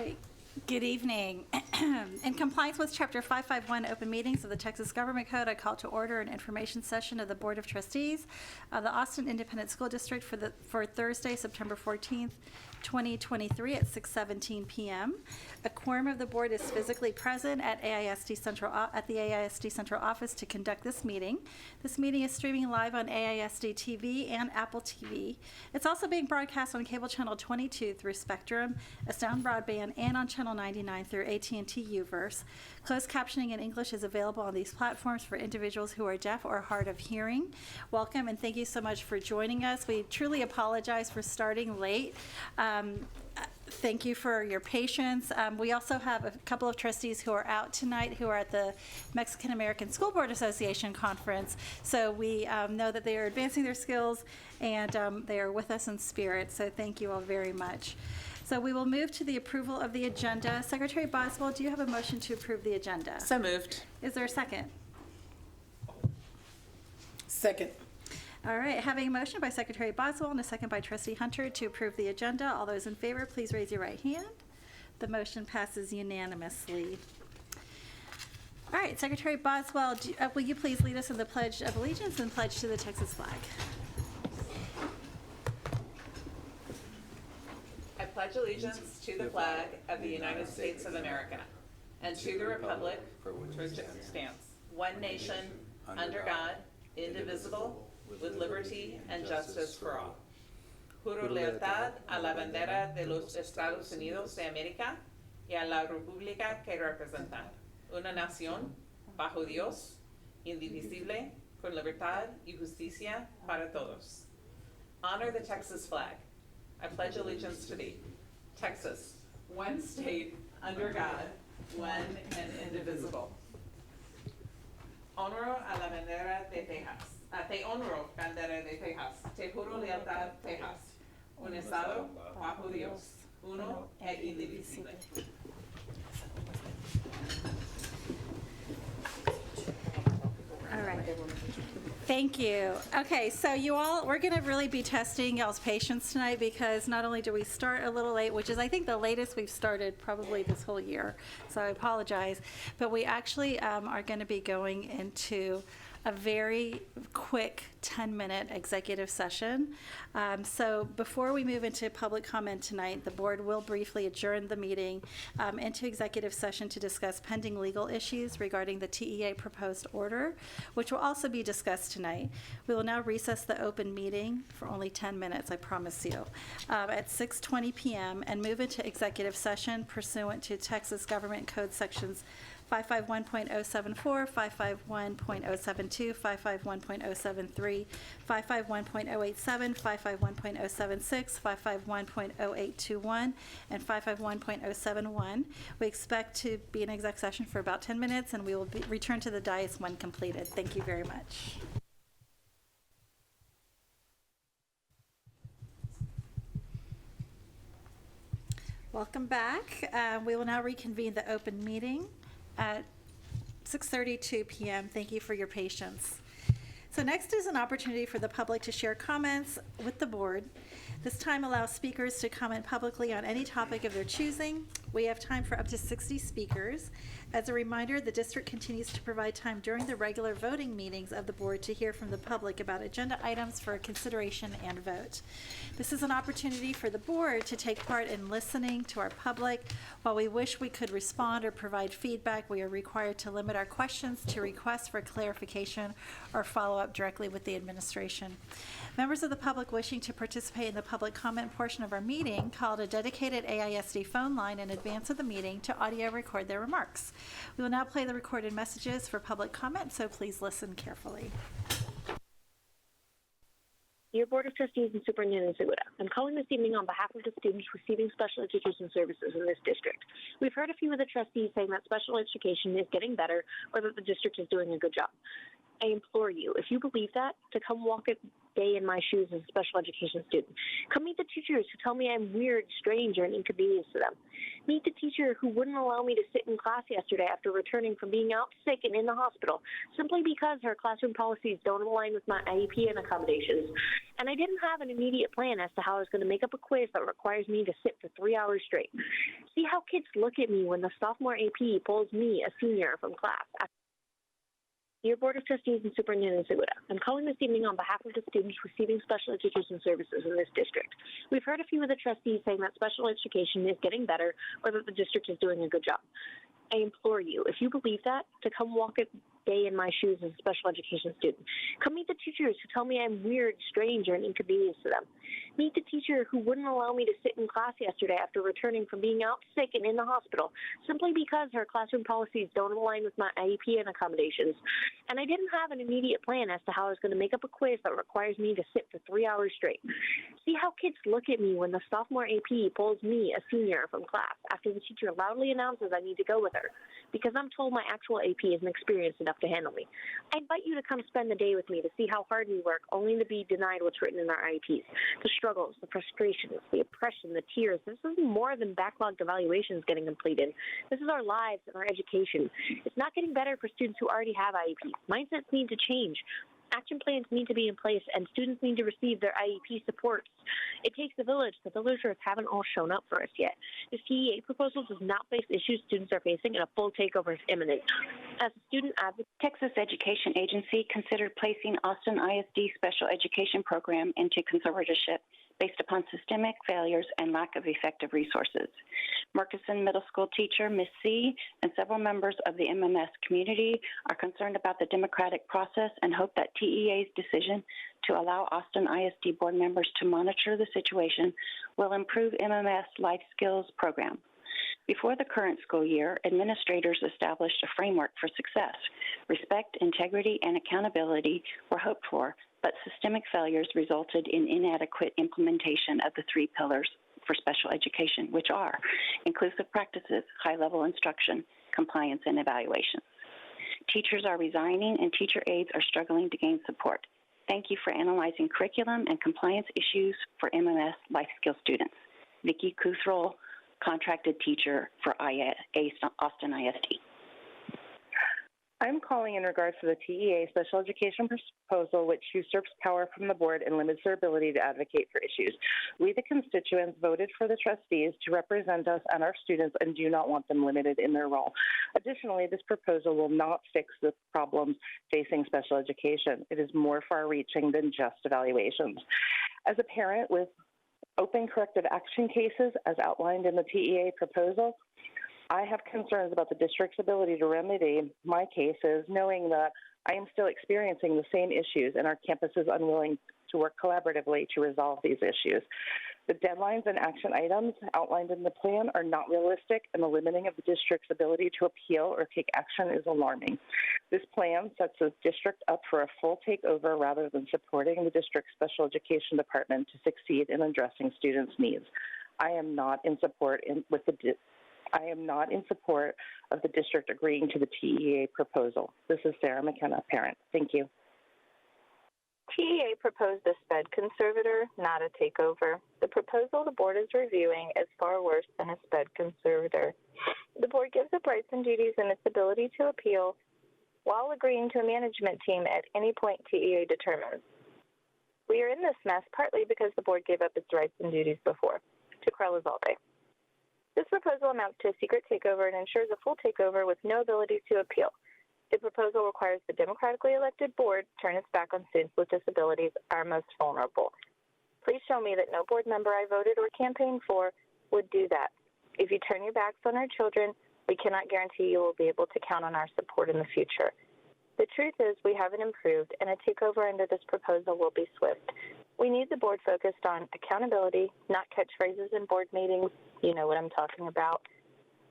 right. Good evening. In compliance with Chapter 551 Open Meetings of the Texas Government Code, I call to order an information session of the Board of Trustees of the Austin Independent School District for Thursday, September 14th, 2023 at 6:17 p.m. A quorum of the board is physically present at the AISD Central Office to conduct this meeting. This meeting is streaming live on AISD TV and Apple TV. It's also being broadcast on cable channel 22 through Spectrum, Astound Broadband, and on channel 99 through AT&T UVerse. Closed captioning in English is available on these platforms for individuals who are deaf or hard of hearing. Welcome, and thank you so much for joining us. We truly apologize for starting late. Thank you for your patience. We also have a couple of trustees who are out tonight who are at the Mexican American School Board Association conference. So we know that they are advancing their skills and they are with us in spirit. So thank you all very much. So we will move to the approval of the agenda. Secretary Boswell, do you have a motion to approve the agenda? So moved. Is there a second? Second. All right, having a motion by Secretary Boswell and a second by Trustee Hunter to approve the agenda. All those in favor, please raise your right hand. The motion passes unanimously. All right, Secretary Boswell, will you please lead us in the Pledge of Allegiance and pledge to the Texas flag? I pledge allegiance to the flag of the United States of America and to the republic for which it stands, one nation, under God, indivisible, with liberty and justice for all. Juro lealtad a la bandera de los Estados Unidos de América y a la república que representa, una nación, bajo Dios, indivisible, con libertad y justicia para todos. Honor the Texas flag. I pledge allegiance to thee, Texas, one state, under God, one and indivisible. Honro a la bandera de Texas. Te honro, bandera de Texas. Te juro lealtad, Texas. Un estado bajo Dios, uno e indivisible. All right. Thank you. Okay, so you all, we're going to really be testing y'all's patience tonight because not only do we start a little late, which is I think the latest we've started probably this whole year, so I apologize, but we actually are going to be going into a very quick 10-minute executive session. So before we move into public comment tonight, the board will briefly adjourn the meeting into executive session to discuss pending legal issues regarding the TEA proposed order, which will also be discussed tonight. We will now recess the open meeting for only 10 minutes, I promise you, at 6:20 p.m. and move into executive session pursuant to Texas Government Code sections 551.074, 551.072, 551.073, 551.087, 551.076, 551.0821, and 551.071. We expect to be in exec session for about 10 minutes, and we will return to the dais when completed. Thank you very much. Welcome back. We will now reconvene the open meeting at 6:32 p.m. Thank you for your patience. So next is an opportunity for the public to share comments with the board. This time allows speakers to comment publicly on any topic of their choosing. We have time for up to 60 speakers. As a reminder, the district continues to provide time during the regular voting meetings of the board to hear from the public about agenda items for consideration and vote. This is an opportunity for the board to take part in listening to our public. While we wish we could respond or provide feedback, we are required to limit our questions to requests for clarification or follow-up directly with the administration. Members of the public wishing to participate in the public comment portion of our meeting called a dedicated AISD phone line in advance of the meeting to audio record their remarks. We will now play the recorded messages for public comment, so please listen carefully. Dear Board of Trustees and Superintendent Seguda, I'm calling this evening on behalf of the students receiving special education services in this district. We've heard a few of the trustees saying that special education is getting better or that the district is doing a good job. I implore you, if you believe that, to come walk a day in my shoes as a special education student. Come meet the teachers who tell me I'm weird, strange, or an inconvenience to them. Meet the teacher who wouldn't allow me to sit in class yesterday after returning from being out sick and in the hospital, simply because her classroom policies don't align with my IEP and accommodations. and I didn't have an immediate plan as to how I was going to make up a quiz that requires me to sit for 3 hours straight. See how kids look at me when the sophomore AP pulls me, a senior, from class. Dear Board of Trustees and Superintendent Seguda, I'm calling this evening on behalf of the students receiving special education services in this district. We've heard a few of the trustees saying that special education is getting better or that the district is doing a good job. I implore you, if you believe that, to come walk a day in my shoes as a special education student. Come meet the teachers who tell me I'm weird, strange, or an inconvenience to them. Meet the teacher who wouldn't allow me to sit in class yesterday after returning from being out sick and in the hospital, simply because her classroom policies don't align with my IEP and accommodations. And I didn't have an immediate plan as to how I was going to make up a quiz that requires me to sit for 3 hours straight. See how kids look at me when the sophomore AP pulls me, a senior, from class after the teacher loudly announces I need to go with her, because I'm told my actual AP isn't experienced enough to handle me. I invite you to come spend the day with me to see how hard we work, only to be denied what's written in our IEPs. The struggles, the frustrations, the oppression, the tears. This is more than backlogged evaluations getting completed. This is our lives and our education. It's not getting better for students who already have IEPs. Mindsets need to change. Action plans need to be in place, and students need to receive their IEP supports. It takes a village. The villagers haven't all shown up for us yet. The TEA proposal does not face issues students are facing, and a full takeover is imminent. As a student advocate, Texas Education Agency considered placing Austin ISD special education program into conservatorship based upon systemic failures and lack of effective resources. Murchison Middle School teacher Ms. C and several members of the MMS community are concerned about the democratic process and hope that TEA's decision to allow Austin ISD board members to monitor the situation will improve MMS life skills program. Before the current school year, administrators established a framework for success. Respect, integrity, and accountability were hoped for, but systemic failures resulted in inadequate implementation of the 3 pillars for special education, which are inclusive practices, high-level instruction, compliance, and evaluation. Teachers are resigning, and teacher aides are struggling to gain support. Thank you for analyzing curriculum and compliance issues for MMS life skills students. Vicki Kuthrell, contracted teacher for Austin ISD. I'm calling in regards to the TEA special education proposal, which usurps power from the board and limits their ability to advocate for issues. We, the constituents, voted for the trustees to represent us and our students and do not want them limited in their role. Additionally, this proposal will not fix the problems facing special education. It is more far-reaching than just evaluations. As a parent with open corrective action cases, as outlined in the TEA proposal, I have concerns about the district's ability to remedy my cases, knowing that I am still experiencing the same issues and our campus is unwilling to work collaboratively to resolve these issues. The deadlines and action items outlined in the plan are not realistic, and the limiting of the district's ability to appeal or take action is alarming. This plan sets the district up for a full takeover rather than supporting the district's special education department to succeed in addressing students' needs. I am not in support of the district agreeing to the TEA proposal. This is Sarah McKenna, parent. Thank you. TEA proposed a sped conservator, not a takeover. The proposal the board is reviewing is far worse than a sped conservator. The board gives up rights and duties and its ability to appeal while agreeing to a management team at any point TEA determines. We are in this mess partly because the board gave up its rights and duties before, to Crelizalde. This proposal amounts to a secret takeover and ensures a full takeover with no ability to appeal. The proposal requires the democratically elected board turn its back on students with disabilities, our most vulnerable. Please show me that no board member I voted or campaigned for would do that. If you turn your backs on our children, we cannot guarantee you will be able to count on our support in the future. The truth is we haven't improved, and a takeover under this proposal will be swift. We need the board focused on accountability, not catchphrases in board meetings. You know what I'm talking about.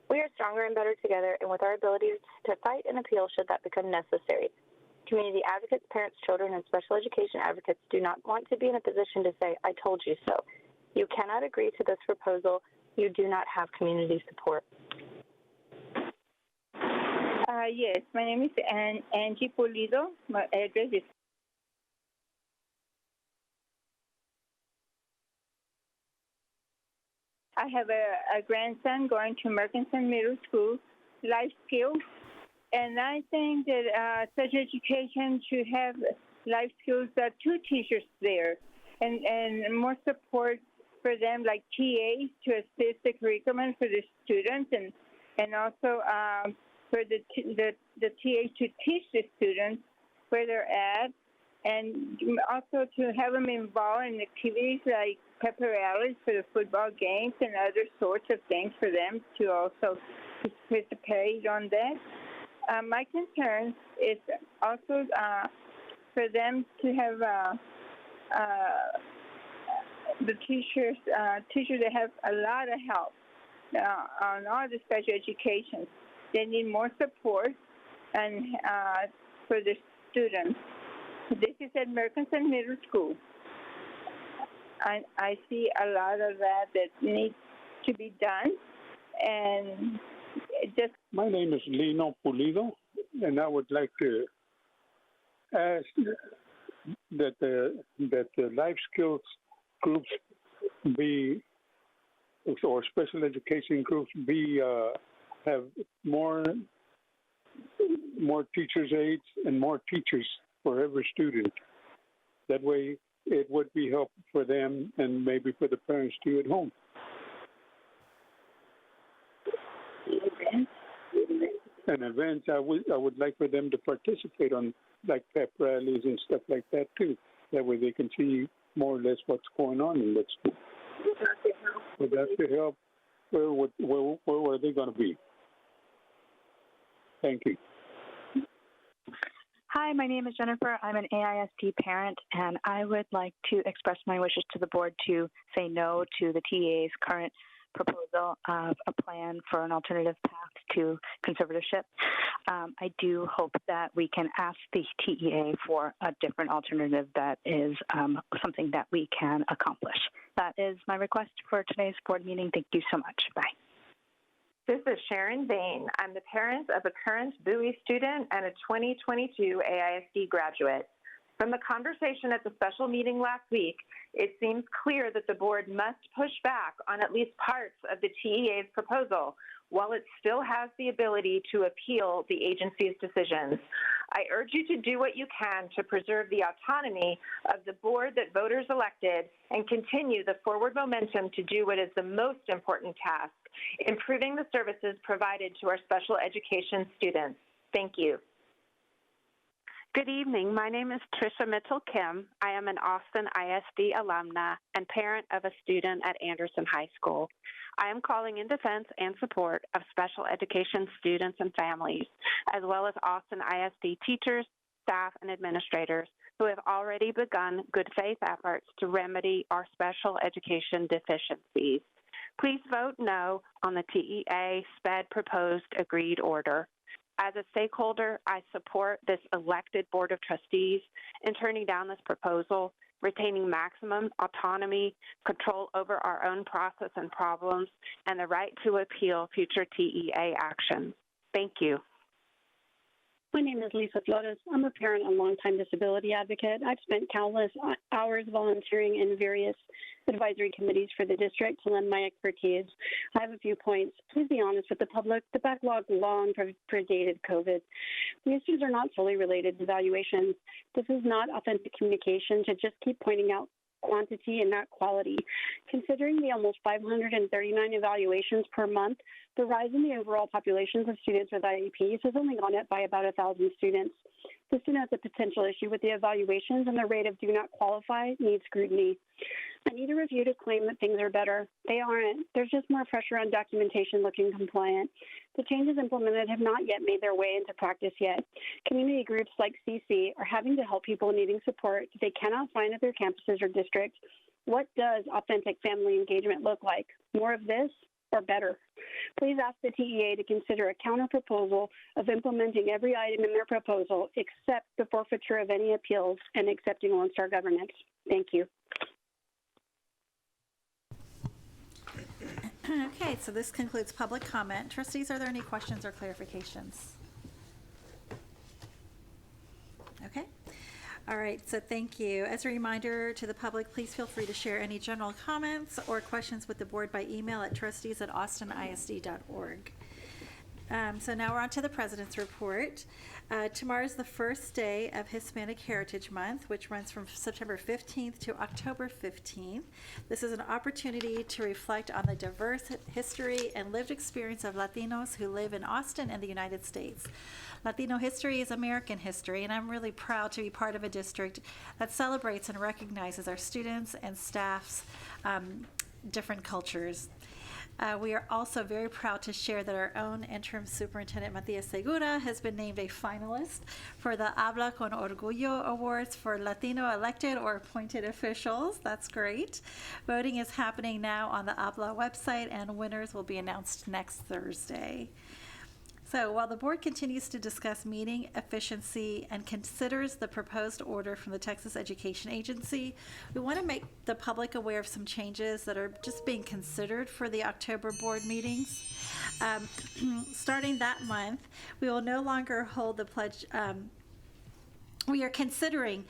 We are stronger and better together, and with our ability to fight and appeal should that become necessary. Community advocates, parents, children, and special education advocates do not want to be in a position to say, I told you so. You cannot agree to this proposal. You do not have community support. Yes, my name is Angie Pulido. My address is I have a grandson going to Murchison Middle School, life skills, and I think that such education should have life skills, 2 teachers there. and more support for them, like TAs to assist the curriculum for the students, and also for the TAs to teach the students where they're at, and also to have them involved in activities like pep rallies for the football games and other sorts of things for them to also participate on that. My concern is also for them to have the teachers that have a lot of help on all the special education. They need more support and for the students. This is at Merkinson Middle School. I see a lot of that needs to be done, and just. My name is Lino Pulido, and I would like to ask that the life skills groups be, or special education groups be, have more teachers' aides and more teachers for every student. That way, it would be helpful for them and maybe for the parents too at home. And events, I would like for them to participate on like pep rallies and stuff like that too. That way they can see more or less what's going on in that school. Would that to help? Where are they going to be? Thank you. Hi, my name is Jennifer. I'm an AISD parent, and I would like to express my wishes to the board to say no to the TEA's current proposal of a plan for an alternative path to conservatorship. I do hope that we can ask the TEA for a different alternative that is something that we can accomplish. That is my request for today's board meeting. Thank you so much. Bye. This is Sharon Bain. I'm the parent of a current Bowie student and a 2022 AISD graduate. From the conversation at the special meeting last week, it seems clear that the board must push back on at least parts of the TEA's proposal while it still has the ability to appeal the agency's decisions. I urge you to do what you can to preserve the autonomy of the board that voters elected and continue the forward momentum to do what is the most important task, improving the services provided to our special education students. Thank you. Good evening. My name is Trisha Mitchell-Kim. I am an Austin ISD alumna and parent of a student at Anderson High School. I am calling in defense and support of special education students and families, as well as Austin ISD teachers, staff, and administrators who have already begun good faith efforts to remedy our special education deficiencies. Please vote no on the TEA SPED proposed agreed order. As a stakeholder, I support this elected Board of Trustees in turning down this proposal, retaining maximum autonomy, control over our own process and problems, and the right to appeal future TEA actions. Thank you. My name is Lisa Flores. I'm a parent and longtime disability advocate. I've spent countless hours volunteering in various advisory committees for the district to lend my expertise. I have a few points. Please be honest with the public. The backlog long predated COVID. The issues are not solely related to valuations. This is not authentic communication to just keep pointing out quantity and not quality. Considering the almost 539 evaluations per month, the rise in the overall populations of students with IEPs has only gone up by about 1,000 students. This denotes a potential issue with the evaluations, and the rate of do not qualify needs scrutiny. I need a review to claim that things are better. They aren't. There's just more pressure on documentation looking compliant. The changes implemented have not yet made their way into practice yet. Community groups like CC are having to help people needing support that they cannot find at their campuses or districts. What does authentic family engagement look like? More of this or better? Please ask the TEA to consider a counter-proposal of implementing every item in their proposal except the forfeiture of any appeals and accepting Lone Star governance. Thank you. Okay, so this concludes public comment. Trustees, are there any questions or clarifications? Okay. All right, so thank you. As a reminder to the public, please feel free to share any general comments or questions with the board by email at trustees@austinisd.org. So now we're on to the president's report. Tomorrow is the first day of Hispanic Heritage Month, which runs from September 15th to October 15th. This is an opportunity to reflect on the diverse history and lived experience of Latinos who live in Austin and the United States. Latino history is American history, and I'm really proud to be part of a district that celebrates and recognizes our students and staff's different cultures. We are also very proud to share that our own interim superintendent, Matias Segura, has been named a finalist for the Habla con Orgullo Awards for Latino elected or appointed officials. That's great. Voting is happening now on the Habla website, and winners will be announced next Thursday. So while the board continues to discuss meeting efficiency and considers the proposed order from the Texas Education Agency, we want to make the public aware of some changes that are just being considered for the October board meetings. Starting that month, we will no longer hold the pledge. We are considering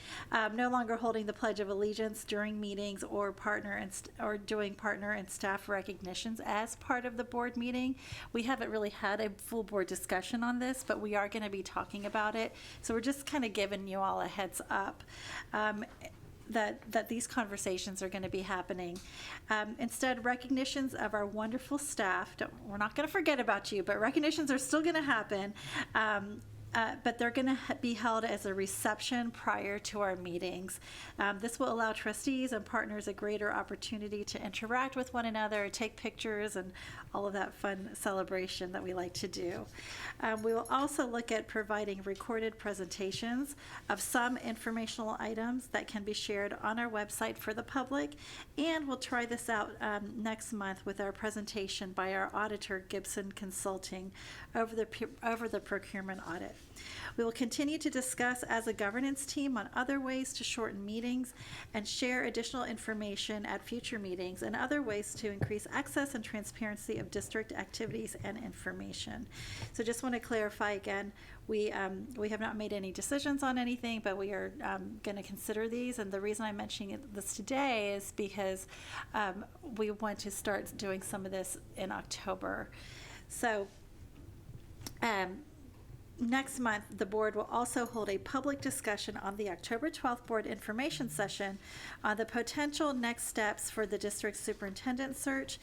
no longer holding the Pledge of Allegiance during meetings or doing partner and staff recognitions as part of the board meeting. We haven't really had a full board discussion on this, but we are going to be talking about it. So we're just kind of giving you all a heads up. That these conversations are going to be happening. Instead, recognitions of our wonderful staff, we're not going to forget about you, but recognitions are still going to happen. But they're going to be held as a reception prior to our meetings. This will allow trustees and partners a greater opportunity to interact with one another, take pictures, and all of that fun celebration that we like to do. We will also look at providing recorded presentations of some informational items that can be shared on our website for the public, and we'll try this out next month with our presentation by our auditor, Gibson Consulting, over the procurement audit. We will continue to discuss as a governance team on other ways to shorten meetings and share additional information at future meetings and other ways to increase access and transparency of district activities and information. So just want to clarify again, we have not made any decisions on anything, but we are going to consider these. And the reason I'm mentioning this today is because we want to start doing some of this in October. So next month, the board will also hold a public discussion on the October 12th board information session on the potential next steps for the district superintendent search.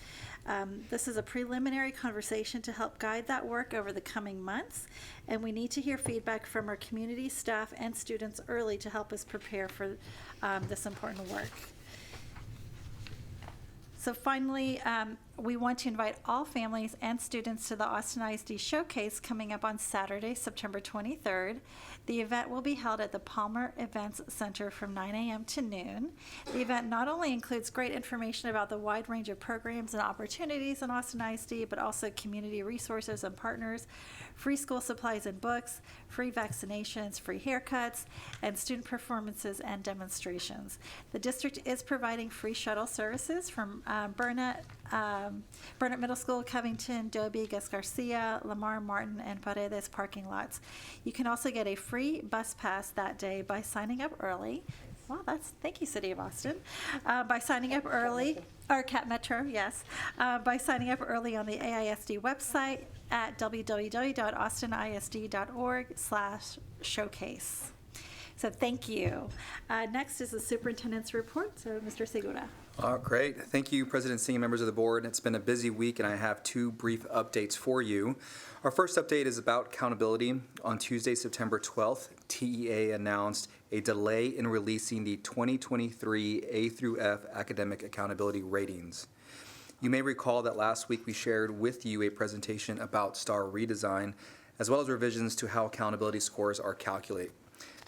This is a preliminary conversation to help guide that work over the coming months, and we need to hear feedback from our community, staff, and students early to help us prepare for this important work. So finally, we want to invite all families and students to the Austin ISD Showcase coming up on Saturday, September 23rd. The event will be held at the Palmer Events Center from 9 a.m. to noon. The event not only includes great information about the wide range of programs and opportunities in Austin ISD, but also community resources and partners, free school supplies and books, free vaccinations, free haircuts, and student performances and demonstrations. The district is providing free shuttle services from Burnett Middle School, Covington, Dobie, Gus Garcia, Lamar, Martin, and Paredes parking lots. You can also get a free bus pass that day by signing up early. Well, thank you, City of Austin. By signing up early, or Cat Metro, yes. By signing up early on the AISD website at www.austinISD.org/showcase. So thank you. Next is the superintendent's report. So Mr. Segura. Great. Thank you, President, senior members of the board. It's been a busy week, and I have two brief updates for you. Our first update is about accountability. On Tuesday, September 12th, TEA announced a delay in releasing the 2023 A through F academic accountability ratings. You may recall that last week we shared with you a presentation about STAR redesign, as well as revisions to how accountability scores are calculated.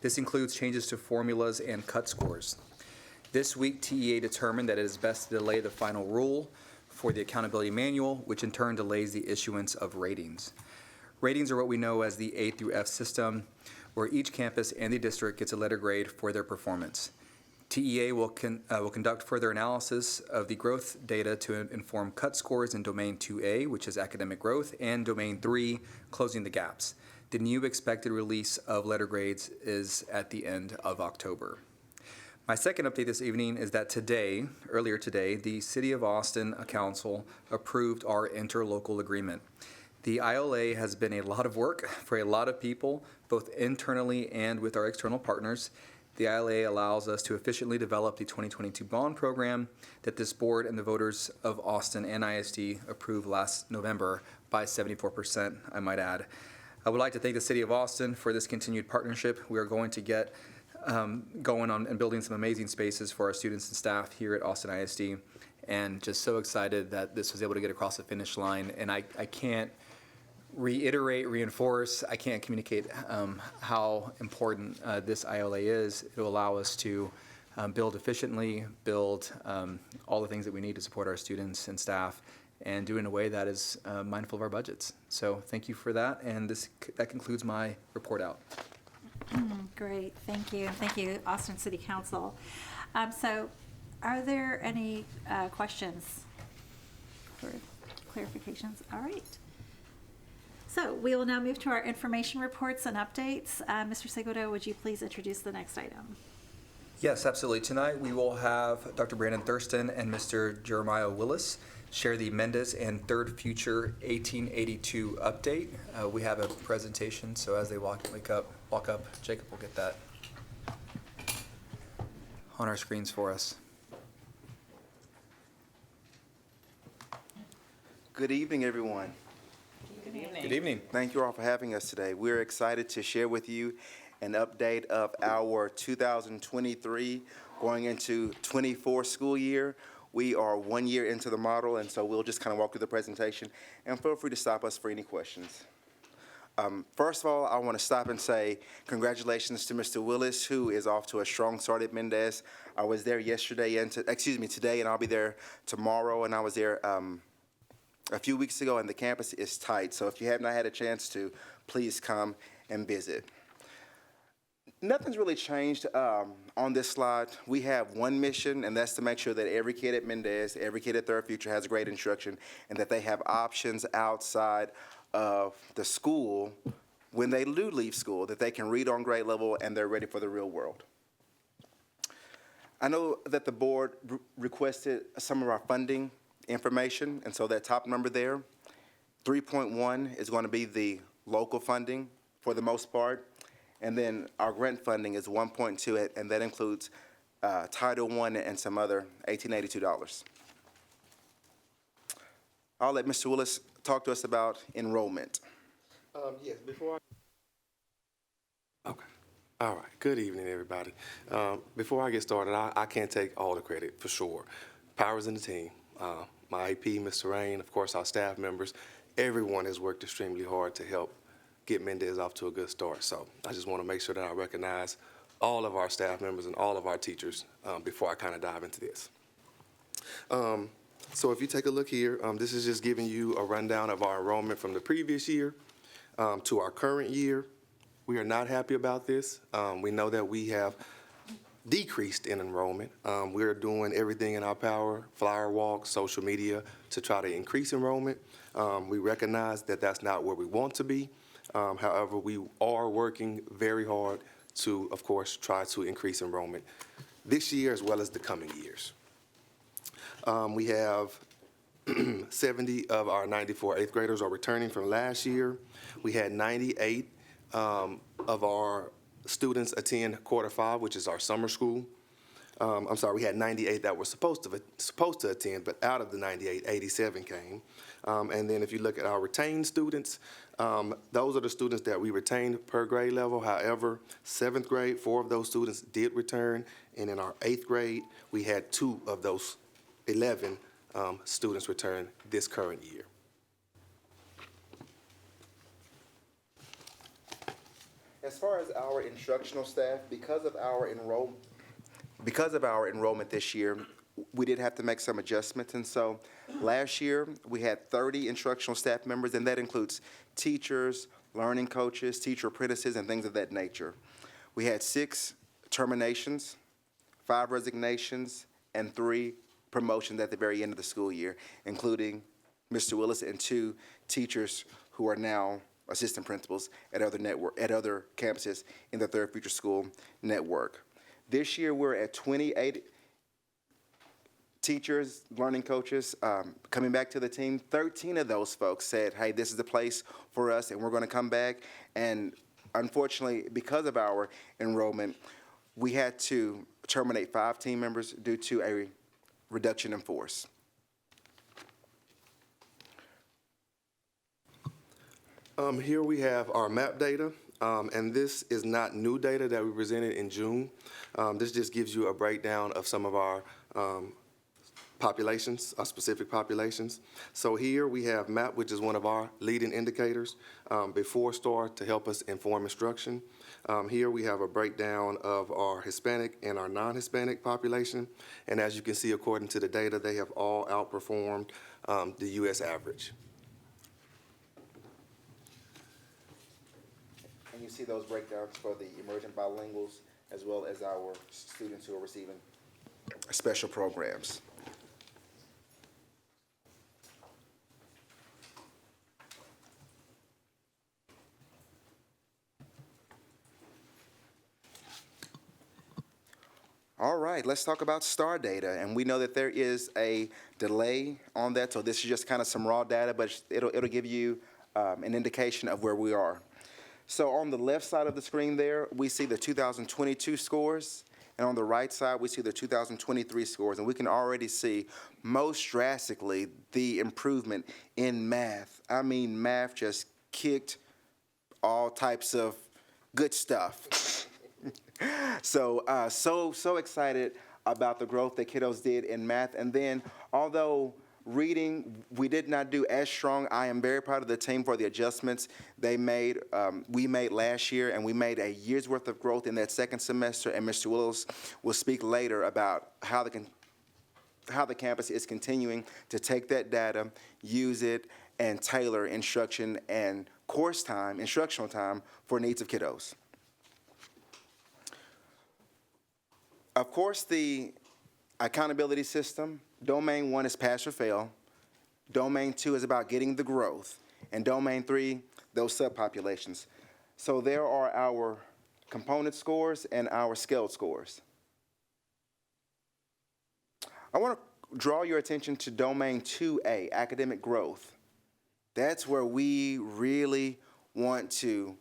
This includes changes to formulas and cut scores. This week, TEA determined that it is best to delay the final rule for the accountability manual, which in turn delays the issuance of ratings. Ratings are what we know as the A through F system, where each campus and the district gets a letter grade for their performance. TEA will conduct further analysis of the growth data to inform cut scores in Domain 2A, which is academic growth, and Domain 3, closing the gaps. The new expected release of letter grades is at the end of October. My second update this evening is that earlier today, the City of Austin Council approved our interlocal agreement. The ILA has been a lot of work for a lot of people, both internally and with our external partners. The ILA allows us to efficiently develop the 2022 bond program that this board and the voters of Austin and ISD approved last November by 74%, I might add. I would like to thank the City of Austin for this continued partnership. We are going to get going on and building some amazing spaces for our students and staff here at Austin ISD, and just so excited that this was able to get across the finish line. And I can't reinforce, I can't communicate how important this ILA is. It will allow us to build efficiently, build all the things that we need to support our students and staff, and do it in a way that is mindful of our budgets. So thank you for that, and that concludes my report out. Great, thank you. Thank you, Austin City Council. So are there any questions or clarifications? All right. So we will now move to our information reports and updates. Mr. Segudo, would you please introduce the next item? Yes, absolutely. Tonight we will have Dr. Brandon Thurston and Mr. Jeremiah Willis share the Mendez and Third Future 1882 update. We have a presentation, so as they walk up, Jacob will get that on our screens for us. Good evening, everyone. Good evening. Good evening. Thank you all for having us today. We're excited to share with you an update of our 2023 going into 24 school year. We are 1 year into the model, and so we'll just kind of walk through the presentation, and feel free to stop us for any questions. First of all, I want to stop and say congratulations to Mr. Willis, who is off to a strong start at Mendez. I was there yesterday today, and I'll be there tomorrow, and I was there a few weeks ago, and the campus is tight. So if you have not had a chance to, please come and visit. Nothing's really changed on this slide. We have one mission, and that's to make sure that every kid at Mendez, every kid at Third Future has great instruction, and that they have options outside of the school when they do leave school, that they can read on grade level and they're ready for the real world. I know that the board requested some of our funding information, and so that top number there, 3.1 is going to be the local funding for the most part, and then our grant funding is 1.2, and that includes Title I and some other $1882. I'll let Mr. Willis talk to us about enrollment. Yes, before Okay. All right. Good evening, everybody. Before I get started, I can't take all the credit for sure. Powers in the team. My AP, Mr. Rain, of course, our staff members, everyone has worked extremely hard to help get Mendez off to a good start. So I just want to make sure that I recognize all of our staff members and all of our teachers before I kind of dive into this. So if you take a look here, this is just giving you a rundown of our enrollment from the previous year to our current year. We are not happy about this. We know that we have decreased in enrollment. We're doing everything in our power, flyer walks, social media, to try to increase enrollment. We recognize that that's not where we want to be. However, we are working very hard to, of course, try to increase enrollment this year as well as the coming years. We have 70 of our 94 eighth graders are returning from last year. We had 98 of our students attend quarter 5, which is our summer school. I'm sorry, we had 98 that were supposed to attend, but out of the 98, 87 came. And then if you look at our retained students, those are the students that we retained per grade level. However, 7th grade, 4 of those students did return, and in our 8th grade, we had 2 of those 11 students return this current year. As far as our instructional staff, because of our enrollment this year, we did have to make some adjustments. And so last year, we had 30 instructional staff members, and that includes teachers, learning coaches, teacher apprentices, and things of that nature. We had 6 terminations, 5 resignations, and 3 promotions at the very end of the school year, including Mr. Willis and 2 teachers who are now assistant principals at other campuses in the Third Future School network. This year, we're at 28 teachers, learning coaches, coming back to the team, 13 of those folks said, hey, this is the place for us and we're going to come back. And unfortunately, because of our enrollment, we had to terminate 5 team members due to a reduction in force. Here we have our map data, and this is not new data that we presented in June. This just gives you a breakdown of some of our populations, our specific populations. So here we have MAP, which is one of our leading indicators, before STAR to help us inform instruction. Here we have a breakdown of our Hispanic and our non-Hispanic population. And as you can see, according to the data, they have all outperformed the U.S. average. And you see those breakdowns for the emergent bilinguals as well as our students who are receiving special programs. All right, let's talk about STAR data. And we know that there is a delay on that, so this is just kind of some raw data, but it'll give you an indication of where we are. So on the left side of the screen there, we see the 2022 scores, and on the right side, we see the 2023 scores. And we can already see most drastically the improvement in math. I mean, math just kicked all types of good stuff. So excited about the growth that kiddos did in math. And then, although reading, we did not do as strong, I am very proud of the team for the adjustments we made last year, and we made a year's worth of growth in that second semester, and Mr. Willows will speak later about how the campus is continuing to take that data, use it, and tailor instruction and course time, instructional time for needs of kiddos. Of course, the accountability system, Domain 1 is pass or fail. Domain 2 is about getting the growth. And Domain 3, those subpopulations. So there are our component scores and our scaled scores. I want to draw your attention to Domain 2A, academic growth. That's where we really want to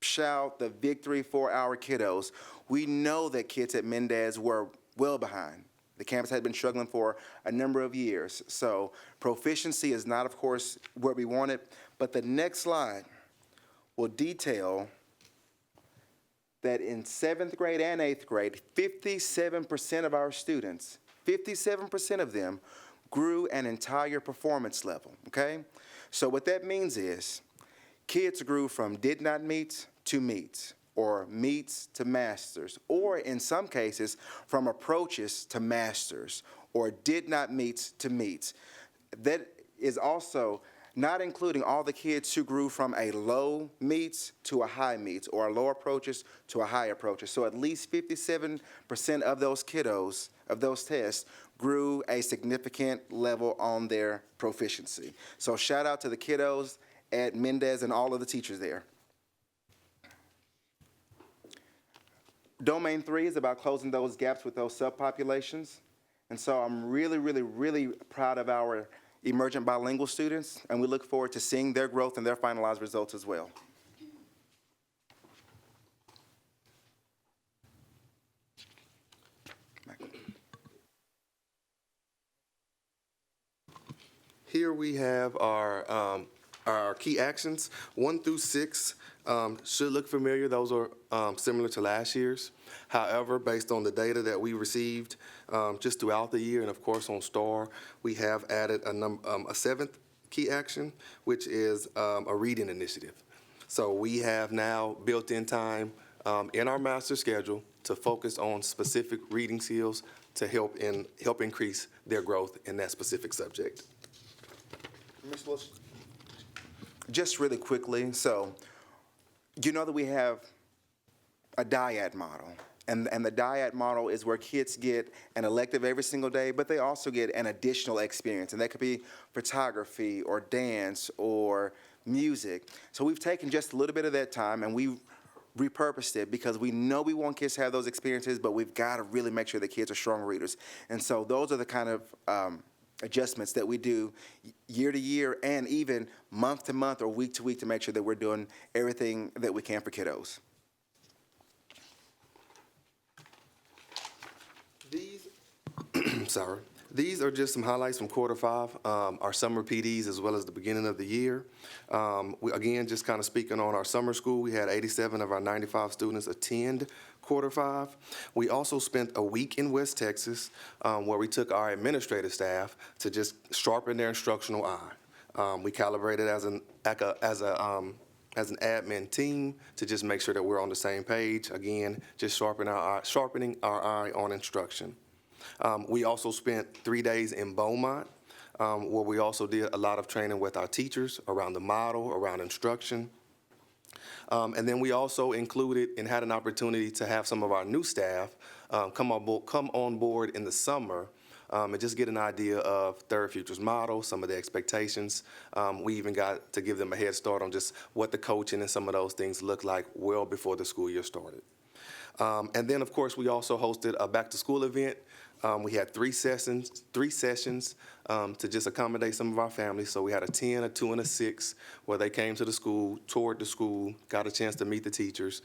shout the victory for our kiddos. We know that kids at Mendez were well behind. The campus had been struggling for a number of years. So proficiency is not, of course, where we want it, but the next slide will detail that in 7th grade and 8th grade, 57% of our students, 57% of them grew an entire performance level, okay? So what that means is kids grew from did not meet to meets, or meets to masters, or in some cases, from approaches to masters, or did not meet to meets. That is also not including all the kids who grew from a low meets to a high meets, or a low approaches to a high approaches. So at least 57% of those kiddos, of those tests, grew a significant level on their proficiency. So shout out to the kiddos at Mendez and all of the teachers there. Domain 3 is about closing those gaps with those subpopulations. And so I'm really, really, really proud of our emergent bilingual students, and we look forward to seeing their growth and their finalized results as well. Here we have our key actions. 1 through 6 should look familiar. Those are similar to last year's. However, based on the data that we received just throughout the year, and of course on STAR, we have added a 7th key action, which is a reading initiative. So we have now built in time in our master schedule to focus on specific reading skills to help increase their growth in that specific subject. Ms. Wilson, just really quickly, so you know that we have a dyad model, and the dyad model is where kids get an elective every single day, but they also get an additional experience, and that could be photography or dance or music. So we've taken just a little bit of that time, and we've repurposed it because we know we want kids to have those experiences, but we've got to really make sure the kids are strong readers. And so those are the kind of adjustments that we do year to year and even month to month or week to week to make sure that we're doing everything that we can for kiddos. These are just some highlights from quarter 5, our summer PDs as well as the beginning of the year. Again, just kind of speaking on our summer school, we had 87 of our 95 students attend quarter 5. We also spent a week in West Texas where we took our administrative staff to just sharpen their instructional eye. We calibrated as an admin team to just make sure that we're on the same page. Again, just sharpening our eye on instruction. We also spent 3 days in Beaumont, where we also did a lot of training with our teachers around the model, around instruction. And then we also included and had an opportunity to have some of our new staff come on board in the summer and just get an idea of Third Futures model, some of the expectations. We even got to give them a head start on just what the coaching and some of those things look like well before the school year started. And then, of course, we also hosted a back-to-school event. We had three sessions to just accommodate some of our families. So we had a 10, a 2, and a 6 where they came to the school, toured the school, got a chance to meet the teachers.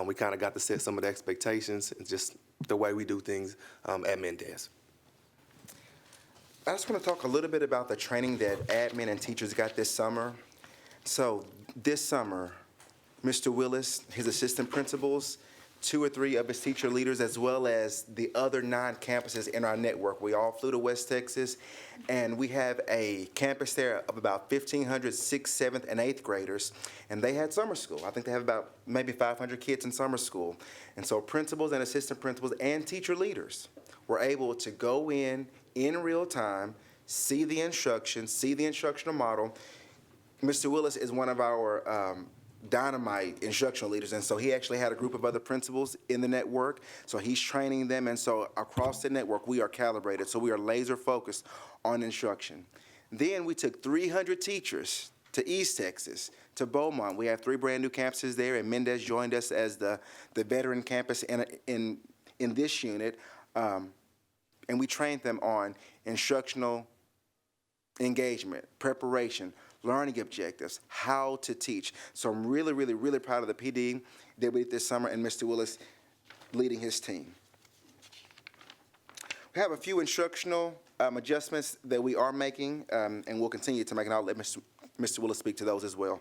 We kind of got to set some of the expectations and just the way we do things at Mendez. I just want to talk a little bit about the training that admin and teachers got this summer. So this summer, Mr. Willis, his assistant principals, 2 or 3 of his teacher leaders, as well as the other 9 campuses in our network. We all flew to West Texas, and we have a campus there of about 1,500 6th, 7th, and 8th graders, and they had summer school. I think they have about maybe 500 kids in summer school. And so principals and assistant principals and teacher leaders were able to go in real time, see the instructions, see the instructional model. Mr. Willis is one of our dynamite instructional leaders, and so he actually had a group of other principals in the network, so he's training them, and so across the network we are calibrated, so we are laser focused on instruction. Then we took 300 teachers to East Texas, to Beaumont. We have 3 brand new campuses there, and Mendez joined us as the veteran campus in this unit, and we trained them on instructional engagement, preparation, learning objectives, how to teach. So I'm really, really, really proud of the PD that we did this summer and Mr. Willis leading his team. We have a few instructional adjustments that we are making, and we'll continue to make, and I'll let Mr. Willis speak to those as well.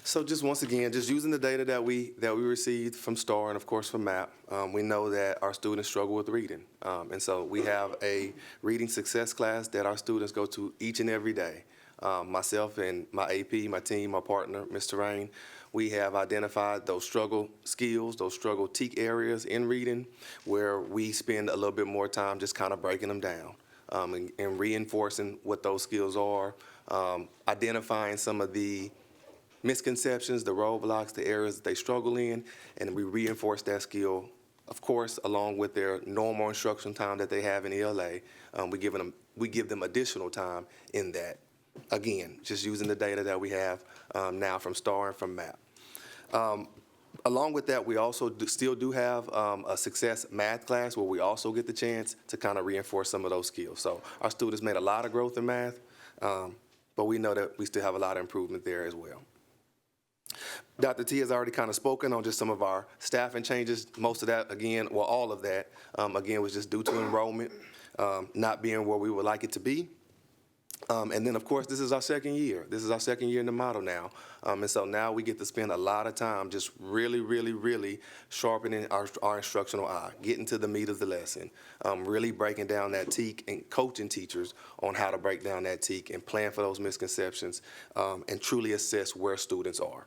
So just once again, just using the data that we received from STAR and of course from MAP, we know that our students struggle with reading. And so we have a reading success class that our students go to each and every day. Myself and my AP, my team, my partner, Mr. Rain, we have identified those struggle skills, those struggle TEAC areas in reading where we spend a little bit more time just kind of breaking them down and reinforcing what those skills are, identifying some of the misconceptions, the roadblocks, the areas that they struggle in, and we reinforce that skill, of course, along with their normal instruction time that they have in ELA. We give them additional time in that. Again, just using the data that we have now from STAR and from MAP. Along with that, we also still do have a success math class where we also get the chance to kind of reinforce some of those skills. So our students made a lot of growth in math, but we know that we still have a lot of improvement there as well. Dr. T has already kind of spoken on just some of our staffing changes. Most of that, again, well, all of that, again, was just due to enrollment not being where we would like it to be. And then, of course, this is our second year. This is our second year in the model now. And so now we get to spend a lot of time just really, really, really sharpening our instructional eye, getting to the meat of the lesson, really breaking down that TEAC and coaching teachers on how to break down that TEAC and plan for those misconceptions and truly assess where students are.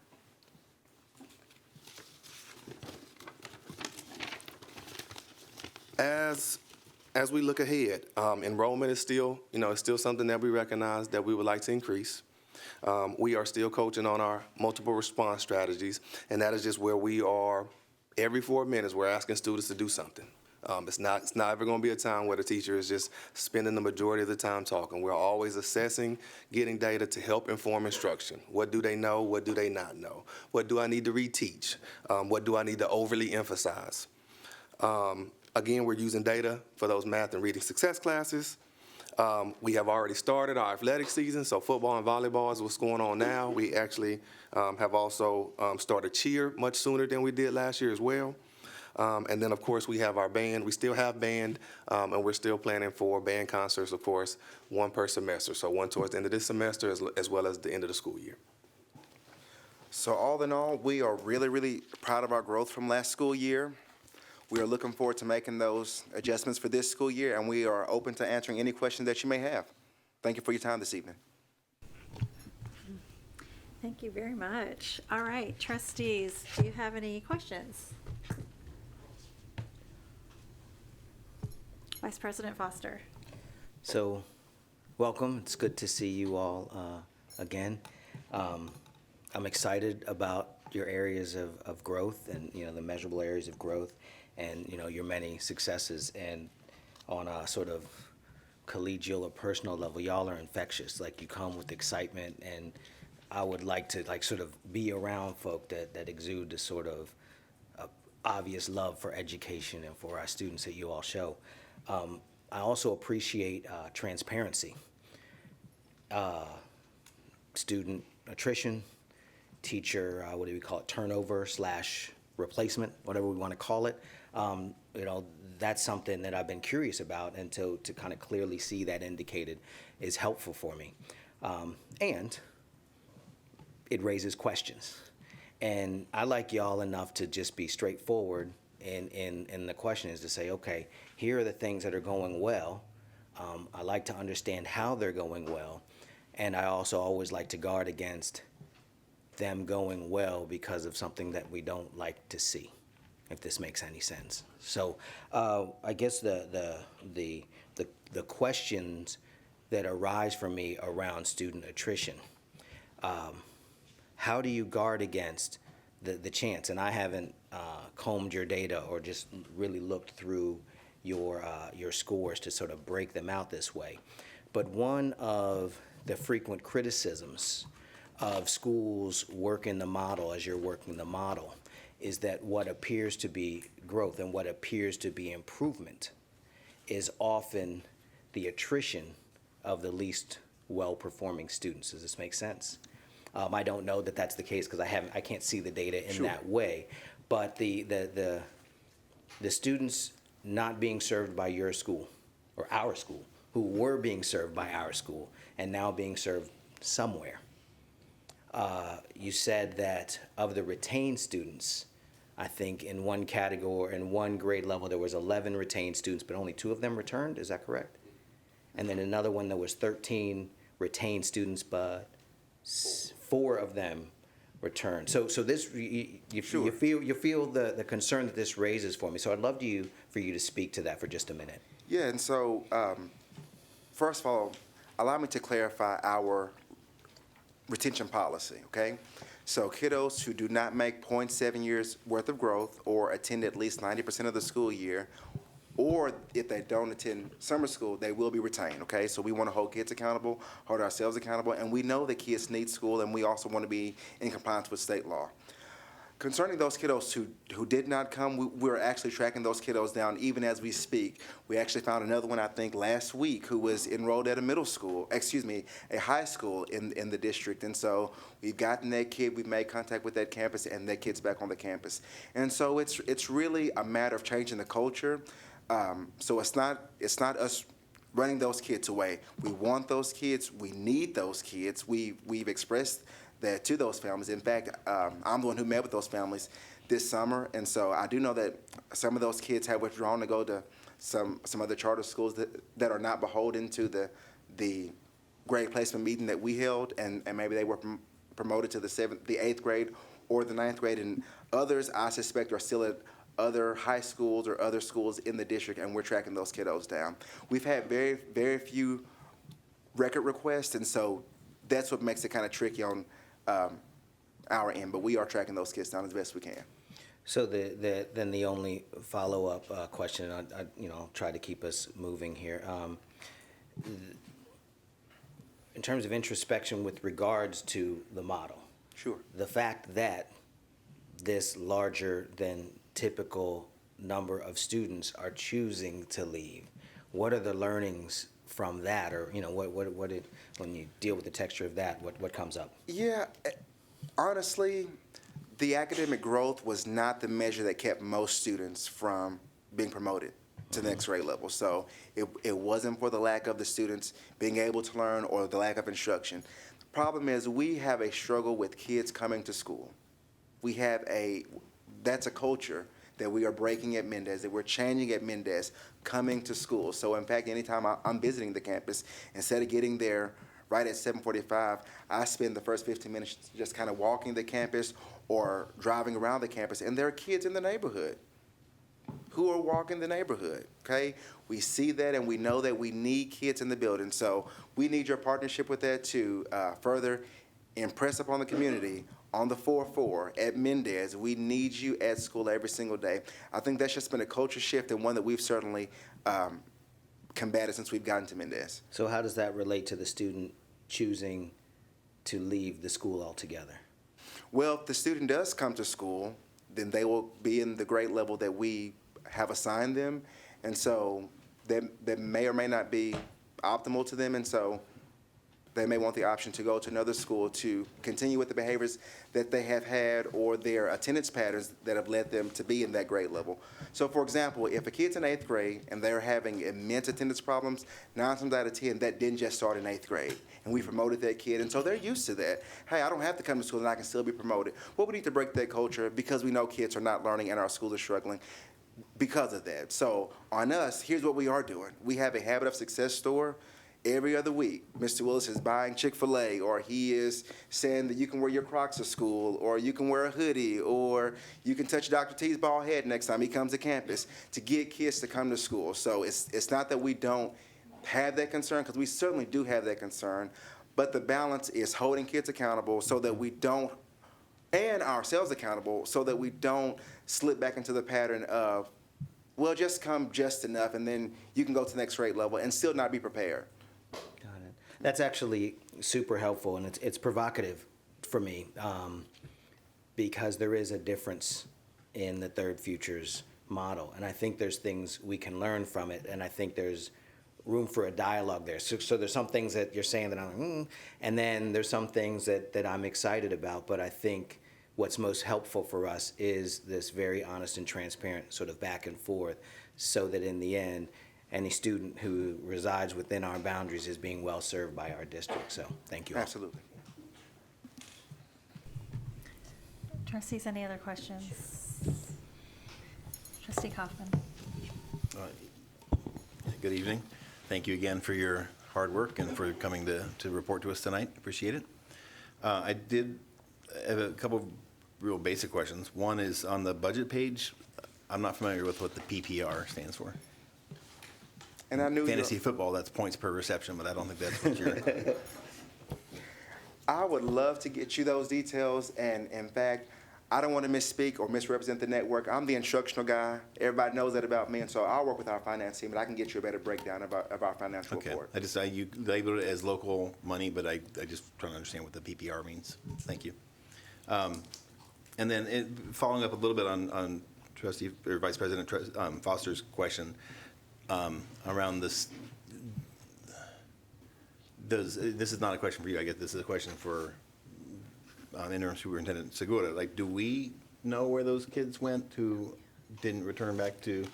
As we look ahead, enrollment is still, it's still something that we recognize that we would like to increase. We are still coaching on our multiple response strategies, and that is just where we are every 4 minutes, we're asking students to do something. It's not ever going to be a time where the teacher is just spending the majority of the time talking. We're always assessing, getting data to help inform instruction. What do they know? What do they not know? What do I need to reteach? What do I need to overly emphasize? Again, we're using data for those math and reading success classes. We have already started our athletic season, so football and volleyball is what's going on now. We actually have also started cheer much sooner than we did last year as well. And then, of course, we have our band. We still have band, and we're still planning for band concerts, of course, one per semester. So one towards the end of this semester as well as the end of the school year. So all in all, we are really, really proud of our growth from last school year. We are looking forward to making those adjustments for this school year, and we are open to answering any questions that you may have. Thank you for your time this evening. Thank you very much. All right, trustees, do you have any questions? Vice President Foster. So, welcome. It's good to see you all again. I'm excited about your areas of growth and, the measurable areas of growth and, your many successes. And on a sort of collegial or personal level, y'all are infectious. Like, you come with excitement, and I would like to, sort of be around folk that exude the sort of obvious love for education and for our students that you all show. I also appreciate transparency. Student attrition, teacher, what do we call it, turnover / replacement, whatever we want to call it. That's something that I've been curious about, and to kind of clearly see that indicated is helpful for me. And it raises questions. And I like y'all enough to just be straightforward. And the question is to say, okay, here are the things that are going well. I like to understand how they're going well. And I also always like to guard against them going well because of something that we don't like to see, if this makes any sense. So I guess the questions that arise for me around student attrition, how do you guard against the chance? And I haven't combed your data or just really looked through your scores to sort of break them out this way. But one of the frequent criticisms of schools working the model as you're working the model is that what appears to be growth and what appears to be improvement is often the attrition of the least well-performing students. Does this make sense? I don't know that that's the case because I can't see the data in that way. But the students not being served by your school or our school, who were being served by our school and now being served somewhere. You said that of the retained students, I think in one category, in one grade level, there was 11 retained students, but only 2 of them returned. Is that correct? And then another one, there was 13 retained students, but 4 of them returned. So this you feel the concern that this raises for me. So I'd love for you to speak to that for just a minute. Yeah, and so first of all, allow me to clarify our retention policy, okay? So kiddos who do not make 0.7 years worth of growth or attend at least 90% of the school year, or if they don't attend summer school, they will be retained, okay? So we want to hold kids accountable, hold ourselves accountable, and we know that kids need school, and we also want to be in compliance with state law. Concerning those kiddos who did not come, we're actually tracking those kiddos down even as we speak. We actually found another one, I think, last week who was enrolled at a high school in the district. And so we've gotten that kid, we've made contact with that campus, and that kid's back on the campus. And so it's really a matter of changing the culture. So it's not us running those kids away. We want those kids, we need those kids. We've expressed that to those families. In fact, I'm the one who met with those families this summer, and so I do know that some of those kids have withdrawn to go to some other charter schools that are not beholden to the grade placement meeting that we held, and maybe they were promoted to the 8th grade or the 9th grade, and others I suspect are still at other high schools or other schools in the district, and we're tracking those kiddos down. We've had very, very few record requests, and so that's what makes it kind of tricky on our end, but we are tracking those kids down as best we can. So then the only follow-up question, I'll try to keep us moving here. In terms of introspection with regards to the model. Sure. The fact that this larger than typical number of students are choosing to leave, what are the learnings from that, or when you deal with the texture of that, what comes up? Yeah, honestly, the academic growth was not the measure that kept most students from being promoted to the next grade level. So it wasn't for the lack of the students being able to learn or the lack of instruction. The problem is we have a struggle with kids coming to school. That's a culture that we are breaking at Mendez, that we're changing at Mendez, coming to school. So in fact, anytime I'm visiting the campus, instead of getting there right at 7:45, I spend the first 15 minutes just kind of walking the campus or driving around the campus, and there are kids in the neighborhood who are walking the neighborhood, okay? We see that and we know that we need kids in the building. So we need your partnership with that to further impress upon the community on the 4-4 at Mendez. We need you at school every single day. I think that's just been a culture shift and one that we've certainly combated since we've gotten to Mendez. So how does that relate to the student choosing to leave the school altogether? Well, if the student does come to school, then they will be in the grade level that we have assigned them, and so that may or may not be optimal to them, and so they may want the option to go to another school to continue with the behaviors that they have had or their attendance patterns that have led them to be in that grade level. So for example, if a kid's in 8th grade and they're having immense attendance problems, 9 times out of 10, that didn't just start in 8th grade. And we promoted that kid, and so they're used to that. Hey, I don't have to come to school and I can still be promoted. Well, we need to break that culture because we know kids are not learning and our schools are struggling because of that. So on us, here's what we are doing. We have a Habit of Success store. Every other week, Mr. Willis is buying Chick-fil-A, or he is saying that you can wear your Crocs to school, or you can wear a hoodie, or you can touch Dr. T's bald head next time he comes to campus to get kids to come to school. So it's not that we don't have that concern, because we certainly do have that concern, but the balance is holding kids accountable so that we don't, and ourselves accountable, so that we don't slip back into the pattern of, well, just come just enough, and then you can go to the next grade level and still not be prepared. That's actually super helpful, and it's provocative for me because there is a difference in the Third Futures model, and I think there's things we can learn from it, and I think there's room for a dialogue there. So there's some things that you're saying that I'm like, and then there's some things that I'm excited about, but I think what's most helpful for us is this very honest and transparent sort of back and forth, so that in the end, any student who resides within our boundaries is being well served by our district. So thank you all. Absolutely. Trustees, any other questions? Trustee Kaufman. Good evening. Thank you again for your hard work and for coming to report to us tonight. Appreciate it. I did have a couple of real basic questions. One is on the budget page. I'm not familiar with what the PPR stands for. And I knew fantasy football, that's points per reception, but I don't think that's what you're. I would love to get you those details, and in fact, I don't want to misspeak or misrepresent the network. I'm the instructional guy. Everybody knows that about me, and so I'll work with our finance team, and I can get you a better breakdown of our financial report. You labeled it as local money, but I just trying to understand what the PPR means. Thank you. And then following up a little bit on Trustee or Vice President Foster's question. Around this, this is not a question for you, I guess this is a question for Interim Superintendent Segura. Like, do we know where those kids went who didn't return back to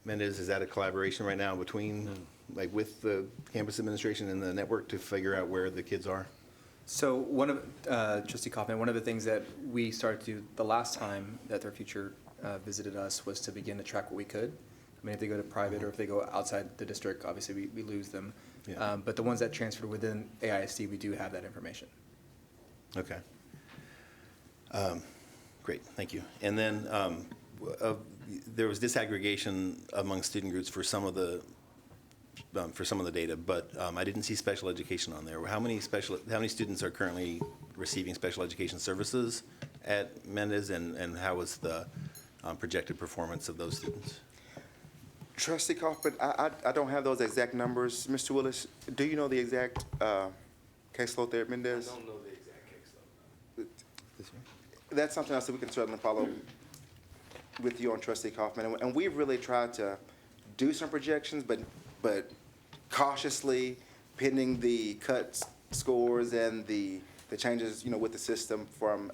Mendez? Is that a collaboration right now between, like, with the campus administration and the network to figure out where the kids are? So one of, Trustee Kaufman, one of the things that we started to do the last time that Their Future visited us was to begin to track what we could. I mean, if they go to private or if they go outside the district, obviously we lose them. Yeah. But the ones that transferred within AISD, we do have that information. Okay. Great, thank you. And then there was disaggregation among student groups for some of the data, but I didn't see special education on there. How many students are currently receiving special education services, at Mendez, and how was the projected performance of those students? Trustee Kaufman, I don't have those exact numbers. Mr. Willis, do you know the exact caseload there at Mendez? I don't know the exact caseload. That's something else that we can certainly follow with you on, Trustee Kaufman. And we've really tried to do some projections, but cautiously, pending the cut scores and the changes, with the system from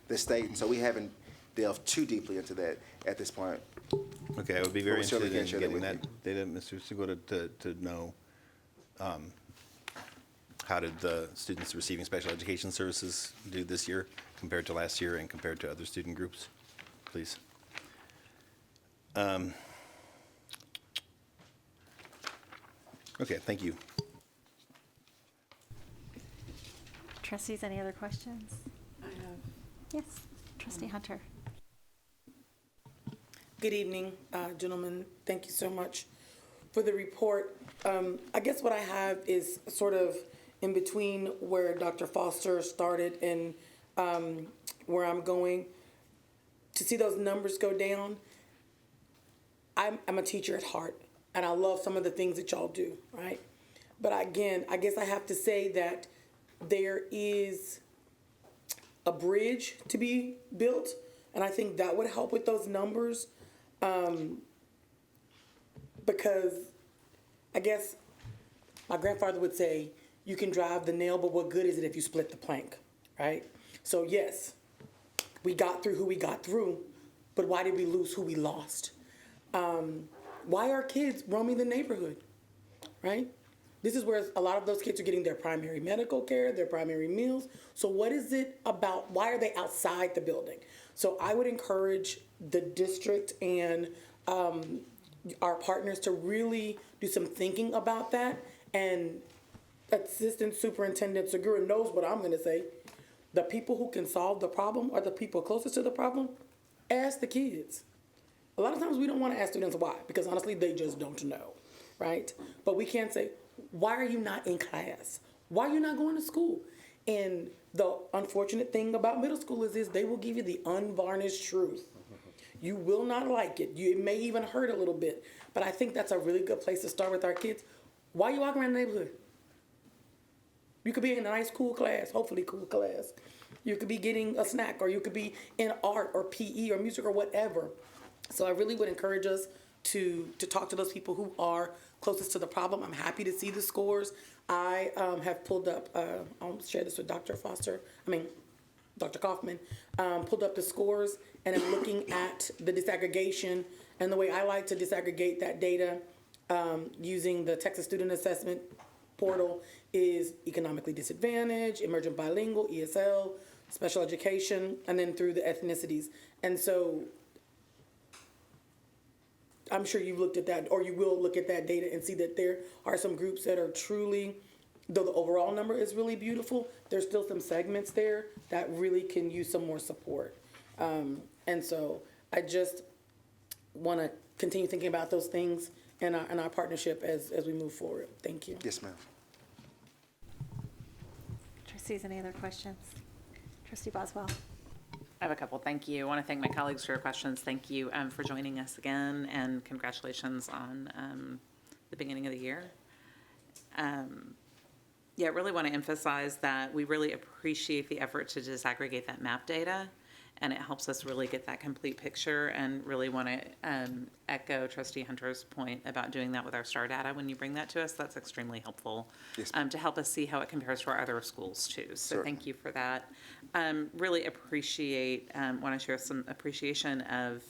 the state. And so we haven't delved too deeply into that at this point. Okay, I would be very But we certainly interested in can share that getting with that data, Mr. Segura, to know how did the students receiving special education services do this year compared to last year and compared to other student groups, please. Okay, thank you. Trustees, any other questions? I have. Yes, Trustee Hunter. Good evening, gentlemen. Thank you so much for the report. I guess what I have is sort of in between where Dr. Foster started and where I'm going. To see those numbers go down, I'm a teacher at heart, and I love some of the things that y'all do, right? But again, I guess I have to say that there is a bridge to be built, and I think that would help with those numbers. Because I guess my grandfather would say, you can drive the nail, but what good is it if you split the plank, right? So yes, we got through who we got through, but why did we lose who we lost? Why are kids roaming the neighborhood, right? This is where a lot of those kids are getting their primary medical care, their primary meals. So what is it about? Why are they outside the building? So I would encourage the district and our partners to really do some thinking about that. And Assistant Superintendent Segura knows what I'm going to say. The people who can solve the problem are the people closest to the problem. Ask the kids. A lot of times we don't want to ask students why, because honestly, they just don't know, right? But we can say, why are you not in class? Why are you not going to school? And the unfortunate thing about middle school is they will give you the unvarnished truth. You will not like it. It may even hurt a little bit. But I think that's a really good place to start with our kids. Why are you walking around the neighborhood? You could be in a nice, cool class, hopefully cool class. You could be getting a snack, or you could be in art or PE or music or whatever. So I really would encourage us to talk to those people who are closest to the problem. I'm happy to see the scores. I have pulled up, I'll share this with Dr. Kaufman, pulled up the scores, and I'm looking at the disaggregation. And the way I like to disaggregate that data using the Texas Student Assessment Portal is economically disadvantaged, emergent bilingual, ESL, special education, and then through the ethnicities. And so I'm sure you've looked at that, or you will look at that data and see that there are some groups that are truly, though the overall number is really beautiful, there's still some segments there that really can use some more support. And so I just want to continue thinking about those things in our partnership as we move forward. Thank you. Yes, ma'am. Trustees, any other questions? Trustee Boswell. I have a couple. Thank you. I want to thank my colleagues for your questions. Thank you for joining us again, and congratulations on the beginning of the year. Yeah, I really want to emphasize that we really appreciate the effort to disaggregate that map data, and it helps us really get that complete picture, and really want to echo Trustee Hunter's point about doing that with our STAR data. When you bring that to us, that's extremely helpful. Yes, to help us see how it compares to our other schools too. So Sure. Thank you for that. Really appreciate, want to share some appreciation of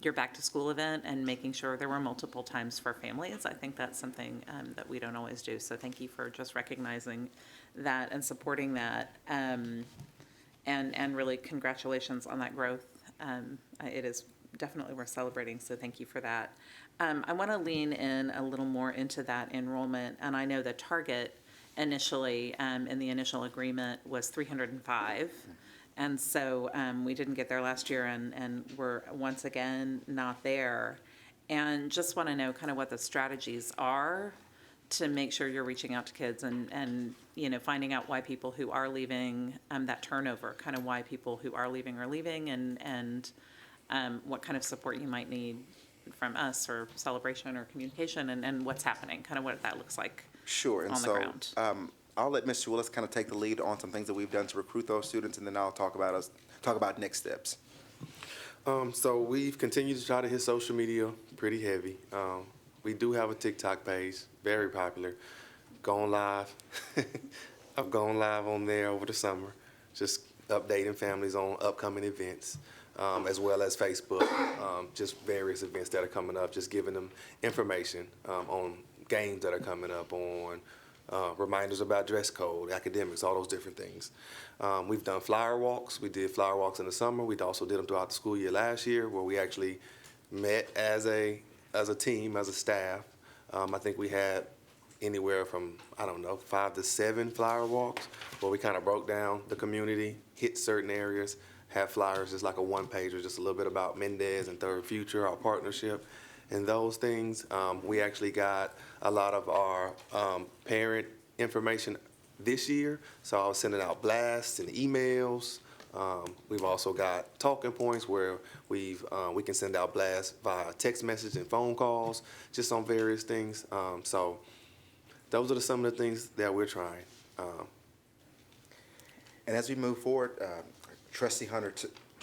your back to school event and making sure there were multiple times for families. I think that's something that we don't always do. So thank you for just recognizing that and supporting that. And really congratulations on that growth. It is definitely worth celebrating, so thank you for that. I want to lean in a little more into that enrollment, and I know the target initially in the initial agreement was 305, and so we didn't get there last year, and we're once again not there. And just want to know kind of what the strategies are to make sure you're reaching out to kids and finding out why people who are leaving, that turnover, kind of why people who are leaving and what kind of support you might need from us or celebration or communication and what's happening, kind of what that looks like Sure, and on the so ground. I'll let Mr. Willis kind of take the lead on some things that we've done to recruit those students, and then I'll talk about next steps. So we've continued to try to hit social media pretty heavy. We do have a TikTok page, very popular. Going live. I've gone live on there over the summer, just updating families on upcoming events, as well as Facebook, just various events that are coming up, just giving them information on games that are coming up, on reminders about dress code, academics, all those different things. We've done flyer walks. We did flyer walks in the summer. We also did them throughout the school year last year, where we actually met as a team, as a staff. I think we had anywhere from, 5 to 7 flyer walks, where we kind of broke down the community, hit certain areas, had flyers, just like a one-pager, just a little bit about Mendez and Third Future, our partnership, and those things. We actually got a lot of our parent information this year, so I was sending out blasts and emails. We've also got talking points where we can send out blasts via text message and phone calls, just on various things. So those are some of the things that we're trying. And as we move forward, Trustee Hunter,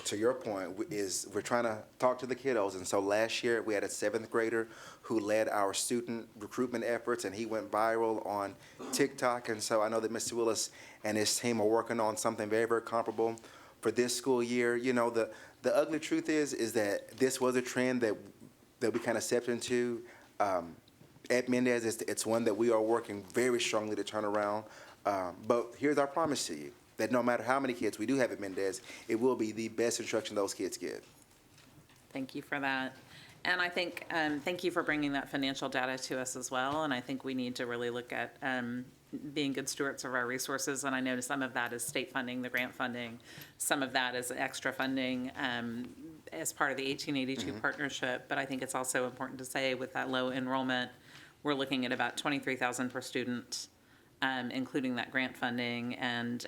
to your point, we're trying to talk to the kiddos. And so last year we had a 7th grader who led our student recruitment efforts, and he went viral on TikTok. And so I know that Mr. Willis and his team are working on something very, very comparable for this school year. The ugly truth is that this was a trend that we kind of stepped into. At Mendez, it's one that we are working very strongly to turn around. But here's our promise to you, that no matter how many kids we do have at Mendez, it will be the best instruction those kids get. Thank you for that. And I think, thank you for bringing that financial data to us as well. And I think we need to really look at being good stewards of our resources. And I know some of that is state funding, the grant funding. Some of that is extra funding as part of the 1882 partnership. But I think it's also important to say, with that low enrollment, we're looking at about $23,000 per student, including that grant funding, and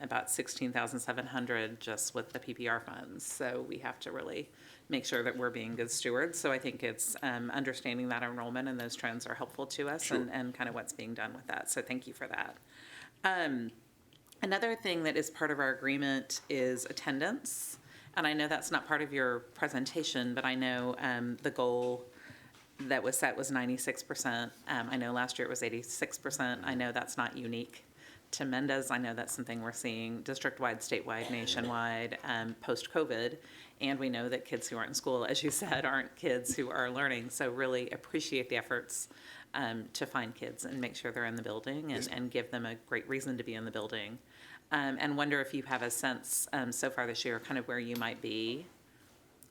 about $16,700 just with the PPR funds. So we have to really make sure that we're being good stewards. So I think it's understanding that enrollment and those trends are helpful to us. Sure. and kind of what's being done with that. So thank you for that. Another thing that is part of our agreement is attendance. And I know that's not part of your presentation, but I know the goal that was set was 96%. I know last year it was 86%. I know that's not unique to Mendez. I know that's something we're seeing district-wide, statewide, nationwide, post-COVID. And we know that kids who aren't in school, as you said, aren't kids who are learning. So really appreciate the efforts to find kids and make sure they're in the building and give them a great reason to be in the building. And wonder if you have a sense so far this year kind of where you might be.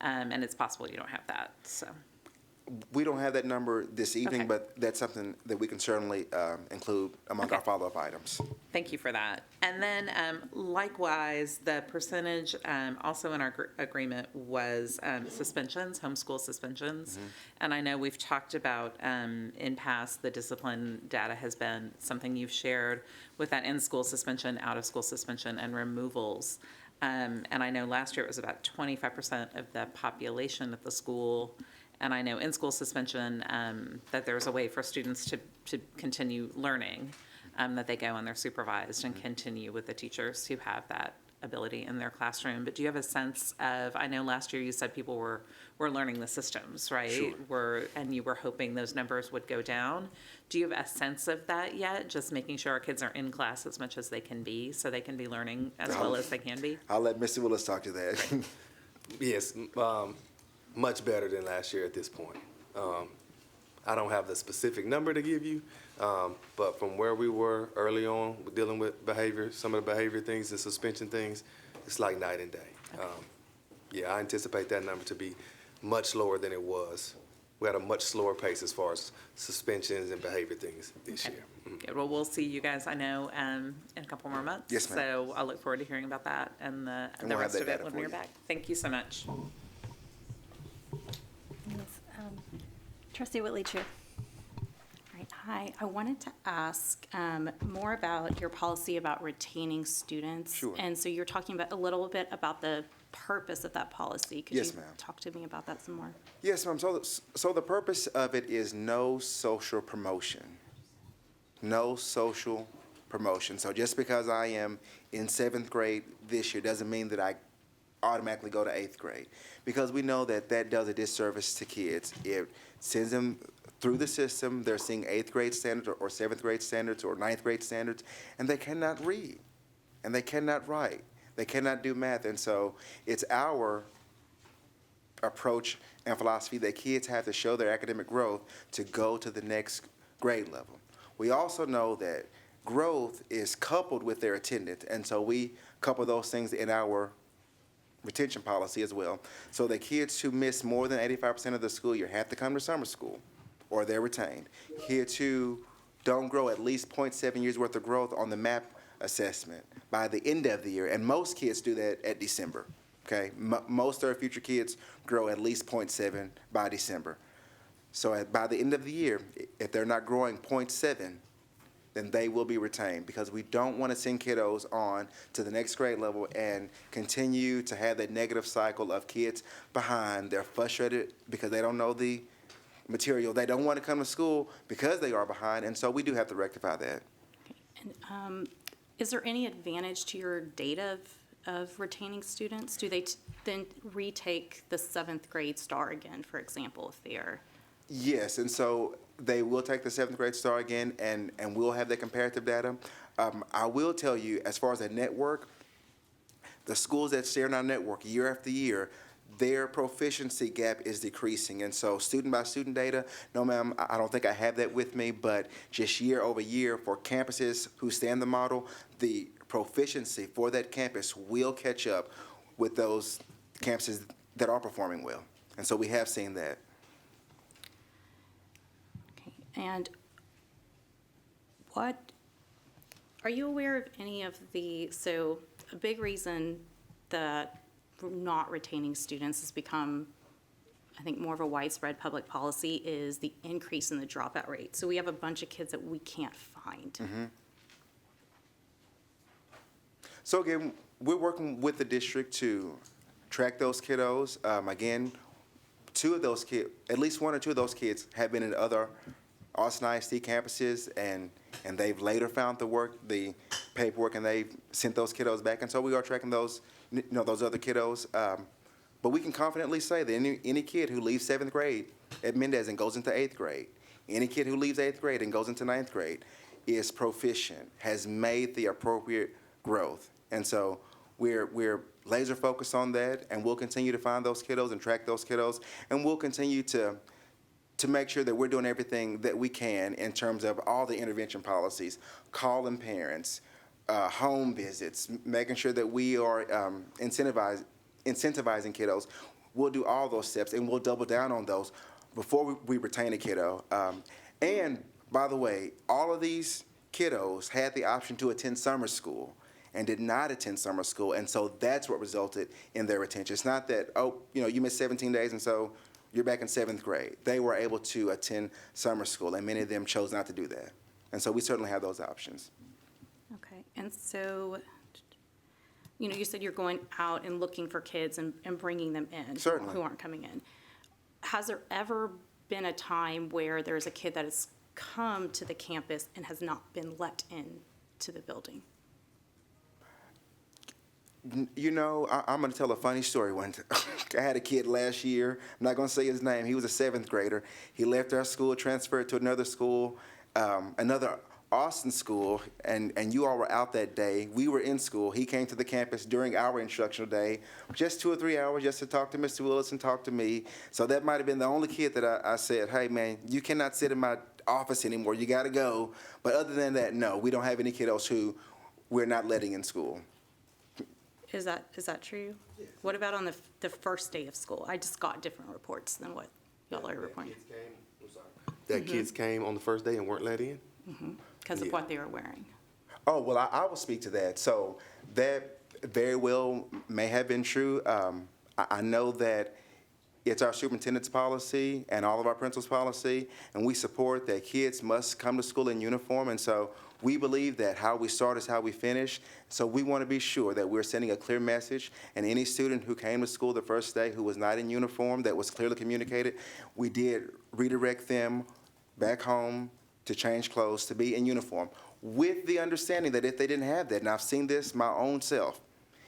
And it's possible you don't have that, so. We don't have that number this evening, Okay. but that's something that we can certainly include among our follow-up items. Thank you for that. And then likewise, the percentage also in our agreement was suspensions, homeschool suspensions. And I know we've talked about in past, the discipline data has been something you've shared with that in-school suspension, out-of-school suspension, and removals. And I know last year it was about 25% of the population at the school. And I know in school suspension, that there's a way for students to continue learning, that they go and they're supervised and continue with the teachers who have that ability in their classroom. But do you have a sense of, I know last year you said people were learning the systems, right? Sure. And you were hoping those numbers would go down. Do you have a sense of that yet? Just making sure our kids are in class as much as they can be, so they can be learning as well as they can be? I'll let Mr. Willis talk to that. Yes. Much better than last year at this point. I don't have the specific number to give you, but from where we were early on dealing with behavior, some of the behavior things and suspension things, it's like night and day. Okay. I anticipate that number to be much lower than it was. We had a much slower pace as far as suspensions and behavior things this year. Good. Well, we'll see you guys, I know, in a couple more months. Yes, ma'am. So I'll look forward to hearing about that and the we'll rest have of that it data when for you're you. back. Thank you so much. Yes, Trustee Whitley, Chair. Right. Hi, I wanted to ask more about your policy about retaining students. Sure. And so you're talking about a little bit about the purpose of that policy. Could Yes, you ma'am. talk to me about that some more? Yes, ma'am. So the purpose of it is no social promotion. No social promotion. So just because I am in 7th grade this year doesn't mean that I automatically go to 8th grade, because we know that that does a disservice to kids. It sends them through the system. They're seeing 8th grade standards or 7th grade standards or 9th grade standards, and they cannot read, and they cannot write. They cannot do math. And so it's our approach and philosophy that kids have to show their academic growth to go to the next grade level. We also know that growth is coupled with their attendance, and so we couple those things in our retention policy as well. So the kids who miss more than 85% of the school year have to come to summer school, or they're retained. Kids who don't grow at least 0.7 years worth of growth on the MAP assessment by the end of the year, and most kids do that at December. Okay, most of our future kids grow at least 0.7 by December. So by the end of the year, if they're not growing 0.7, then they will be retained, because we don't want to send kiddos on to the next grade level and continue to have that negative cycle of kids behind. They're frustrated because they don't know the material. They don't want to come to school because they are behind, and so we do have to rectify that. And is there any advantage to your data of retaining students? Do they then retake the 7th grade STAR again, for example, if they are? Yes, and so they will take the 7th grade STAR again, and we'll have that comparative data. I will tell you, as far as a network, the schools that share in our network year after year, their proficiency gap is decreasing. And so student by student data, no ma'am, I don't think I have that with me, but just year over year for campuses who stand the model, the proficiency for that campus will catch up with those campuses that are performing well. And so we have seen that. And what, are you aware of any of so a big reason that not retaining students has become, I think, more of a widespread public policy is the increase in the dropout rate. So we have a bunch of kids that we can't find. Mm-hmm. So again, we're working with the district to track those kiddos. Again, at least 1 or 2 of those kids have been in other Austin ISD campuses, and they've later found the paperwork, and they've sent those kiddos back. And so we are tracking those, those other kiddos. But we can confidently say that any kid who leaves 7th grade at Mendez and goes into 8th grade, any kid who leaves 8th grade and goes into 9th grade is proficient, has made the appropriate growth. And so we're laser focused on that, and we'll continue to find those kiddos and track those kiddos, and we'll continue to make sure that we're doing everything that we can in terms of all the intervention policies, calling parents, home visits, making sure that we are incentivizing kiddos. We'll do all those steps, and we'll double down on those before we retain a kiddo. And by the way, all of these kiddos had the option to attend summer school and did not attend summer school, and so that's what resulted in their retention. It's not that, you missed 17 days, and so you're back in 7th grade. They were able to attend summer school, and many of them chose not to do that. And so we certainly have those options. Okay, and so, you said you're going out and looking for kids and bringing them in. Certainly. Who aren't coming in. Has there ever been a time where there's a kid that has come to the campus and has not been let in to the building? I'm going to tell a funny story. I had a kid last year. I'm not going to say his name. He was a 7th grader. He left our school, transferred to another school, another Austin school, and you all were out that day. We were in school. He came to the campus during our instructional day, just 2 or 3 hours just to talk to Mr. Willis and talk to me. So that might have been the only kid that I said, hey, man, you cannot sit in my office anymore. You got to go. But other than that, no, we don't have any kiddos who we're not letting in school. Is that true? Yes. What about on the first day of school? I just got different reports than what y'all are reporting. That kids came on the first day and weren't let in? Because of what they were wearing. Oh, well, I will speak to that. So that very well may have been true. I know that It's our superintendent's policy and all of our principals' policy, and we support that kids must come to school in uniform. And so we believe that how we start is how we finish. So we want to be sure that we're sending a clear message, and any student who came to school the first day who was not in uniform, that was clearly communicated, we did redirect them back home to change clothes, to be in uniform, with the understanding that if they didn't have that, and I've seen this my own self,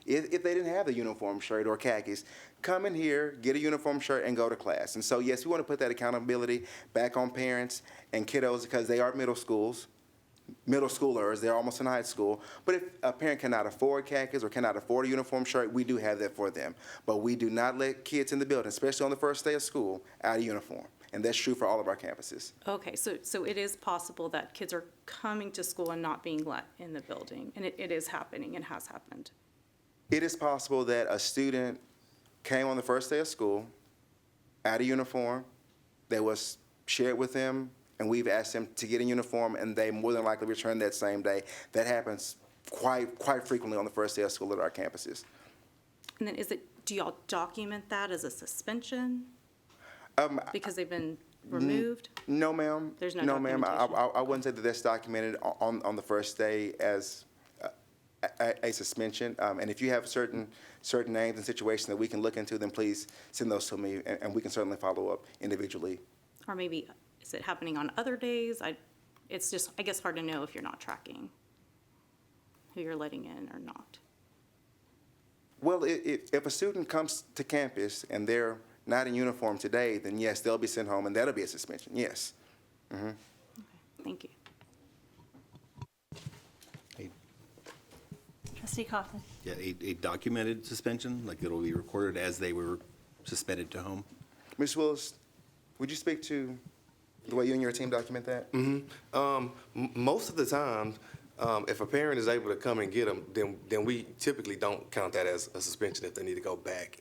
if they didn't have the uniform shirt or khakis, come in here, get a uniform shirt, and go to class. And so, yes, we want to put that accountability back on parents and kiddos because they are middle schoolers, they're almost in high school. But if a parent cannot afford khakis or cannot afford a uniform shirt, we do have that for them. But we do not let kids in the building, especially on the first day of school, out of uniform. And that's true for all of our campuses. Okay, so it is possible that kids are coming to school and not being let in the building, and it is happening and has happened. It is possible that a student came on the first day of school out of uniform, that was shared with them, and we've asked them to get in uniform, and they more than likely return that same day. That happens quite frequently on the first day of school at our campuses. And then do y'all document that as a suspension? Because they've been removed? No, ma'am. There's no ma'am. documentation? I wouldn't say that that's documented on the first day as a suspension. And if you have certain names and situations that we can look into, then please send those to me, and we can certainly follow up individually. Or maybe, is it happening on other days? It's just, I guess, hard to know if you're not tracking who you're letting in or not. Well, if a student comes to campus and they're not in uniform today, then yes, they'll be sent home, and that'll be a suspension, yes. Mm-hmm. Okay, thank you. Trustee Coughlin. Yeah, a documented suspension, like it'll be recorded as they were suspended to home. Ms. Willis, would you speak to the way you and your team document that? Most of the time, if a parent is able to come and get them, then we typically don't count that as a suspension if they need to go back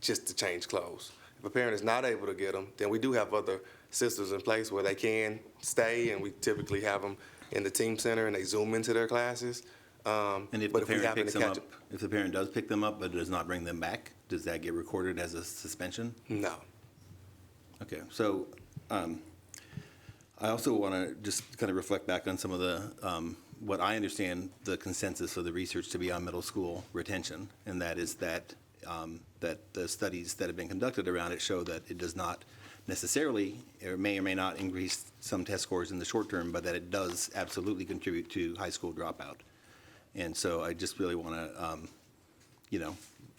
just to change clothes. If a parent is not able to get them, then we do have other systems in place where they can stay, and we typically have them in the team center and they Zoom into their classes. And if the parent picks them up, if the parent does pick them up but does not bring them back, does that get recorded as a suspension? No. Okay, so I also want to just kind of reflect back on some of the, what I understand the consensus of the research to be on middle school retention, and that is that the studies that have been conducted around it show that it does not necessarily, or may not increase some test scores in the short term, but that it does absolutely contribute to high school dropout. And so I just really want to,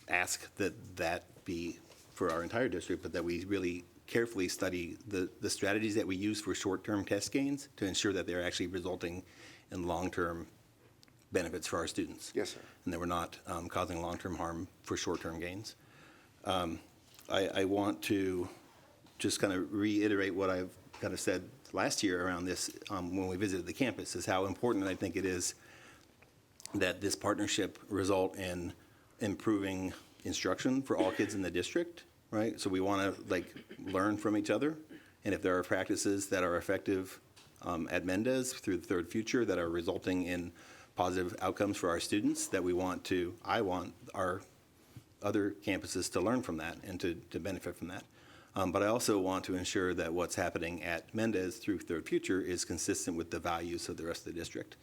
ask that be for our entire district, but that we really carefully study the strategies that we use for short-term test gains to ensure that they're actually resulting in long-term benefits for our students. Yes, sir. And that we're not causing long-term harm for short-term gains. I want to just kind of reiterate what I've kind of said last year around this when we visited the campus, is how important I think it is that this partnership result in improving instruction for all kids in the district, right? So we want to learn from each other, and if there are practices that are effective at Mendez through the Third Future that are resulting in positive outcomes for our students, that I want our other campuses to learn from that and to benefit from that. But I also want to ensure that what's happening at Mendez through Third Future is consistent with the values of the rest of the district.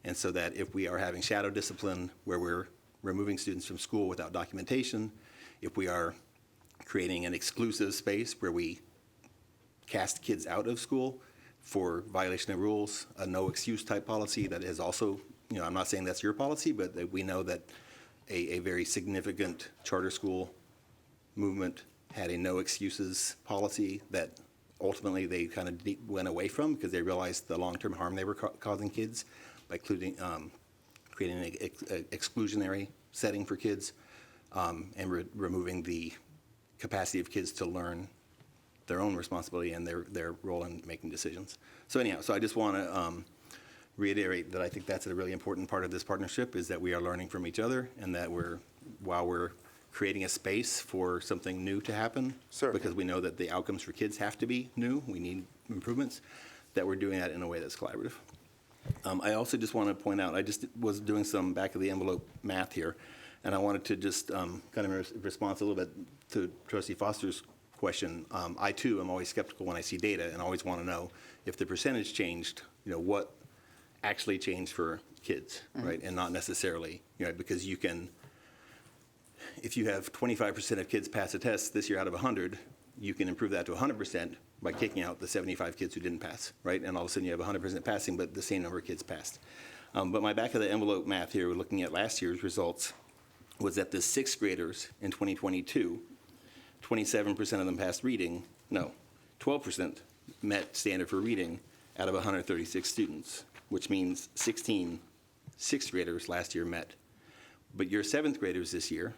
And so that if we are having shadow discipline where we're removing students from school without documentation, if we are creating an exclusive space where we cast kids out of school for violation of rules, a no excuse type policy that is also, I'm not saying that's your policy, but that we know that a very significant charter school movement had a no excuses policy that ultimately they kind of went away from because they realized the long-term harm they were causing kids by creating an exclusionary setting for kids and removing the capacity of kids to learn their own responsibility and their role in making decisions. So anyhow, I just want to reiterate that I think that's a really important part of this partnership, is that we are learning from each other, and that while we're creating a space for something new to happen, because we know that the outcomes for kids have to be new, we need improvements, that we're doing that in a way that's collaborative. I also just want to point out, I just was doing some back of the envelope math here, and I wanted to just kind of respond a little bit to Trustee Foster's question, I too am always skeptical when I see data and always want to know if the percentage changed, what actually changed for kids, right? And not necessarily, because you can, if you have 25% of kids pass a test this year out of 100, you can improve that to 100% by kicking out the 75 kids who didn't pass, right? And all of a sudden you have 100% passing, but the same number of kids passed. But my back of the envelope math here, looking at last year's results, was that the sixth graders in 2022, 27% of them passed reading. No, 12% met standard for reading out of 136 students, which means 16 sixth graders last year met. But your seventh graders this year,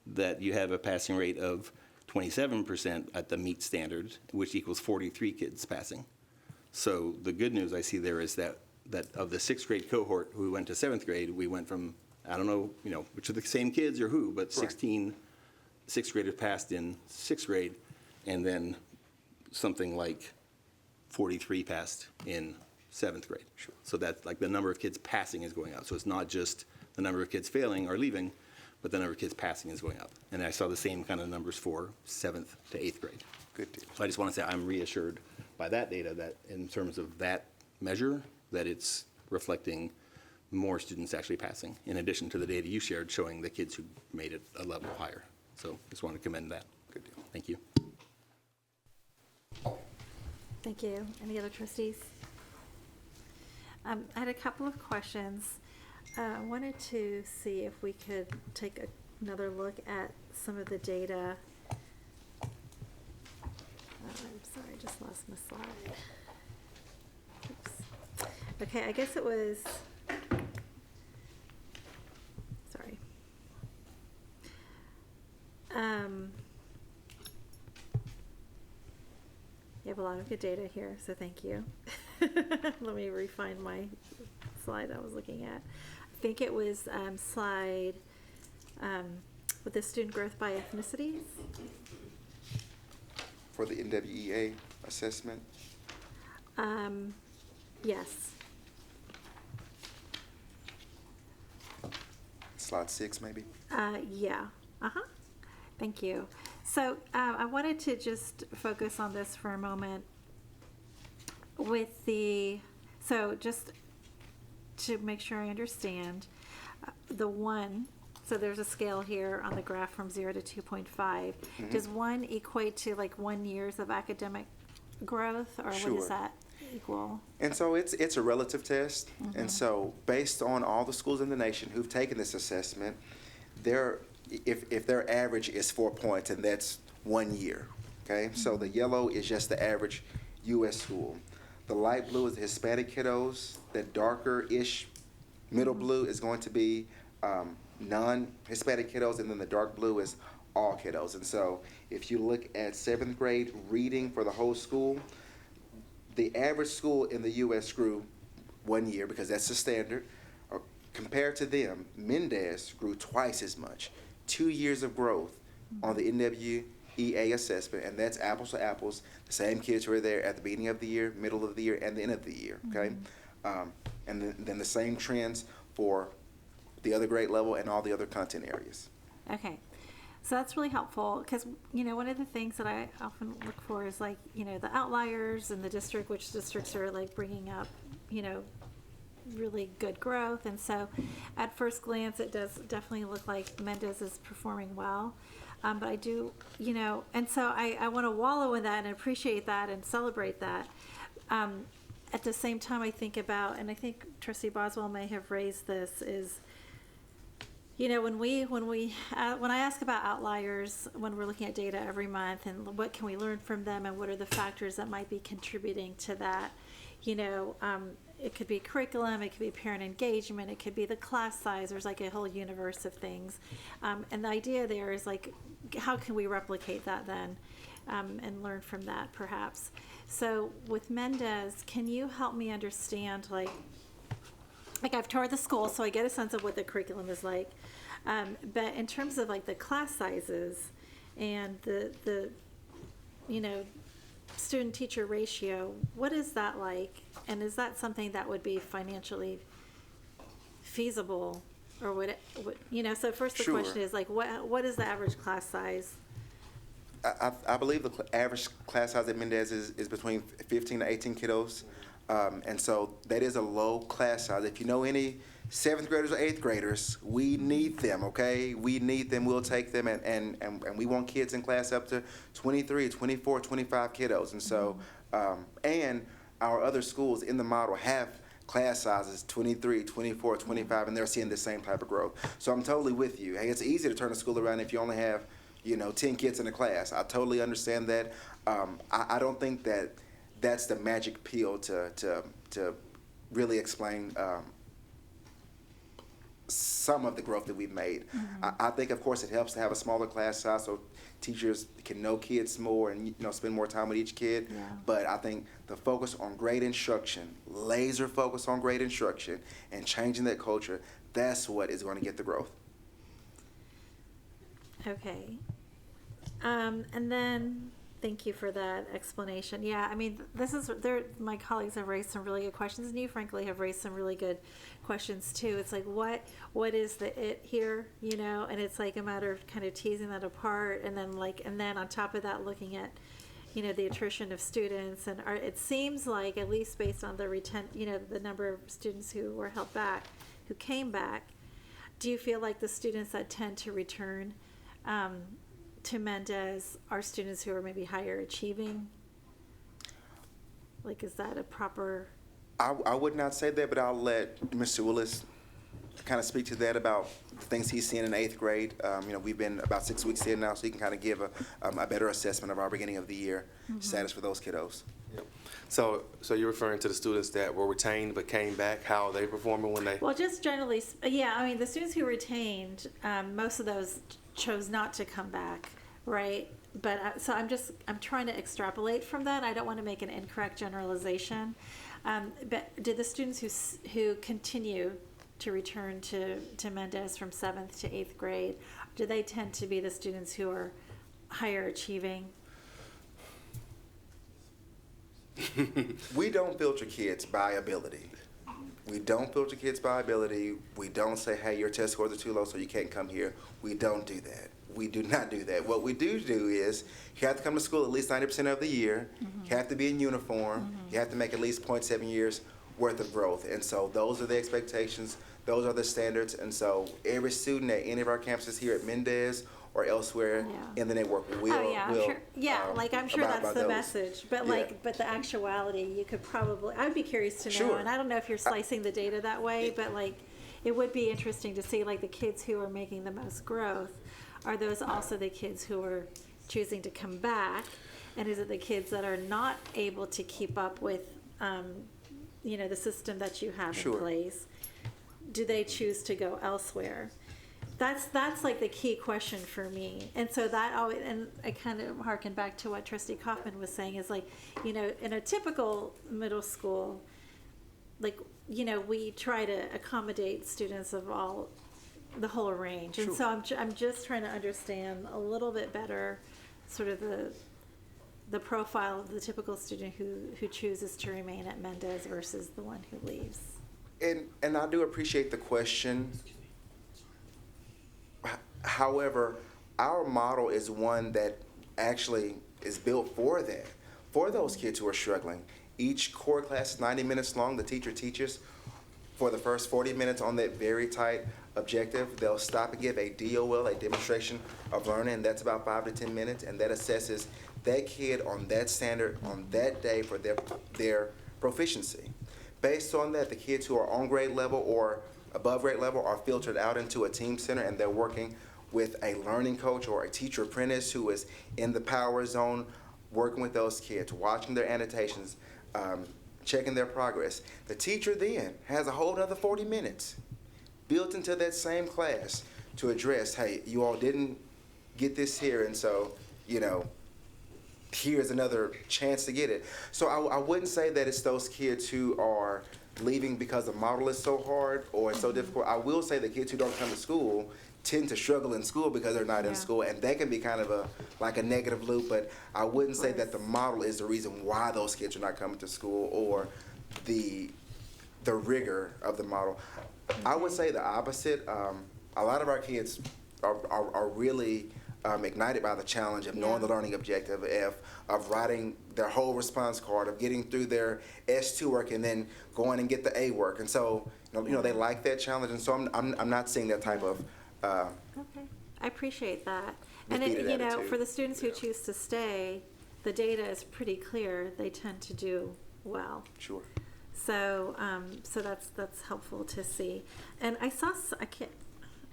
that you have a passing rate of 27% at the meet standard, which equals 43 kids passing. So the good news I see there is that of the sixth grade cohort who went to seventh grade, we went from, I don't know, which are the same kids or who, but 16 sixth graders passed in sixth grade, and then something like 43 passed in seventh grade. Sure. So that's like the number of kids passing is going up. So it's not just the number of kids failing or leaving, but the number of kids passing is going up. And I saw the same kind of numbers for seventh to eighth grade. Good deal. So I just want to say I'm reassured by that data that in terms of that measure, that it's reflecting more students actually passing, in addition to the data you shared showing the kids who made it a level higher. So just want to commend that. Good deal. Thank you. Thank you. Any other trustees? I had a couple of questions. I wanted to see if we could take another look at some of the data. I'm sorry, I just lost my slide. Oops. Okay, I guess it was, sorry. You have a lot of good data here, so thank you. Let me refine my slide I was looking at. I think it was slide with the student growth by ethnicities. For the NWEA assessment? Yes. Slide 6, maybe? Yeah. Thank you. So I wanted to just focus on this for a moment with just to make sure I understand, the 1, so there's a scale here on the graph from 0 to 2.5. Mm-hmm. Does 1 equate to like 1 years of academic growth, or Sure. what does that equal? And so it's a relative test. Mm-hmm. And so based on all the schools in the nation who've taken this assessment, if their average is 4 points, and that's 1 year, okay? Mm-hmm. So the yellow is just the average U.S. school. The light blue is the Hispanic kiddos. The darker-ish middle blue is going to be non-Hispanic kiddos, and then the dark blue is all kiddos. And so if you look at 7th grade reading for the whole school, the average school in the U.S. grew 1 year, because that's the standard. Compared to them, Mendez grew twice as much, 2 years of growth on the NWEA assessment, and that's apples to apples. The same kids who are there at the beginning of the year, middle of the year, and the end of the year, okay? And then the same trends for the other grade level and all the other content areas. Okay. So that's really helpful, because, one of the things that I often look for is like, the outliers in the district, which districts are like bringing up, really good growth. And so at first glance, it does definitely look like Mendez is performing well. But I do, and so I want to wallow in that and appreciate that and celebrate that. At the same time, I think about, and I think Trustee Boswell may have raised this, is, when I ask about outliers, when we're looking at data every month, and what can we learn from them, and what are the factors that might be contributing to that, it could be curriculum, it could be parent engagement, it could be the class size. There's like a whole universe of things, and the idea there is like, how can we replicate that then, and learn from that perhaps? So with Mendez, can you help me understand, like I've toured the school, so I get a sense of what the curriculum is like, but in terms of like the class sizes and the student-teacher ratio, what is that like? And is that something that would be financially feasible, or would it, so first the Sure. question is like, what is the average class size I believe the average class size at Mendez is between 15 to 18 kiddos. And so that is a low class size. If you know any 7th graders or 8th graders, we need them, okay? We need them, we'll take them, and we want kids in class up to 23, 24, 25 kiddos. And so, and our other schools in the model have class sizes 23, 24, 25, and they're seeing the same type of growth. So I'm totally with you. Hey, it's easy to turn a school around if you only have, 10 kids in a class. I totally understand that. I don't think that that's the magic pill to really explain some of the growth that we've made. I think, of course, it helps to have a smaller class size so teachers can know kids more and spend more time with each kid. Yeah. But I think the focus on grade instruction, laser focus on grade instruction, and changing that culture, that's what is going to get the growth. Okay. And then, thank you for that explanation. Yeah, I mean, my colleagues have raised some really good questions, and you, frankly, have raised some really good questions, too. It's like, what is the it here, And it's like a matter of kind of teasing that apart, and then on top of that, looking at, the attrition of students, and it seems like, at least based on the number of students who were held back, who came back, do you feel like the students that tend to return to Mendez are students who are maybe higher achieving? Like, is that a proper? I would not say that, but I'll let Mr. Willis kind of speak to that about the things he's seeing in 8th grade. We've been about 6 weeks in now, so he can kind of give a better assessment of our beginning of the year status for those kiddos. Yep. So you're referring to the students that were retained but came back, how are they performing when they? Well, just generally, yeah, I mean, the students who retained, most of those chose not to come back, right? But so I'm trying to extrapolate from that. I don't want to make an incorrect generalization. But did the students who continue to return to Mendez from 7th to 8th grade, do they tend to be the students who are higher achieving? We don't filter kids by ability. We don't filter kids by ability. We don't say, hey, your test scores are too low, so you can't come here. We don't do that. We do not do that. What we do is you have to come to school at least 90% of the year. You have to be in uniform. You have to make at least 0.7 years worth of growth. And so those are the expectations. Those are the standards. And so every student at any of our campuses here at Mendez or elsewhere in the network will. I'm sure that's the message. But but the actuality, you could probably. I'd be curious to know. Sure. And I don't know if you're slicing the data that way, but it would be interesting to see the kids who are making the most growth. Are those also the kids who are choosing to come back? And is it the kids that are not able to keep up with, the system that you have in place? Do they choose to go elsewhere? That's the key question for me. And so that always, and I kind of harken back to what Trustee Kaufman was saying, is in a typical middle school, we try to accommodate students of the whole range. And so I'm just trying to understand a little bit better sort of the profile of the typical student who chooses to remain at Mendez versus the one who leaves. And I do appreciate the question. However, our model is one that actually is built for that, for those kids who are struggling. Each core class is 90 minutes long. The teacher teaches for the first 40 minutes on that very tight objective. They'll stop and give a DOL, a demonstration of learning, and that's about 5 to 10 minutes, and that assesses that kid on that standard on that day for their proficiency. Based on that, the kids who are on grade level or above grade level are filtered out into a team center, and they're working with a learning coach or a teacher apprentice who is in the power zone, working with those kids, watching their annotations, checking their progress. The teacher then has a whole other 40 minutes built into that same class to address, hey, you all didn't get this here, and so, here's another chance to get it. So I wouldn't say that it's those kids who are leaving because the model is so hard or it's so difficult. I will say the kids who don't come to school tend to struggle in school because they're not in school, and that can be kind of a negative loop, but I wouldn't say that the model is the reason why those kids are not coming to school or the rigor of the model. I would say the opposite. A lot of our kids are really ignited by the challenge of knowing the learning objective, of writing their whole response card, of getting through their S2 work and then going and get the A work. And so, they like that challenge. And so I'm not seeing that type of Okay, I appreciate that. And defeated attitude. for the students who choose to stay, the data is pretty clear. They tend to do well. Sure. So, so that's helpful to see. And I saw, I can't,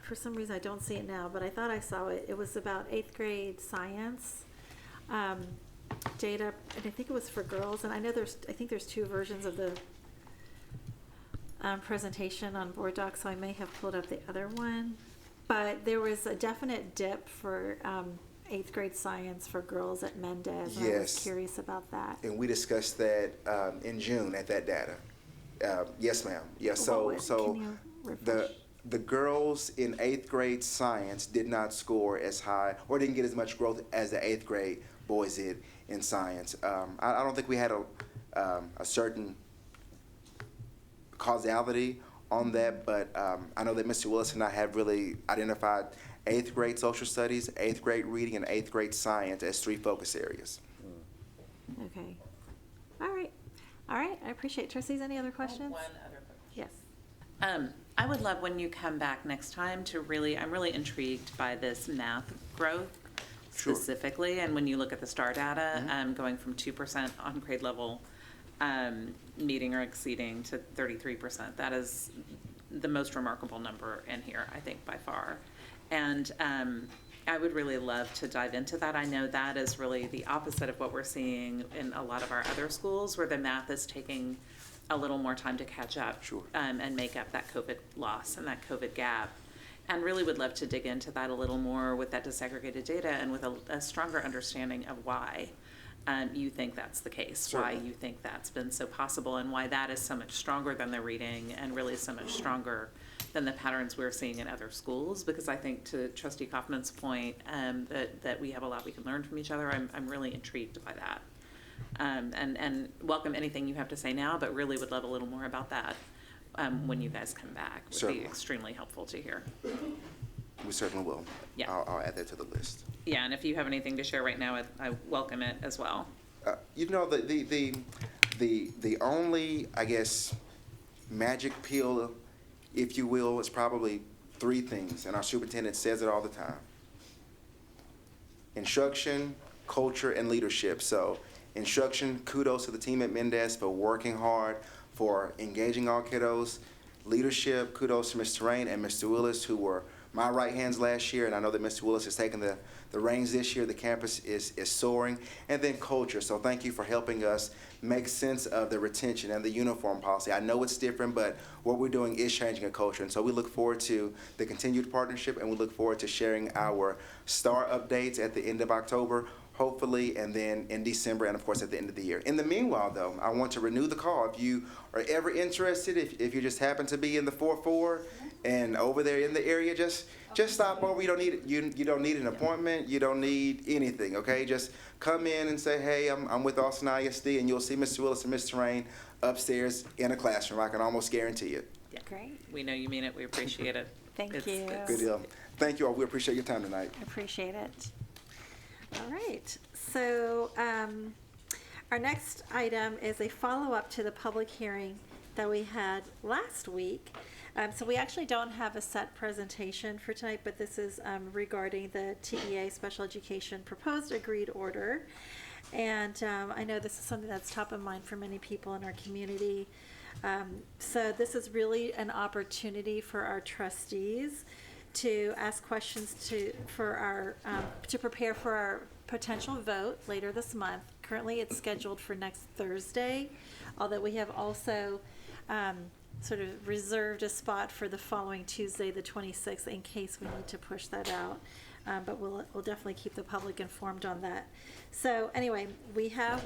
for some reason I don't see it now, but I thought I saw it. It was about 8th grade science data, and I think it was for girls. And I know I think there's 2 versions of the presentation on Board Docs, so I may have pulled up the other one. But there was a definite dip for 8th grade science for girls at Mendez. And I was curious about that. And we discussed that in June at that data. Yes, ma'am. Yes. So the girls in 8th grade science did not score as high or didn't get as much growth as the 8th grade boys did in science. I don't think we had a certain causality on that, but I know that Mr. Willis and I have really identified 8th grade social studies, 8th grade reading, and 8th grade science as 3 focus areas. Okay. All right. I appreciate it. Trustees, any other questions? One other question. Yes. I would love when you come back next time to I'm really intrigued by this math growth specifically. And when you look at the STAR data, going from 2% on grade level meeting or exceeding to 33%, that is the most remarkable number in here, I think, by far. And I would really love to dive into that. I know that is really the opposite of what we're seeing in a lot of our other schools, where the math is taking a little more time to catch up and make up that COVID loss and that COVID gap. And really would love to dig into that a little more with that disaggregated data and with a stronger understanding of why you think that's the case, why you think that's been so possible, and why that is so much stronger than the reading and really so much stronger than the patterns we're seeing in other schools. Because I think, to Trustee Kaufman's point, that we have a lot we can learn from each other. I'm really intrigued by that. And welcome anything you have to say now, but really would love a little more about that when you guys come back. Would be extremely helpful to hear. We certainly will. Yeah. I'll add that to the list. Yeah, and if you have anything to share right now, I welcome it as well. The only, I guess, magic pill, if you will, is probably 3 things, and our superintendent says it all the time: instruction, culture, and leadership. So instruction, kudos to the team at Mendez for working hard, for engaging all kiddos. Leadership, kudos to Mr. Rain and Mr. Willis, who were my right hands last year, and I know that Mr. Willis has taken the reins this year. The campus is soaring. And then culture. So thank you for helping us make sense of the retention and the uniform policy. I know it's different, but what we're doing is changing a culture. And so we look forward to the continued partnership, and we look forward to sharing our STAR updates at the end of October, hopefully, and then in December, and of course at the end of the year. In the meanwhile, though, I want to renew the call. If you are ever interested, if you just happen to be in the 4-4 and over there in the area, just stop over. You don't need an appointment. You don't need anything. Okay, just come in and say, hey, I'm with Austin ISD, and you'll see Mr. Willis and Mr. Rain upstairs in a classroom. I can almost guarantee it. Yeah. Great. We know you mean it. We appreciate it. Thank you. Good deal. Thank you all. We appreciate your time tonight. Appreciate it. All right. So our next item is a follow-up to the public hearing that we had last week. So we actually don't have a set presentation for tonight, but this is regarding the TEA Special Education Proposed Agreed Order. And I know this is something that's top of mind for many people in our community. So this is really an opportunity for our trustees to ask questions to prepare for our potential vote later this month. Currently, it's scheduled for next Thursday, although we have also sort of reserved a spot for the following Tuesday, the 26th, in case we need to push that out. But we'll definitely keep the public informed on that. So anyway, we have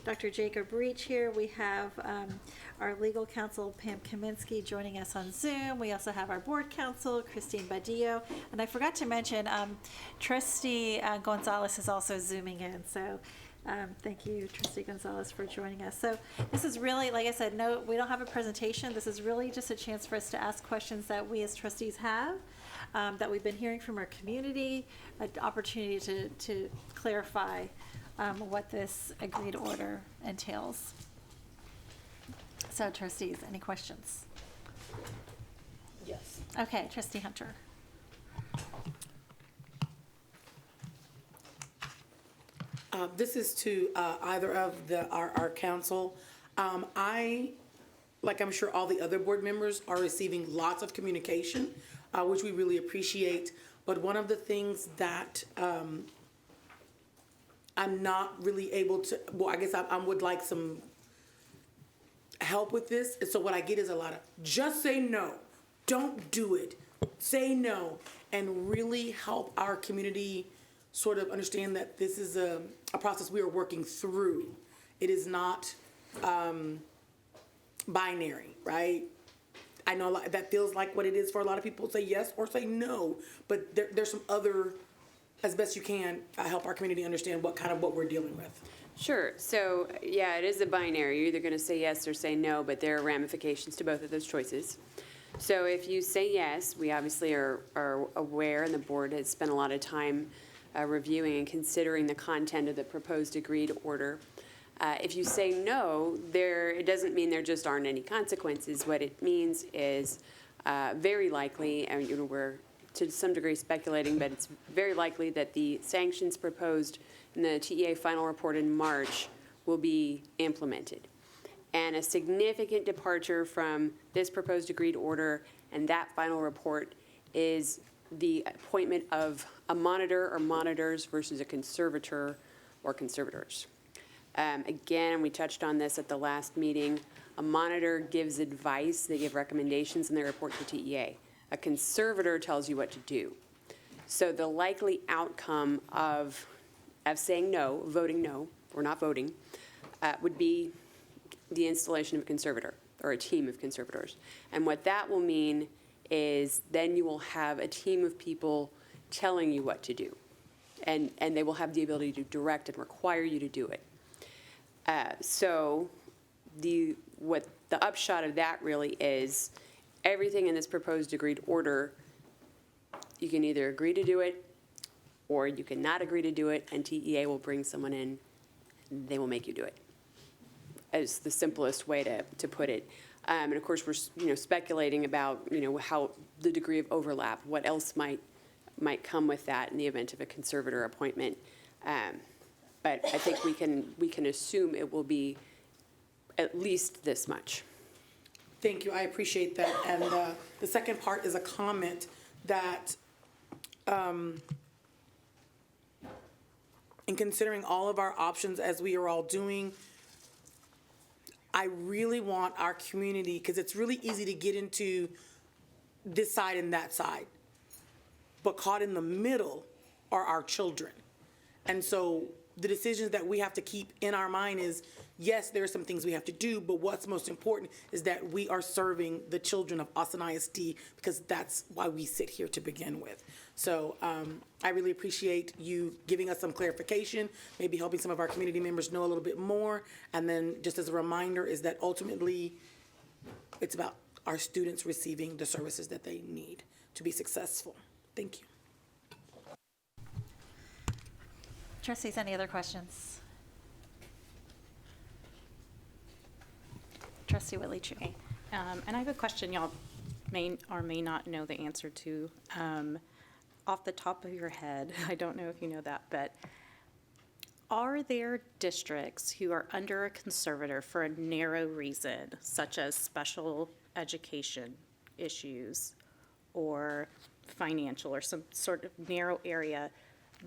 Dr. Jacob Reach here. We have our legal counsel, Pam Kaminsky, joining us on Zoom. We also have our board counsel, Christine Badillo. And I forgot to mention, Trustee Gonzalez is also Zooming in. So thank you, Trustee Gonzalez, for joining us. So this is really, like I said, no, we don't have a presentation. This is really just a chance for us to ask questions that we as trustees have that we've been hearing from our community, an opportunity to clarify what this agreed order entails. So trustees, any questions? Yes. Okay, Trustee Hunter. This is to either of our council. Like I'm sure all the other board members, are receiving lots of communication, which we really appreciate. But one of the things that I'm not really able to, well, I guess I would like some help with this. And so what I get is a lot of, just say no, don't do it, say no, and really help our community sort of understand that this is a process we are working through. It is not binary, right? I know that feels like what it is for a lot of people, say yes or say no, but there's some other, as best you can, help our community understand what we're dealing with. Sure. So, yeah, it is a binary. You're either going to say yes or say no, but there are ramifications to both of those choices. So if you say yes, we obviously are aware, and the board has spent a lot of time reviewing and considering the content of the proposed agreed order. If you say no, it doesn't mean there just aren't any consequences. What it means is very likely, and we're to some degree speculating, but it's very likely that the sanctions proposed in the TEA final report in March will be implemented. And a significant departure from this proposed agreed order and that final report is the appointment of a monitor or monitors versus a conservator or conservators. Again, we touched on this at the last meeting. A monitor gives advice, they give recommendations, and they report to TEA. A conservator tells you what to do. So the likely outcome of saying no, voting no, or not voting, would be the installation of a conservator or a team of conservators. And what that will mean is then you will have a team of people telling you what to do. And they will have the ability to direct and require you to do it. So what the upshot of that really is, everything in this proposed agreed order, you can either agree to do it or you cannot agree to do it, and TEA will bring someone in, and they will make you do it. As the simplest way to put it. And of course, we're speculating about how the degree of overlap, what else might come with that in the event of a conservator appointment. But I think we can assume it will be at least this much. Thank you, I appreciate that. And the second part is a comment that in considering all of our options as we are all doing, I really want our community, because it's really easy to get into this side and that side, but caught in the middle are our children. And so the decisions that we have to keep in our mind is, yes, there are some things we have to do, but what's most important is that we are serving the children of Austin ISD, because that's why we sit here to begin with. So I really appreciate you giving us some clarification, maybe helping some of our community members know a little bit more. And then just as a reminder is that ultimately it's about our students receiving the services that they need to be successful. Thank you. Trustees, any other questions? Trustee Whitley Chu. Okay. And I have a question y'all may or may not know the answer to. Off the top of your head, I don't know if you know that, but are there districts who are under a conservator for a narrow reason, such as special education issues or financial or some sort of narrow area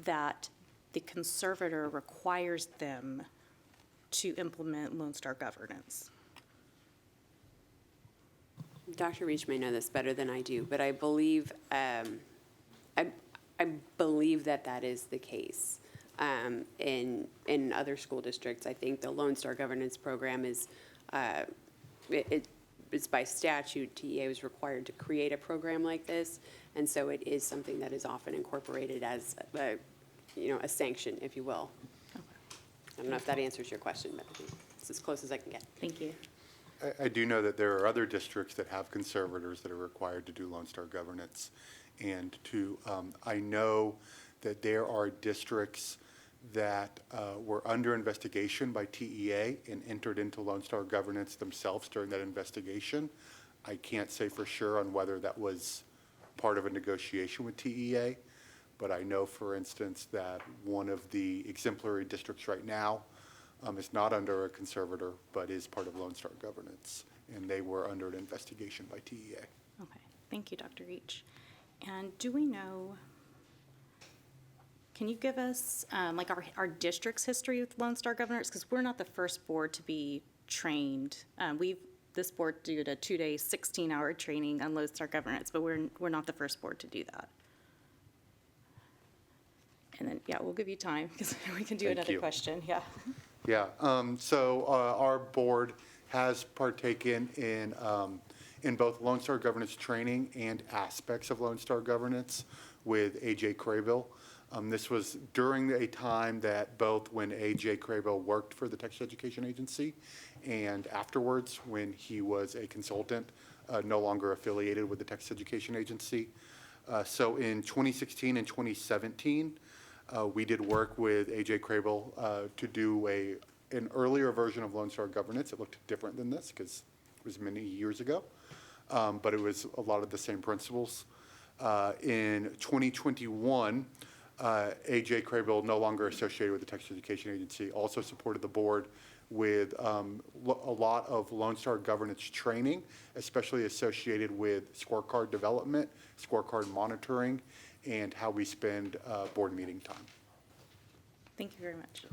that the conservator requires them to implement Lone Star governance? Dr. Reach may know this better than I do, but I believe I believe that is the case. In other school districts, I think the Lone Star Governance Program is, it's by statute, TEA was required to create a program like this, and so it is something that is often incorporated as a sanction, if you will. Okay. I don't know if that answers your question, but I think it's as close as I can get. Thank you. I do know that there are other districts that have conservators that are required to do Lone Star governance. And I know that there are districts that were under investigation by TEA and entered into Lone Star governance themselves during that investigation. I can't say for sure on whether that was part of a negotiation with TEA, but I know, for instance, that one of the exemplary districts right now is not under a conservator, but is part of Lone Star governance, and they were under an investigation by TEA. Okay, thank you, Dr. Reach. And do we know, can you give us like our district's history with Lone Star governors? Because we're not the first board to be trained. This board did a 2-day, 16-hour training on Lone Star governance, but we're not the first board to do that. And then, yeah, we'll give you time because we can do another question. Yeah. Yeah. So our board has partaken in both Lone Star governance training and aspects of Lone Star governance with A.J. Craybill. This was during a time that both when A.J. Craybill worked for the Texas Education Agency and afterwards when he was a consultant, no longer affiliated with the Texas Education Agency. So in 2016 and 2017, we did work with A.J. Craybill to do an earlier version of Lone Star governance. It looked different than this because it was many years ago, but it was a lot of the same principles. In 2021, A.J. Craybill, no longer associated with the Texas Education Agency, also supported the board with a lot of Lone Star governance training, especially associated with scorecard development, scorecard monitoring, and how we spend board meeting time. Thank you very much.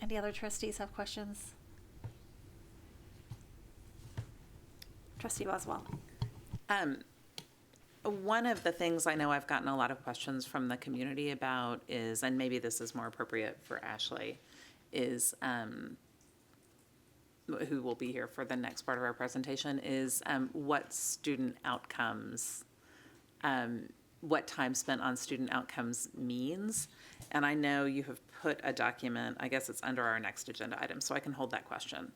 Any other trustees have questions? Trustee Boswell. One of the things I know I've gotten a lot of questions from the community about is, and maybe this is more appropriate for Ashley, is who will be here for the next part of our presentation, is what student outcomes, what time spent on student outcomes means. And I know you have put a document, I guess it's under our next agenda item, so I can hold that question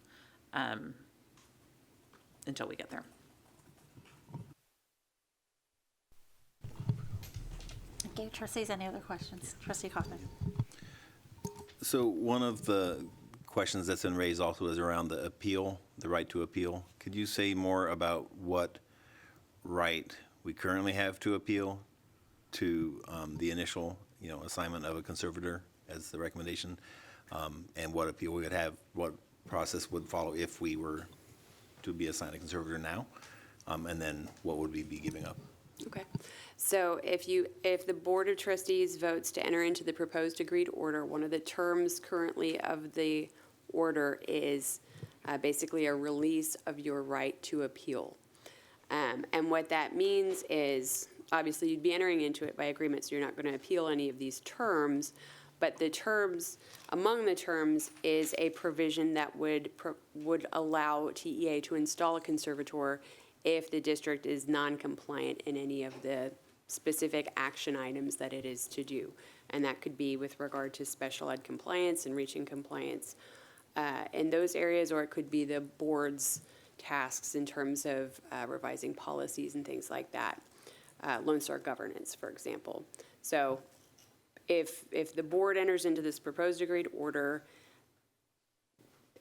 until we get there. Okay, trustees, any other questions? Trustee Kaufman. So one of the questions that's been raised also is around the appeal, the right to appeal. Could you say more about what right we currently have to appeal to the initial, assignment of a conservator as the recommendation, and what appeal we would have, what process would follow if we were to be assigned a conservator now, and then what would we be giving up? Okay. So if the Board of Trustees votes to enter into the proposed agreed order, one of the terms currently of the order is basically a release of your right to appeal. And what that means is, obviously, you'd be entering into it by agreement, so you're not going to appeal any of these terms, but the terms, among the terms, is a provision that would allow TEA to install a conservator if the district is non-compliant in any of the specific action items that it is to do. And that could be with regard to special ed compliance and reaching compliance in those areas, or it could be the board's tasks in terms of revising policies and things like that. Lone Star governance, for example. So if the board enters into this proposed agreed order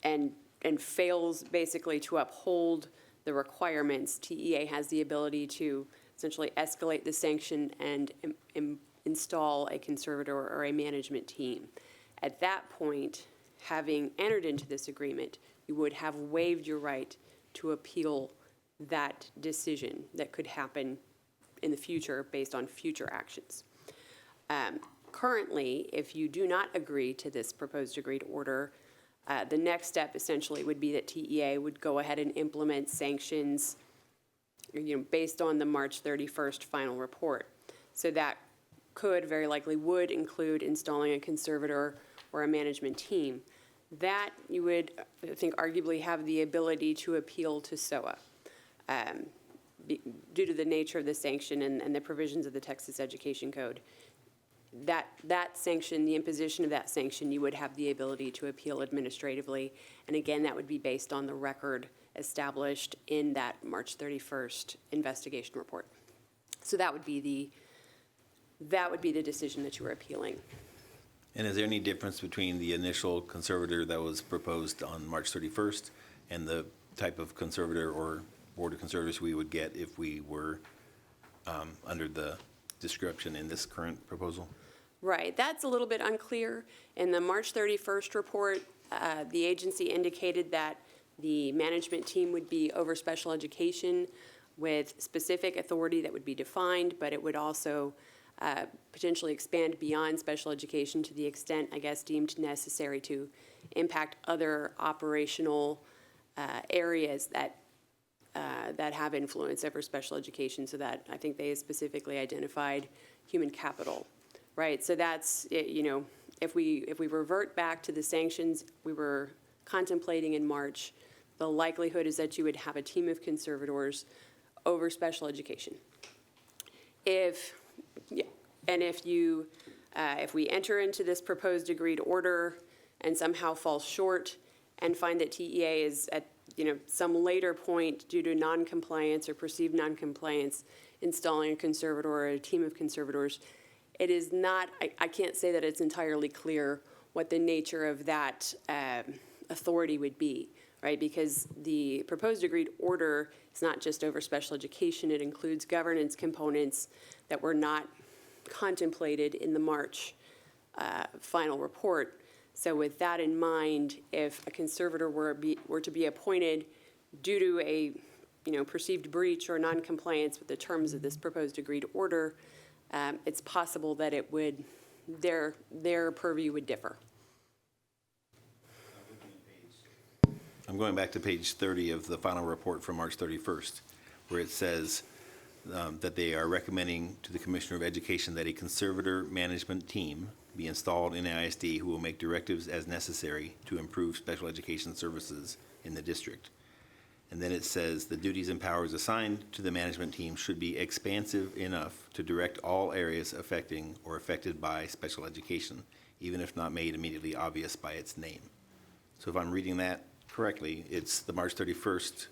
and fails basically to uphold the requirements, TEA has the ability to essentially escalate the sanction and install a conservator or a management team. At that point, having entered into this agreement, you would have waived your right to appeal that decision that could happen in the future based on future actions. Currently, if you do not agree to this proposed agreed order, the next step essentially would be that TEA would go ahead and implement sanctions, based on the March 31st final report. So that could, very likely would include installing a conservator or a management team. That you would, I think, arguably have the ability to appeal to SOA due to the nature of the sanction and the provisions of the Texas Education Code. that sanction, the imposition of that sanction, you would have the ability to appeal administratively. And again, that would be based on the record established in that March 31st investigation report. So that would be the decision that you were appealing. And is there any difference between the initial conservator that was proposed on March 31st and the type of conservator or board of conservators we would get if we were under the description in this current proposal? Right, that's a little bit unclear. In the March 31st report, the agency indicated that the management team would be over special education with specific authority that would be defined, but it would also potentially expand beyond special education to the extent, I guess, deemed necessary to impact other operational areas that have influence over special education. So that I think they specifically identified human capital, right? So that's, you know, if we revert back to the sanctions we were contemplating in March, the likelihood is that you would have a team of conservators over special education. If we enter into this proposed agreed order and somehow fall short and find that TEA is at, you know, some later point due to noncompliance or perceived noncompliance installing a conservator or a team of conservators, it is not, I can't say that it's entirely clear what the nature of that authority would be, right? Because the proposed agreed order is not just over special education, it includes governance components that were not contemplated in the March final report. So with that in mind, if a conservator were to be appointed due to a, you know, perceived breach or noncompliance with the terms of this proposed agreed order, it's possible that it would, their purview would differ. I'm going back to page 30 of the final report from March 31st, where it says that they are recommending to the Commissioner of Education that a conservator management team be installed in ISD who will make directives as necessary to improve special education services in the district. And then it says the duties and powers assigned to the management team should be expansive enough to direct all areas affecting or affected by special education, even if not made immediately obvious by its name. So if I'm reading that correctly, it's the March 31st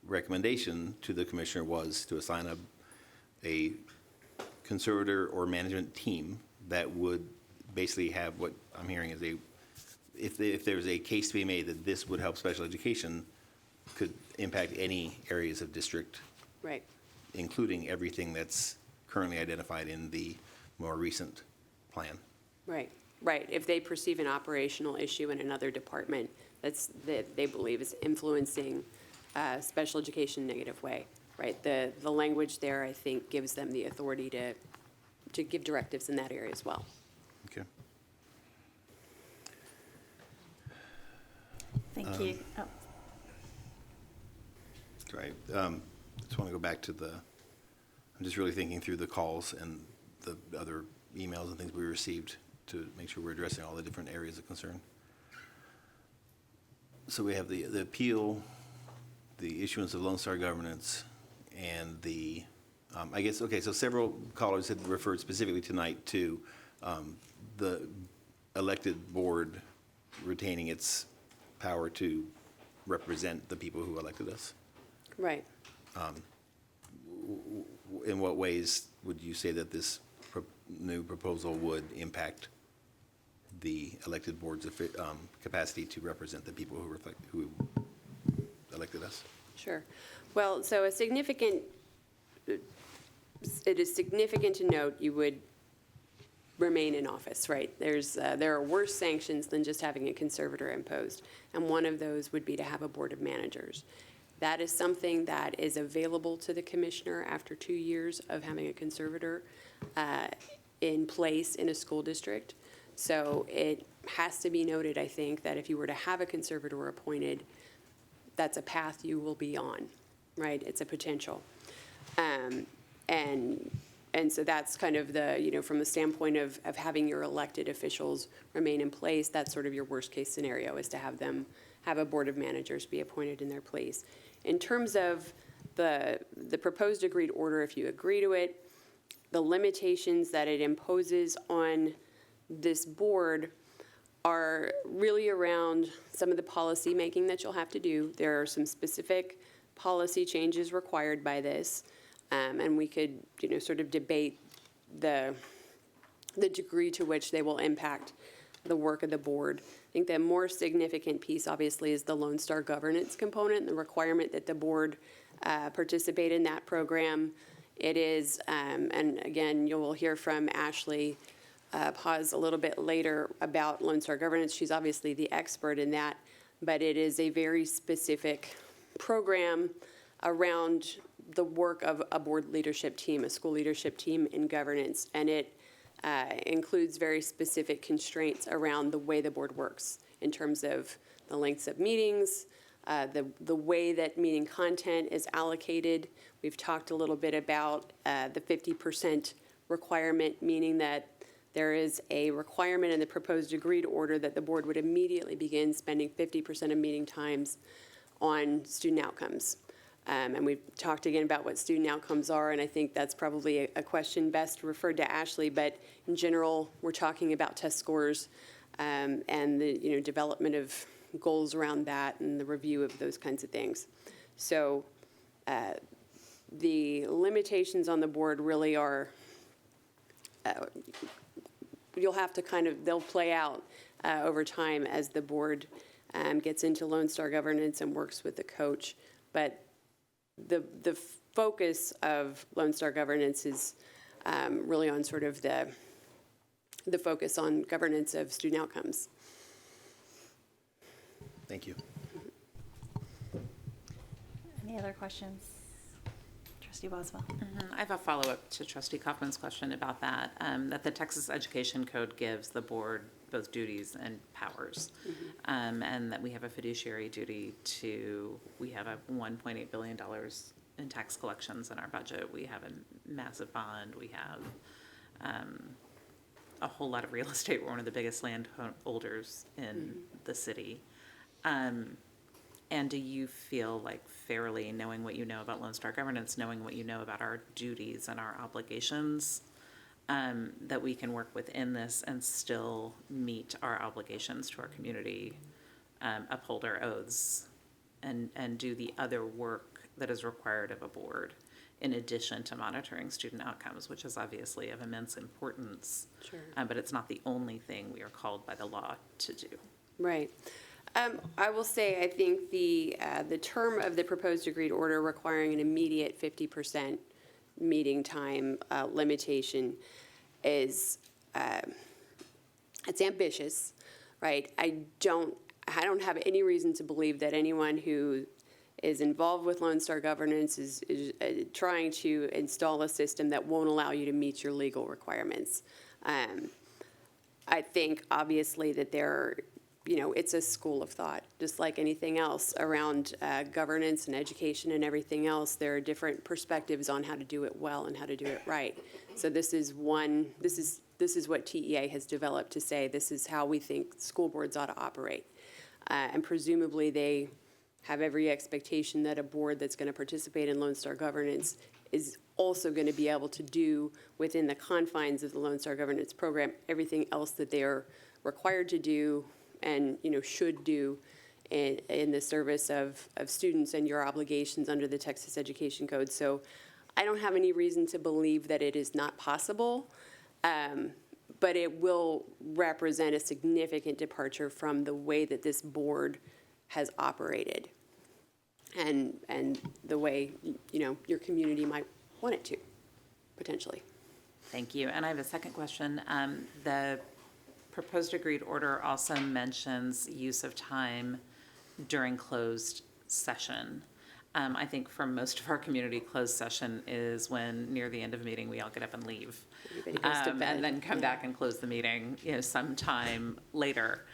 recommendation to the commissioner was to assign a conservator or management team that would basically have what I'm hearing is if there's a case to be made that this would help special education, could impact any areas of district, right, including everything that's currently identified in the more recent plan. Right. If they perceive an operational issue in another department that they believe is influencing special education in a negative way, right? The language there, I think, gives them the authority to give directives in that area as well. Okay. Thank you. Oh. Right. Just want to go back to I'm just really thinking through the calls and the other emails and things we received to make sure we're addressing all the different areas of concern. So we have the appeal, the issuance of Lone Star governance, and the, I guess, okay, so several callers had referred specifically tonight to the elected board retaining its power to represent the people who elected us. Right. In what ways would you say that this new proposal would impact the elected board's capacity to represent the people who elected us? Sure. Well, so it is significant to note you would remain in office, right? There are worse sanctions than just having a conservator imposed, and one of those would be to have a board of managers. That is something that is available to the commissioner after 2 years of having a conservator in place in a school district. So it has to be noted, I think, that if you were to have a conservator appointed, that's a path you will be on, right? It's a potential. And so that's kind of the, from the standpoint of having your elected officials remain in place, that's sort of your worst case scenario, is to have a board of managers be appointed in their place. In terms of the proposed agreed order, if you agree to it, the limitations that it imposes on this board are really around some of the policy making that you'll have to do. There are some specific policy changes required by this, and we could, sort of debate the degree to which they will impact the work of the board. I think the more significant piece, obviously, is the Lone Star governance component, the requirement that the board participate in that program. It is, and again, you will hear from Ashley Paz a little bit later about Lone Star governance. She's obviously the expert in that, but it is a very specific program around the work of a board leadership team, a school leadership team in governance, and it includes very specific constraints around the way the board works in terms of the lengths of meetings, the way that meeting content is allocated. We've talked a little bit about the 50% requirement, meaning that there is a requirement in the proposed agreed order that the board would immediately begin spending 50% of meeting times on student outcomes. And we've talked again about what student outcomes are, and I think that's probably a question best referred to Ashley, but in general, we're talking about test scores and the development of goals around that and the review of those kinds of things. So the limitations on the board really are, you'll have to they'll play out over time as the board gets into Lone Star governance and works with the coach. But the focus of Lone Star governance is really on sort of the focus on governance of student outcomes. Thank you. Any other questions? Trustee Boswell. I have a follow-up to Trustee Kaufman's question about that, that the Texas Education Code gives the board both duties and powers, and that we have a fiduciary duty we have a $1.8 billion in tax collections in our budget. We have a massive bond. We have a whole lot of real estate. We're one of the biggest landholders in the city. And do you feel like fairly, knowing what you know about Lone Star governance, knowing what you know about our duties and our obligations, that we can work within this and still meet our obligations to our community, uphold our oaths, and do the other work that is required of a board in addition to monitoring student outcomes, which is obviously of immense importance. Sure. But it's not the only thing we are called by the law to do. Right. I will say, I think the term of the proposed agreed order requiring an immediate 50% meeting time limitation is, it's ambitious, right? I don't have any reason to believe that anyone who is involved with Lone Star governance is trying to install a system that won't allow you to meet your legal requirements. I think obviously that it's a school of thought, just like anything else around governance and education and everything else. There are different perspectives on how to do it well and how to do it right. So this is what TEA has developed to say this is how we think school boards ought to operate. And presumably they have every expectation that a board that's going to participate in Lone Star governance is also going to be able to do within the confines of the Lone Star governance program everything else that they are required to do and should do in the service of students and your obligations under the Texas Education Code. So I don't have any reason to believe that it is not possible, but it will represent a significant departure from the way that this board has operated and the way your community might want it to, potentially. Thank you. And I have a second question. The proposed agreed order also mentions use of time during closed session. I think for most of our community, closed session is when near the end of a meeting, we all get up and leave. Everybody goes to bed. And then come back and close the meeting, sometime later.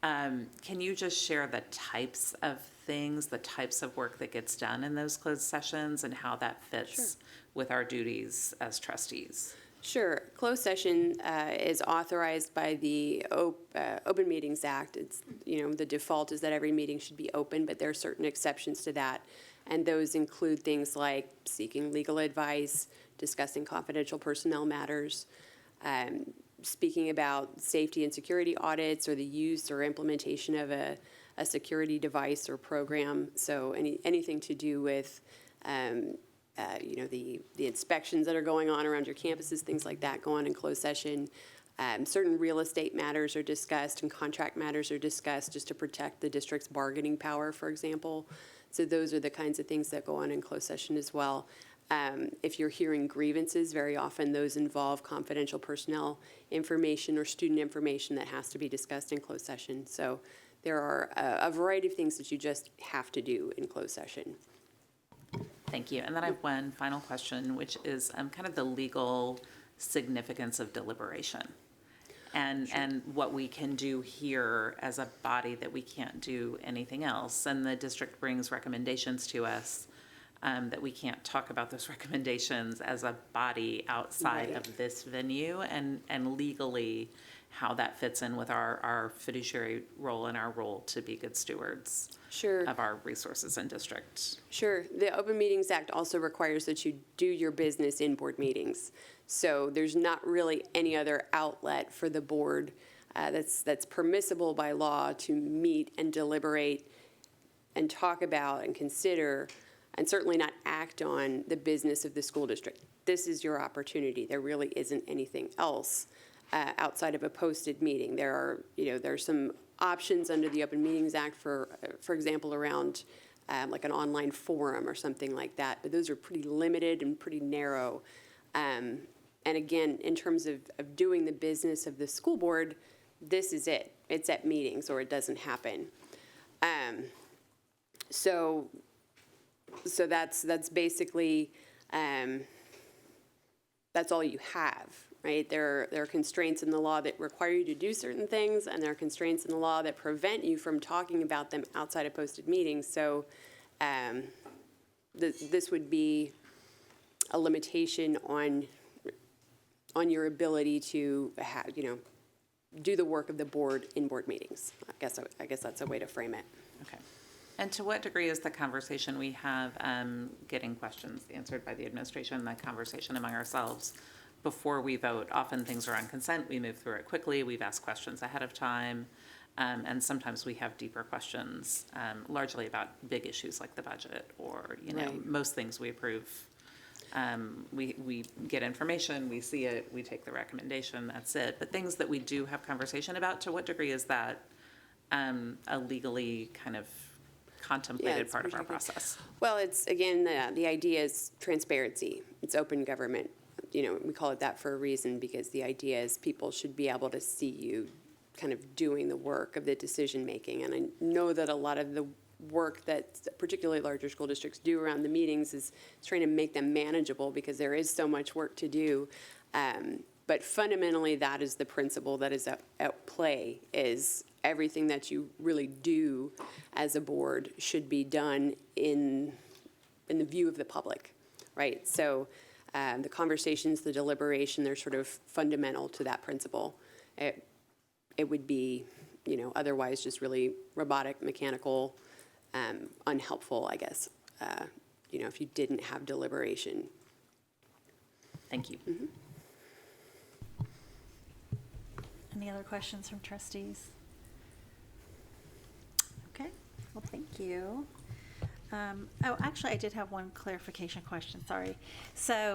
Can you just share the types of things, the types of work that gets done in those closed sessions and how that fits with our duties as trustees? Sure. Closed session is authorized by the Open Meetings Act. It's, the default is that every meeting should be open, but there are certain exceptions to that. And those include things like seeking legal advice, discussing confidential personnel matters, speaking about safety and security audits or the use or implementation of a security device or program. So anything to do with the inspections that are going on around your campuses, things like that go on in closed session. Certain real estate matters are discussed and contract matters are discussed just to protect the district's bargaining power, for example. So those are the kinds of things that go on in closed session as well. If you're hearing grievances, very often those involve confidential personnel information or student information that has to be discussed in closed session. So there are a variety of things that you just have to do in closed session. Thank you. And then I have one final question, which is kind of the legal significance of deliberation and what we can do here as a body that we can't do anything else. And the district brings recommendations to us that we can't talk about those recommendations as a body outside of this venue, and legally how that fits in with our fiduciary role and our role to be good stewards of our resources and district. Sure. The Open Meetings Act also requires that you do your business in board meetings. So there's not really any other outlet for the board that's permissible by law to meet and deliberate and talk about and consider and certainly not act on the business of the school district. This is your opportunity. There really isn't anything else outside of a posted meeting. There are some options under the Open Meetings Act for example, around like an online forum or something like that, but those are pretty limited and pretty narrow. And again, in terms of doing the business of the school board, this is it. It's at meetings or it doesn't happen. So that's basically, that's all you have, right? There are constraints in the law that require you to do certain things, and there are constraints in the law that prevent you from talking about them outside of posted meetings. So this would be a limitation on your ability to do the work of the board in board meetings. I guess that's a way to frame it. Okay. And to what degree is the conversation we have getting questions answered by the administration, the conversation among ourselves before we vote? Often things are on consent. We move through it quickly. We've asked questions ahead of time. And sometimes we have deeper questions, largely about big issues like the budget or, most things we approve. We get information, we see it, we take the recommendation, that's it. But things that we do have conversation about, to what degree is that a legally kind of contemplated part of our process? Well, it's, again, the idea is transparency. It's open government. We call it that for a reason, because the idea is people should be able to see you kind of doing the work of the decision making. And I know that a lot of the work that particularly larger school districts do around the meetings is trying to make them manageable, because there is so much work to do. But fundamentally, that is the principle that is at play, is everything that you really do as a board should be done in the view of the public, right? So the conversations, the deliberation, they're sort of fundamental to that principle. It would be, otherwise just really robotic, mechanical, unhelpful, I guess, if you didn't have deliberation. Thank you. Mm-hmm. Any other questions from trustees? Okay, well, thank you. Actually, I did have one clarification question, sorry. So,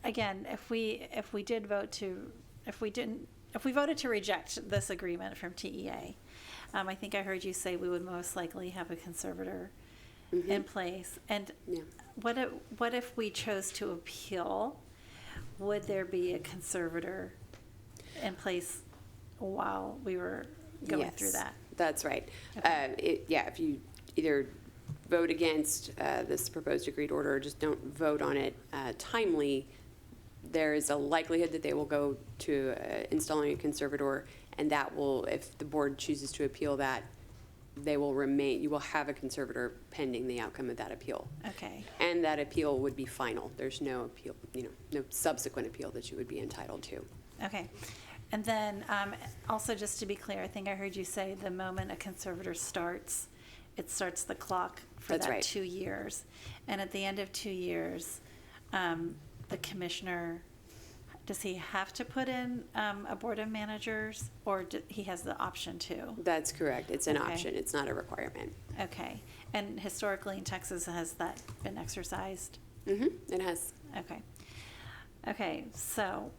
again, if we voted to reject this agreement from TEA, I think I heard you say we would most likely have a conservator in place. And what if we chose to appeal? Would there be a conservator in place while we were going through that? That's right. Okay. If you either vote against this proposed agreed order or just don't vote on it timely, there is a likelihood that they will go to installing a conservator, and that will, if the board chooses to appeal that, they will remain, you will have a conservator pending the outcome of that appeal. Okay. And that appeal would be final. There's no appeal, no subsequent appeal that you would be entitled to. Okay. And then also just to be clear, I think I heard you say the moment a conservator starts, it starts the clock for That's that right. 2 years. And at the end of 2 years, the commissioner, does he have to put in a board of managers, or he has the option to? That's correct. It's an Okay. option. It's not a requirement. Okay. And historically in Texas, has that been exercised? It has. Okay. Okay, so,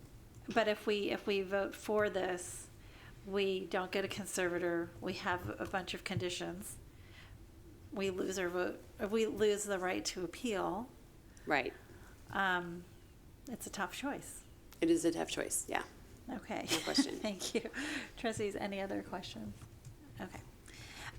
but if we vote for this, we don't get a conservator, we have a bunch of conditions, we lose our vote, we lose the right to appeal. Right. It's a tough choice. It is a tough choice. Yeah. Okay. No question. Thank you. Trustees, any other questions? Okay.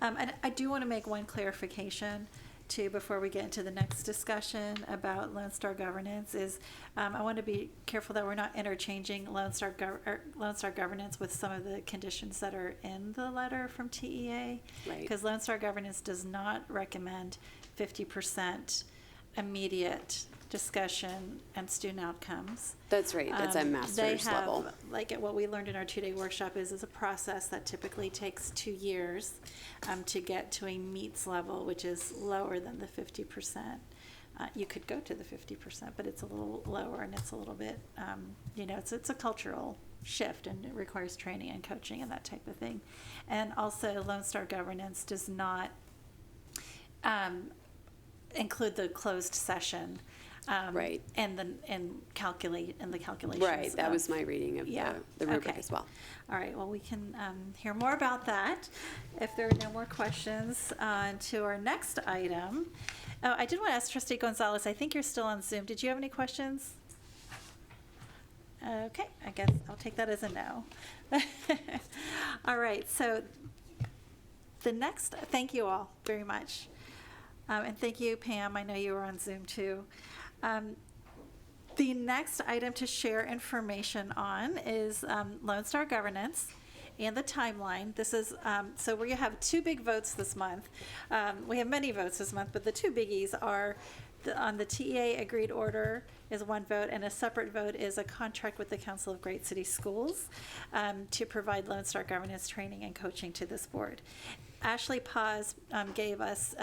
And I do want to make one clarification too before we get into the next discussion about Lone Star governance is I want to be careful that we're not interchanging Lone Star governance with some of the conditions that are in the letter from TEA. Right. Because Lone Star governance does not recommend 50% immediate discussion and student outcomes. That's right. That's at master's they have, level. Like what we learned in our 2-day workshop is a process that typically takes 2 years to get to a meets level, which is lower than the 50%. You could go to the 50%, but it's a little lower and it's a little bit, it's a cultural shift and it requires training and coaching and that type of thing. And also Lone Star governance does not include the closed session. Right. And the calculations. Right. That was my reading of the rubric okay. as well. All right. Well, we can hear more about that if there are no more questions. To our next item. Oh, I did want to ask Trustee Gonzalez. I think you're still on Zoom. Did you have any questions? Okay. I guess I'll take that as a no. All right. So thank you all very much. And thank you, Pam. I know you were on Zoom too. The next item to share information on is Lone Star governance and the timeline. This is, so we have 2 big votes this month. We have many votes this month, but the 2 biggies are on the TEA agreed order is 1 vote, and a separate vote is a contract with the Council of Great City Schools to provide Lone Star governance training and coaching to this board. Ashley Paz gave us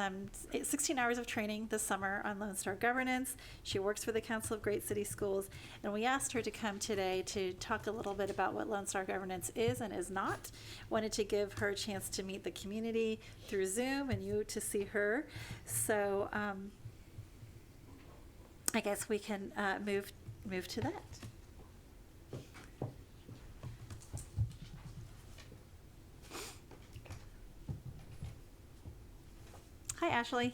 16 hours of training this summer on Lone Star governance. She works for the Council of Great City Schools, and we asked her to come today to talk a little bit about what Lone Star governance is and is not. Wanted to give her a chance to meet the community through Zoom and you to see her. So I guess we can move to that. Hi, Ashley.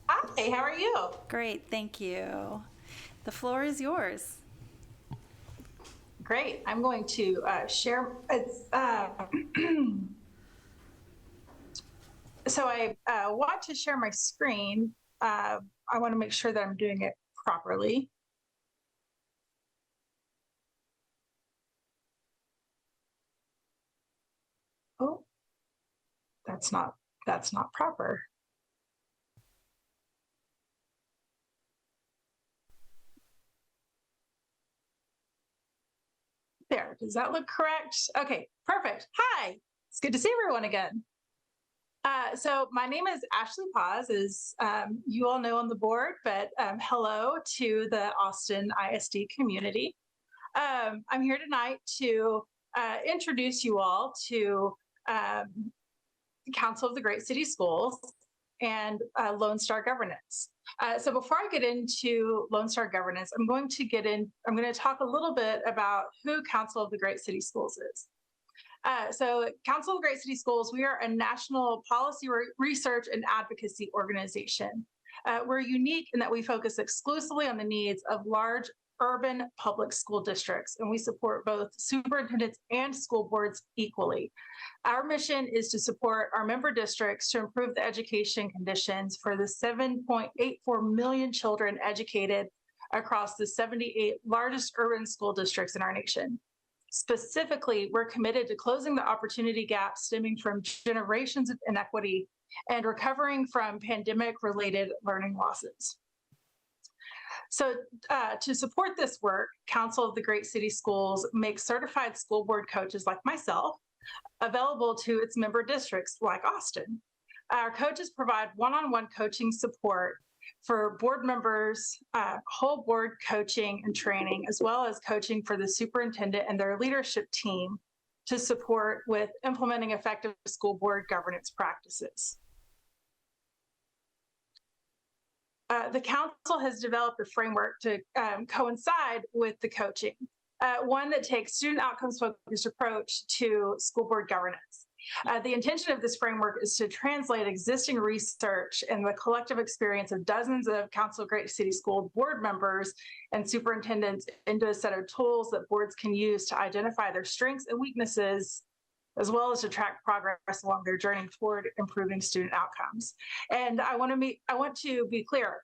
Hi, how are you? Great, thank you. The floor is yours. Great. I'm going to share. So I want to share my screen. I want to make sure that I'm doing it properly. Oh, that's not proper. There, does that look correct? Okay, perfect. Hi, it's good to see everyone again. So my name is Ashley Paz, as you all know on the board, but hello to the Austin ISD community. I'm here tonight to introduce you all to the Council of the Great City Schools and Lone Star governance. So before I get into Lone Star governance, I'm going to talk a little bit about who Council of the Great City Schools is. So Council of the Great City Schools, we are a national policy research and advocacy organization. We're unique in that we focus exclusively on the needs of large urban public school districts, and we support both superintendents and school boards equally. Our mission is to support our member districts to improve the education conditions for the 7.84 million children educated across the 78 largest urban school districts in our nation. Specifically, we're committed to closing the opportunity gap stemming from generations of inequity and recovering from pandemic-related learning losses. So to support this work, Council of the Great City Schools makes certified school board coaches like myself available to its member districts like Austin. Our coaches provide one-on-one coaching support for board members, whole board coaching and training, as well as coaching for the superintendent and their leadership team to support with implementing effective school board governance practices. The council has developed a framework to coincide with the coaching, one that takes student outcomes focused approach to school board governance. The intention of this framework is to translate existing research and the collective experience of dozens of Council of Great City School board members and superintendents into a set of tools that boards can use to identify their strengths and weaknesses, as well as to track progress along their journey toward improving student outcomes. And I want to be clear.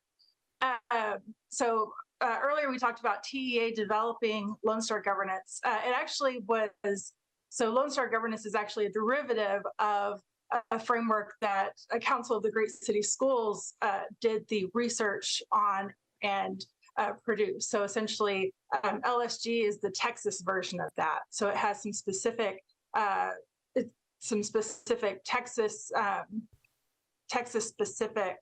Earlier we talked about TEA developing Lone Star governance. It actually was. So Lone Star governance is actually a derivative of a framework that a Council of the Great City Schools did the research on and produced. So essentially, LSG is the Texas version of that. So it has some specific Texas specific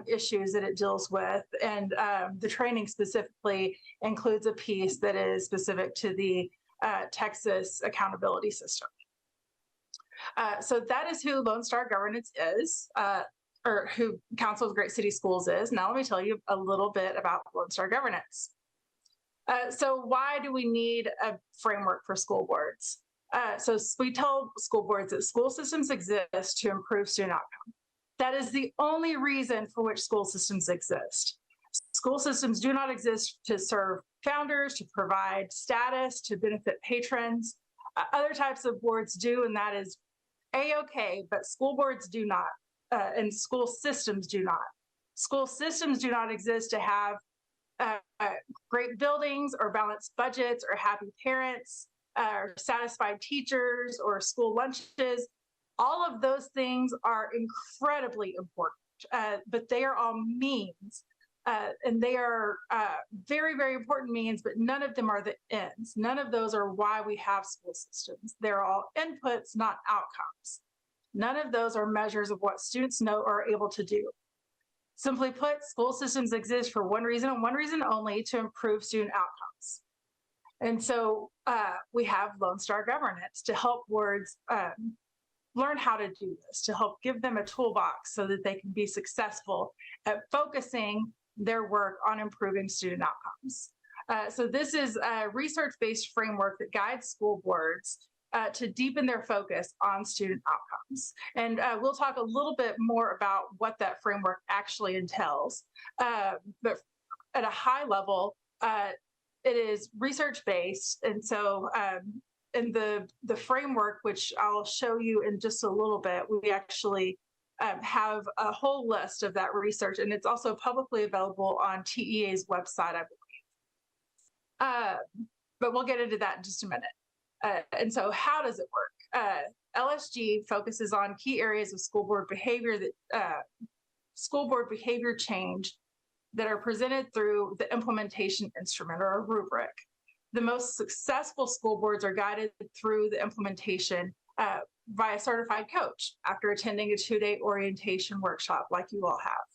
issues that it deals with, and the training specifically includes a piece that is specific to the Texas accountability system. So that is who Lone Star Governance is, or who Council of Great City Schools is. Now let me tell you a little bit about Lone Star Governance. So why do we need a framework for school boards? So we tell school boards that school systems exist to improve student outcome. That is the only reason for which school systems exist. School systems do not exist to serve founders, to provide status, to benefit patrons. Other types of boards do, and that is A-okay, but school boards do not, and school systems do not. School systems do not exist to have great buildings or balanced budgets or happy parents or satisfied teachers or school lunches. All of those things are incredibly important, but they are all means. And they are very, very important means, but none of them are the ends. None of those are why we have school systems. They're all inputs, not outcomes. None of those are measures of what students know or are able to do. Simply put, school systems exist for one reason and one reason only: to improve student outcomes. And so we have Lone Star Governance to help boards learn how to do this, to help give them a toolbox so that they can be successful at focusing their work on improving student outcomes. So this is a research-based framework that guides school boards to deepen their focus on student outcomes. And we'll talk a little bit more about what that framework actually entails. But at a high level, it is research-based. And so in the framework, which I'll show you in just a little bit, we actually have a whole list of that research, and it's also publicly available on TEA's website, I believe. But we'll get into that in just a minute. And so how does it work? LSG focuses on key areas of school board behavior change that are presented through the implementation instrument, or a rubric. The most successful school boards are guided through the implementation by a certified coach after attending a 2-day orientation workshop like you all have.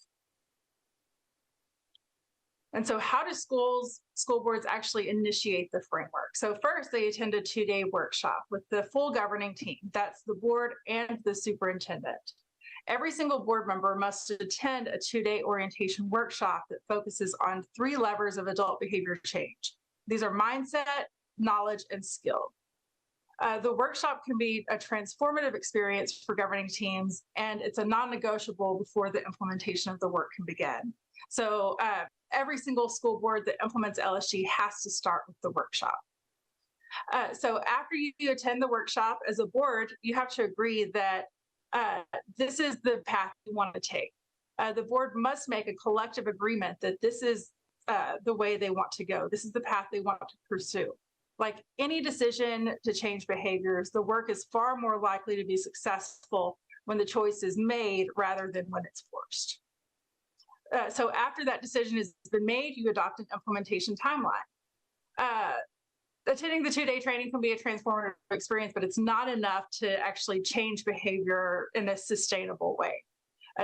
And so how do school boards actually initiate the framework? So first, they attend a 2-day workshop with the full governing team. That's the board and the superintendent. Every single board member must attend a 2-day orientation workshop that focuses on 3 levers of adult behavior change. These are mindset, knowledge, and skill. The workshop can be a transformative experience for governing teams, and it's a non-negotiable before the implementation of the work can begin. So every single school board that implements LSG has to start with the workshop. So after you attend the workshop as a board, you have to agree that this is the path you want to take. The board must make a collective agreement that this is the way they want to go. This is the path they want to pursue. Like any decision to change behaviors, the work is far more likely to be successful when the choice is made rather than when it's forced. So after that decision has been made, you adopt an implementation timeline. Attending the 2-day training can be a transformative experience, but it's not enough to actually change behavior in a sustainable way.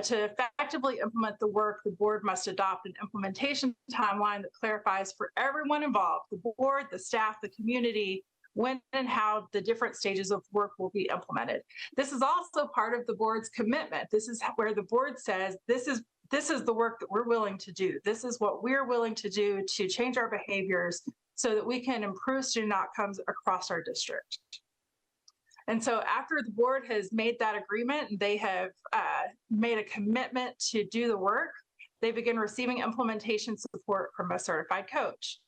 To effectively implement the work, the board must adopt an implementation timeline that clarifies for everyone involved, the board, the staff, the community, when and how the different stages of work will be implemented. This is also part of the board's commitment. This is where the board says, this is the work that we're willing to do. This is what we're willing to do to change our behaviors so that we can improve student outcomes across our district. And so after the board has made that agreement, they have made a commitment to do the work, they begin receiving implementation support from a certified coach.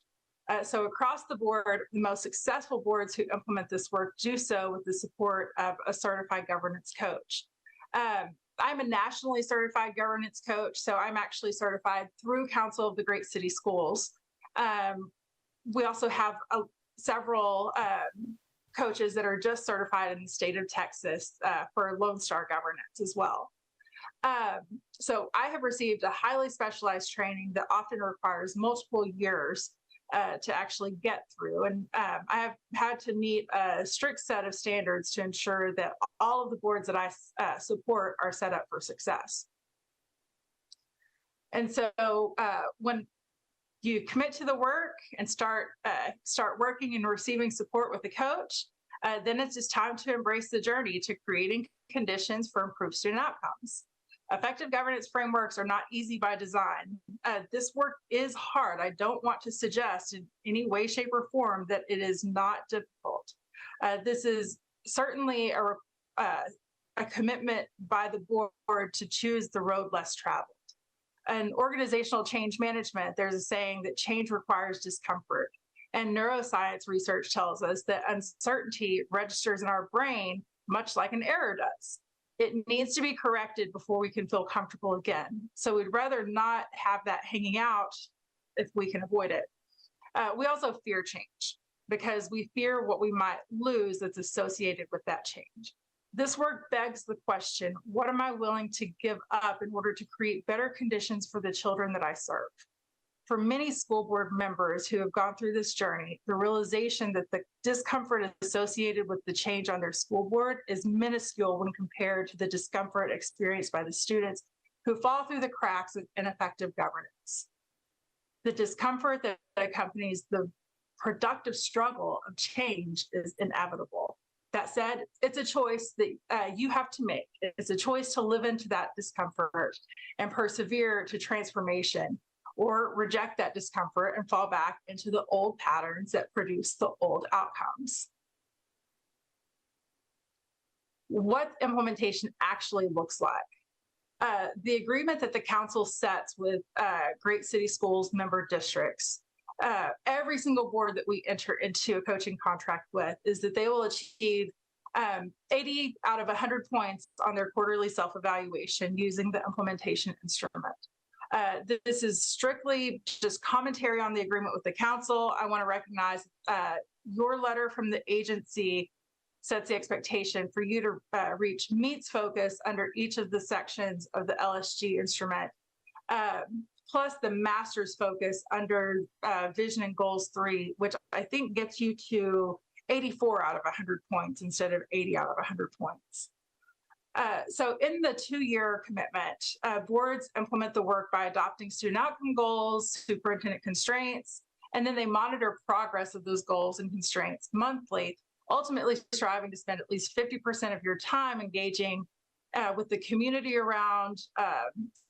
So across the board, the most successful boards who implement this work do so with the support of a certified governance coach. I'm a nationally certified governance coach, so I'm actually certified through Council of the Great City Schools. We also have several coaches that are just certified in the state of Texas for Lone Star governance as well. So I have received a highly specialized training that often requires multiple years to actually get through. And I have had to meet a strict set of standards to ensure that all of the boards that I support are set up for success. And so when you commit to the work and start working and receiving support with a coach, then it's just time to embrace the journey to creating conditions for improved student outcomes. Effective governance frameworks are not easy by design. This work is hard. I don't want to suggest in any way, shape, or form that it is not difficult. This is certainly a commitment by the board to choose the road less traveled. In organizational change management, there's a saying that change requires discomfort. And neuroscience research tells us that uncertainty registers in our brain much like an error does. It needs to be corrected before we can feel comfortable again. So we'd rather not have that hanging out if we can avoid it. We also fear change because we fear what we might lose that's associated with that change. This work begs the question, what am I willing to give up in order to create better conditions for the children that I serve? For many school board members who have gone through this journey, the realization that the discomfort associated with the change on their school board is minuscule when compared to the discomfort experienced by the students who fall through the cracks of ineffective governance. The discomfort that accompanies the productive struggle of change is inevitable. That said, it's a choice that you have to make. It's a choice to live into that discomfort and persevere to transformation, or reject that discomfort and fall back into the old patterns that produce the old outcomes. What implementation actually looks like. The agreement that the council sets with Great City Schools member districts, every single board that we enter into a coaching contract with is that they will achieve 80 out of 100 points on their quarterly self-evaluation using the implementation instrument. This is strictly just commentary on the agreement with the council. I want to recognize your letter from the agency sets the expectation for you to reach meets focus under each of the sections of the LSG instrument, plus the master's focus under Vision and Goals 3, which I think gets you to 84 out of 100 points instead of 80 out of 100 points. So in the 2-year commitment, boards implement the work by adopting student outcome goals, superintendent constraints, and then they monitor progress of those goals and constraints monthly, ultimately striving to spend at least 50% of your time engaging with the community around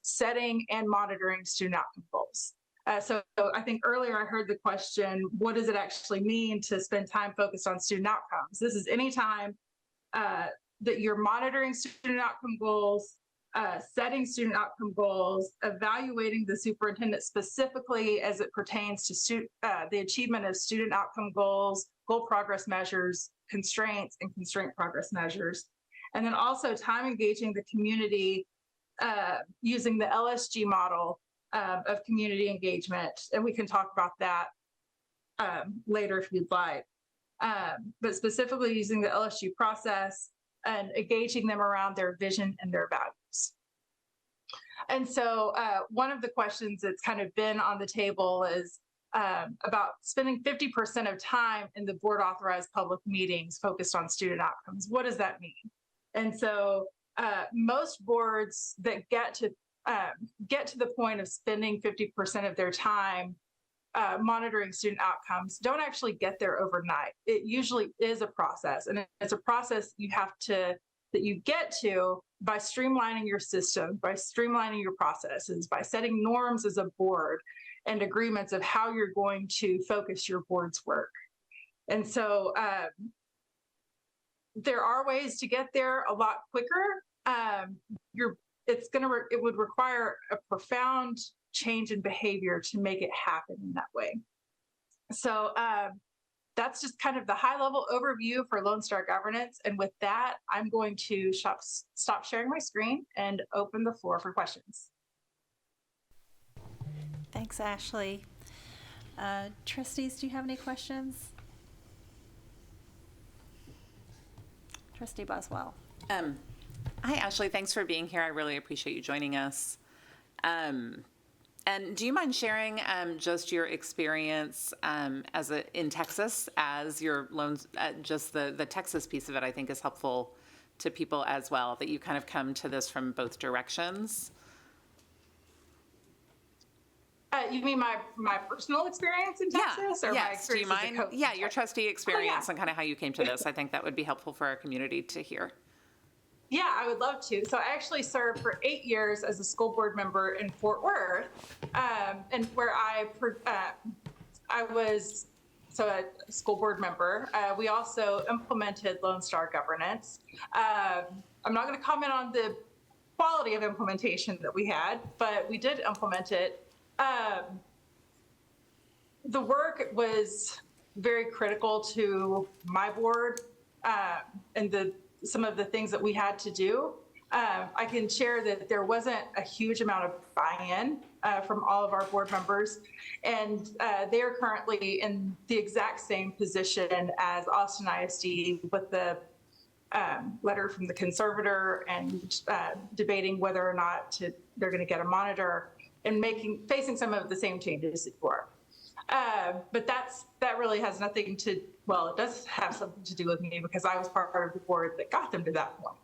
setting and monitoring student outcome goals. So I think earlier I heard the question, what does it actually mean to spend time focused on student outcomes? This is any time that you're monitoring student outcome goals, setting student outcome goals, evaluating the superintendent specifically as it pertains to the achievement of student outcome goals, goal progress measures, constraints, and constraint progress measures. And then also time engaging the community using the LSG model of community engagement. And we can talk about that later if you'd like. But specifically using the LSG process and engaging them around their vision and their values. And so one of the questions that's kind of been on the table is about spending 50% of time in the board authorized public meetings focused on student outcomes. What does that mean? And so most boards that get to the point of spending 50% of their time monitoring student outcomes don't actually get there overnight. It usually is a process, and it's a process that you get to by streamlining your system, by streamlining your processes, by setting norms as a board and agreements of how you're going to focus your board's work. And so there are ways to get there a lot quicker. It would require a profound change in behavior to make it happen in that way. So that's just kind of the high level overview for Lone Star governance. And with that, I'm going to stop sharing my screen and open the floor for questions. Thanks, Ashley. Trustees, do you have any questions? Trustee Boswell. Hi, Ashley. Thanks for being here. I really appreciate you joining us. And do you mind sharing just your experience in Texas as your loans, just the Texas piece of it, I think is helpful to people as well, that you kind of come to this from both directions? You mean my personal experience in Texas, or my experience do you mind? as a coach? Yeah, your trustee experience and kind of how you came to this. I think that would be helpful for our community to hear. Yeah, I would love to. So I actually served for 8 years as a school board member in Fort Worth, and where I was a school board member. We also implemented Lone Star governance. I'm not going to comment on the quality of implementation that we had, but we did implement it. The work was very critical to my board and some of the things that we had to do. I can share that there wasn't a huge amount of buy-in from all of our board members, and they are currently in the exact same position as Austin ISD with the letter from the conservator and debating whether or not they're going to get a monitor and facing some of the same changes that you are. But that really has nothing to, well, it does have something to do with me because I was part of the board that got them to that point.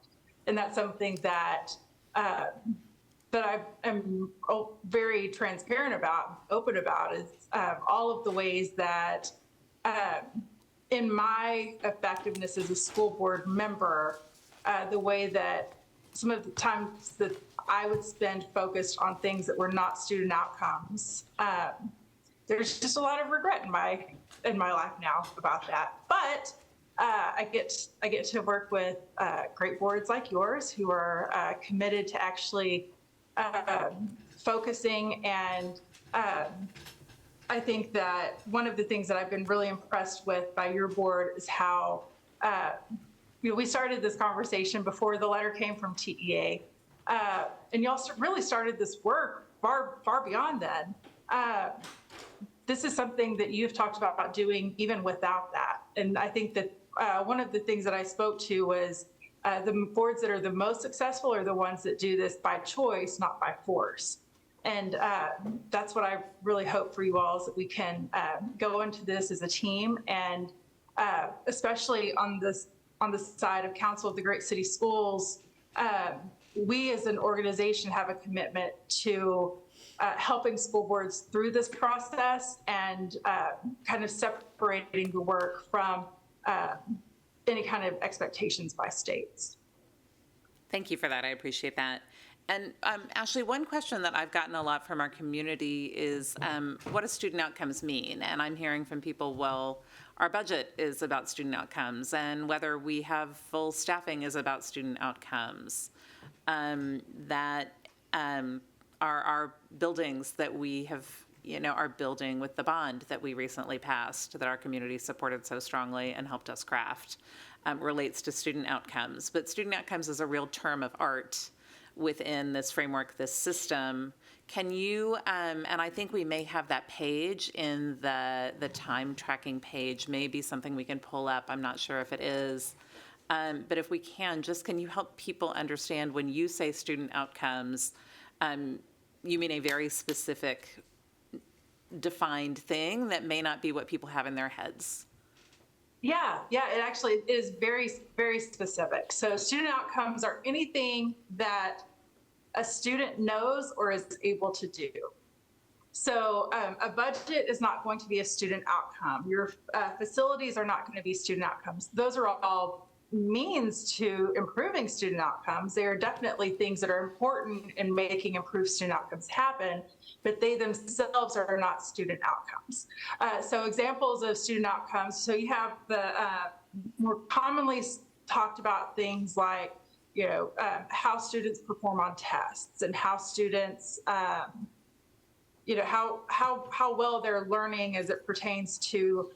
And that's something that I am very transparent about, open about, is all of the ways that in my effectiveness as a school board member, the way that some of the times that I would spend focused on things that were not student outcomes. There's just a lot of regret in my life now about that. But I get to work with great boards like yours who are committed to actually focusing. And I think that one of the things that I've been really impressed with by your board is how we started this conversation before the letter came from TEA, and y'all really started this work far beyond then. This is something that you've talked about doing even without that. And I think that one of the things that I spoke to was the boards that are the most successful are the ones that do this by choice, not by force. And that's what I really hope for you all, is that we can go into this as a team, and especially on the side of Council of the Great City Schools, we as an organization have a commitment to helping school boards through this process and kind of separating the work from any kind of expectations by states. Thank you for that. I appreciate that. And Ashley, one question that I've gotten a lot from our community is what does student outcomes mean? And I'm hearing from people, well, our budget is about student outcomes, and whether we have full staffing is about student outcomes. That our buildings that we have, our building with the bond that we recently passed, that our community supported so strongly and helped us craft, relates to student outcomes. But student outcomes is a real term of art within this framework, this system. Can you, and I think we may have that page in the time tracking page, maybe something we can pull up, I'm not sure if it is, but if we can you help people understand when you say student outcomes, you mean a very specific defined thing that may not be what people have in their heads? It actually is very, very specific. So student outcomes are anything that a student knows or is able to do. So a budget is not going to be a student outcome. Your facilities are not going to be student outcomes. Those are all means to improving student outcomes. They are definitely things that are important in making improved student outcomes happen, but they themselves are not student outcomes. So examples of student outcomes, so you have the more commonly talked about things like, how students perform on tests and how students, how well they're learning as it pertains to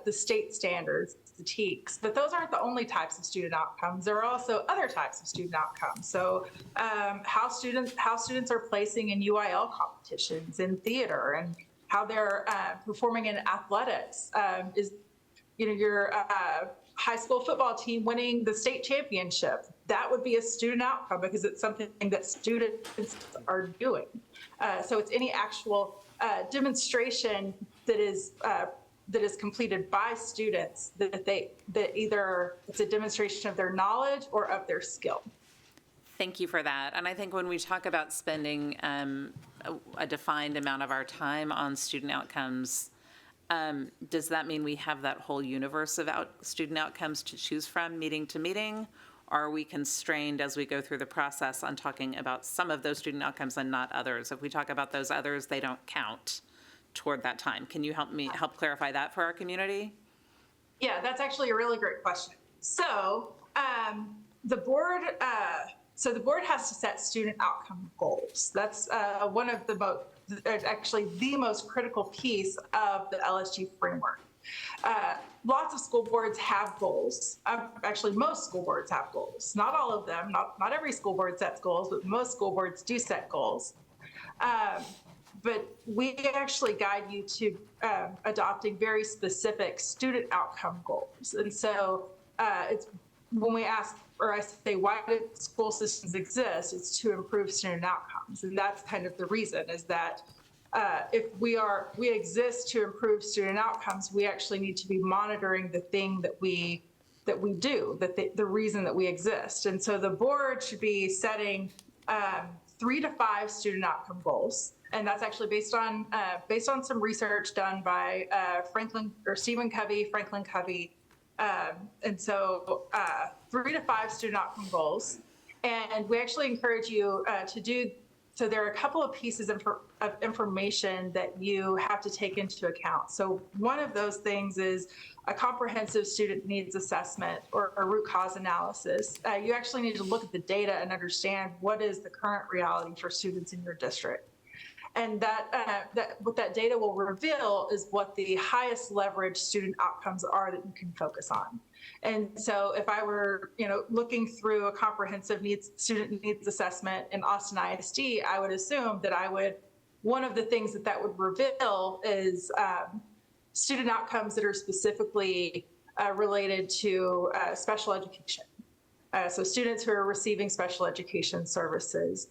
the state standards, the TEKS. But those aren't the only types of student outcomes. There are also other types of student outcomes. So how students are placing in UIL competitions, in theater, and how they're performing in athletics. Your high school football team winning the state championship. That would be a student outcome because it's something that students are doing. So it's any actual demonstration that is completed by students that either it's a demonstration of their knowledge or of their skill. Thank you for that. And I think when we talk about spending a defined amount of our time on student outcomes, does that mean we have that whole universe of student outcomes to choose from meeting to meeting? Or are we constrained as we go through the process on talking about some of those student outcomes and not others? If we talk about those others, they don't count toward that time. Can you help clarify that for our community? Yeah, that's actually a really great question. So the board has to set student outcome goals. That's one of the most critical piece of the LSG framework. Lots of school boards have goals. Actually, most school boards have goals. Not all of them. Not every school board sets goals, but most school boards do set goals. But we actually guide you to adopting very specific student outcome goals. And so it's when we ask, or I say, why do school systems exist? It's to improve student outcomes. And that's kind of the reason, is that if we exist to improve student outcomes, we actually need to be monitoring the thing that we do, the reason that we exist. And so the board should be setting 3 to 5 student outcome goals. And that's actually based on some research done by Stephen Covey, Franklin Covey. And so 3 to 5 student outcome goals. And we actually encourage you to do. So there are a couple of pieces of information that you have to take into account. So one of those things is a comprehensive student needs assessment or a root cause analysis. You actually need to look at the data and understand what is the current reality for students in your district. And what that data will reveal is what the highest leverage student outcomes are that you can focus on. And so if I were, looking through a comprehensive student needs assessment in Austin ISD, I would assume that one of the things that would reveal is student outcomes that are specifically related to special education. So students who are receiving special education services,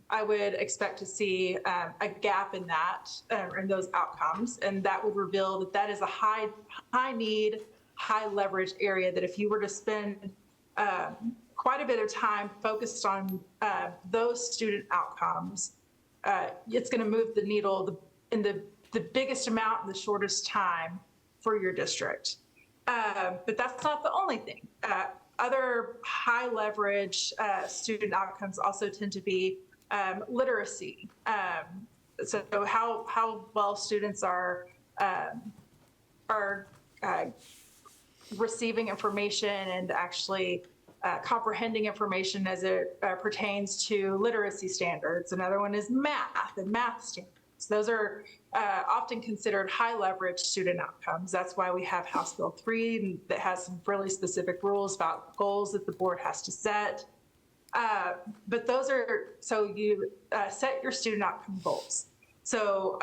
I would expect to see a gap in that, in those outcomes, and that would reveal that is a high need, high leverage area that if you were to spend quite a bit of time focused on those student outcomes, it's going to move the needle in the biggest amount in the shortest time for your district. But that's not the only thing. Other high leverage student outcomes also tend to be literacy. So how well students are receiving information and actually comprehending information as it pertains to literacy standards. Another one is math and math standards. Those are often considered high leverage student outcomes. That's why we have House Bill 3 that has some really specific rules about goals that the board has to set. But those are, so you set your student outcome goals. So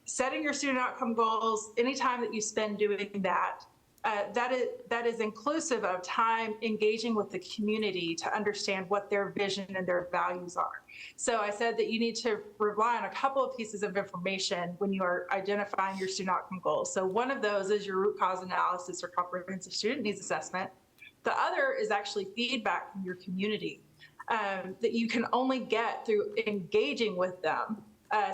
setting your student outcome goals, anytime that you spend doing that, that is inclusive of time engaging with the community to understand what their vision and their values are. So I said that you need to rely on a couple of pieces of information when you are identifying your student outcome goals. So one of those is your root cause analysis or comprehensive student needs assessment. The other is actually feedback from your community that you can only get through engaging with them.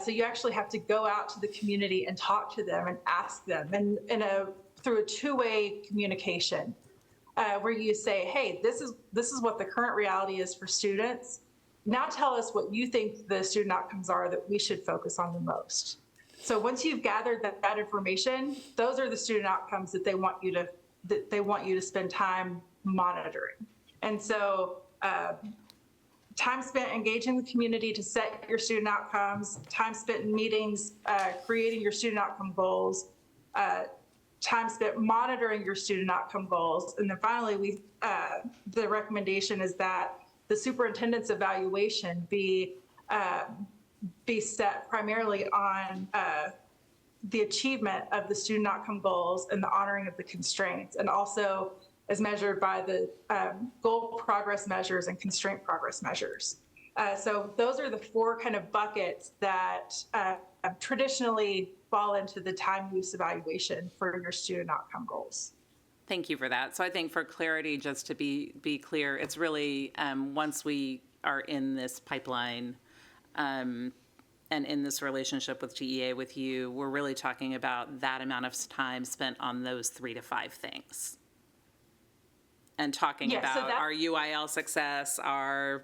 So you actually have to go out to the community and talk to them and ask them, and through a two-way communication, where you say, "Hey, this is what the current reality is for students. Now tell us what you think the student outcomes are that we should focus on the most." So once you've gathered that information, those are the student outcomes that they want you to spend time monitoring. And so time spent engaging the community to set your student outcomes, time spent in meetings, creating your student outcome goals, time spent monitoring your student outcome goals. And then finally, the recommendation is that the superintendent's evaluation be set primarily on the achievement of the student outcome goals and the honoring of the constraints, and also as measured by the goal progress measures and constraint progress measures. So those are the four kind of buckets that traditionally fall into the time use evaluation for your student outcome goals. Thank you for that. So I think for clarity, just to be clear, it's really once we are in this pipeline and in this relationship with TEA with you, we're really talking about that amount of time spent on those 3 to 5 things. And talking about our UIL success, our,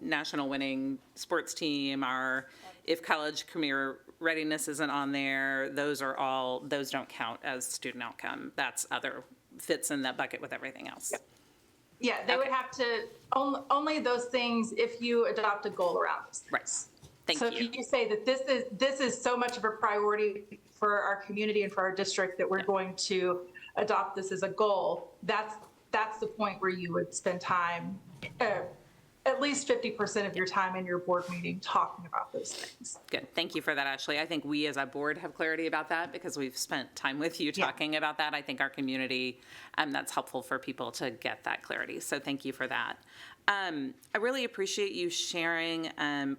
national winning sports team, our if college career readiness isn't on there, those don't count as student outcome. That's fits in that bucket with everything else. Yeah, they would have to, only those things if you adopt a goal around those things. Right. Thank you. So if you say that this is so much of a priority for our community and for our district that we're going to adopt this as a goal, that's the point where you would spend time, at least 50% of your time in your board meeting talking about those things. Good. Thank you for that, Ashley. I think we as a board have clarity about that because we've spent time with you talking about that. I think our community, that's helpful for people to get that clarity. So thank you for that. I really appreciate you sharing,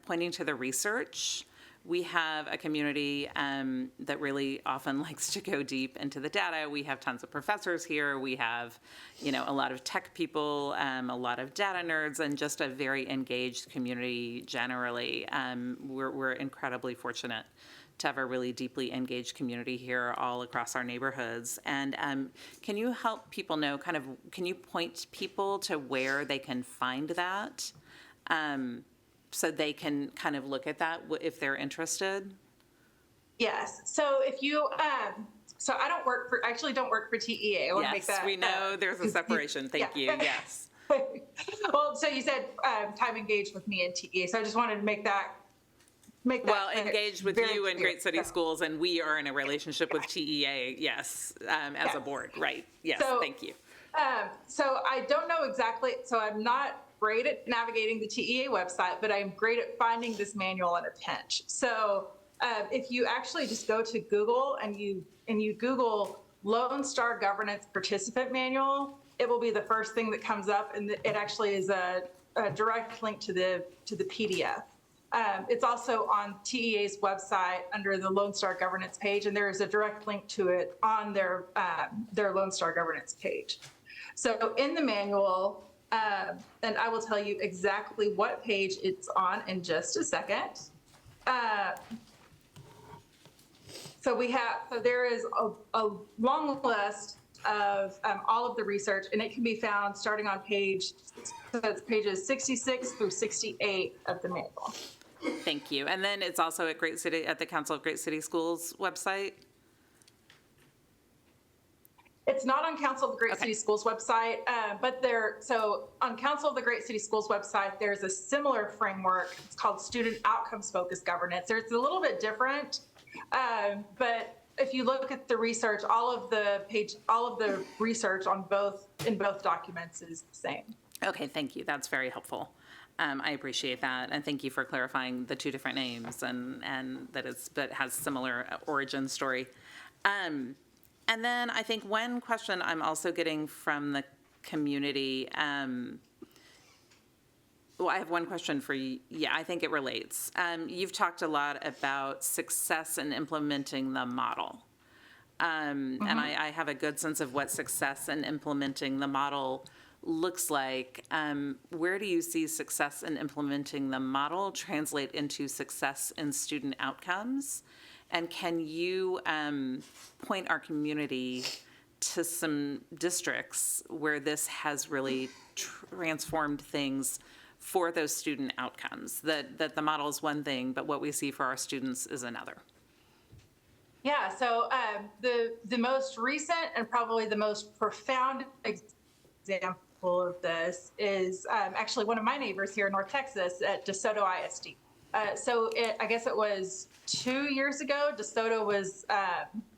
pointing to the research. We have a community that really often likes to go deep into the data. We have tons of professors here. We have, a lot of tech people, a lot of data nerds, and just a very engaged community generally. We're incredibly fortunate to have a really deeply engaged community here all across our neighborhoods. And can you help people know, can you point people to where they can find that? So they can kind of look at that if they're interested? Yes. So if you, so I actually don't work for TEA. I want to make that. Yes, we know there's a separation. Thank you. Yes. Well, so you said time engaged with me and TEA. So I just wanted to make that well, engaged with you in Great City Schools, and we are in a relationship with TEA, yes, as a board, right? Yes, so, thank you. So I don't know exactly, so I'm not great at navigating the TEA website, but I'm great at finding this manual in a pinch. So if you actually just go to Google and you Google Lone Star Governance Participant Manual, it will be the first thing that comes up, and it actually is a direct link to the PDF. It's also on TEA's website under the Lone Star Governance page, and there is a direct link to it on their Lone Star Governance page. So in the manual, and I will tell you exactly what page it's on in just a second. So there is a long list of all of the research, and it can be found starting on pages 66 through 68 of the manual. Thank you. And then it's also at the Council of Great City Schools website? It's not on Council of the Great City Schools website, but so on Council of the Great City Schools website, there's a similar framework. It's called Student Outcomes Focused Governance. It's a little bit different, but if you look at the research, all of the research in both documents is the same. Okay, thank you. That's very helpful. I appreciate that, and thank you for clarifying the two different names and that it has similar origin story. And then I think one question I'm also getting from the community, well, I have one question for you. Yeah, I think it relates. You've talked a lot about success in implementing the model. And I have a good sense of what success in implementing the model looks like. Where do you see success in implementing the model translate into success in student outcomes? And can you point our community to some districts where this has really transformed things for those student outcomes? That the model is one thing, but what we see for our students is another. Yeah, so the most recent and probably the most profound example of this is actually one of my neighbors here in North Texas at DeSoto ISD. I guess it was 2 years ago, DeSoto was,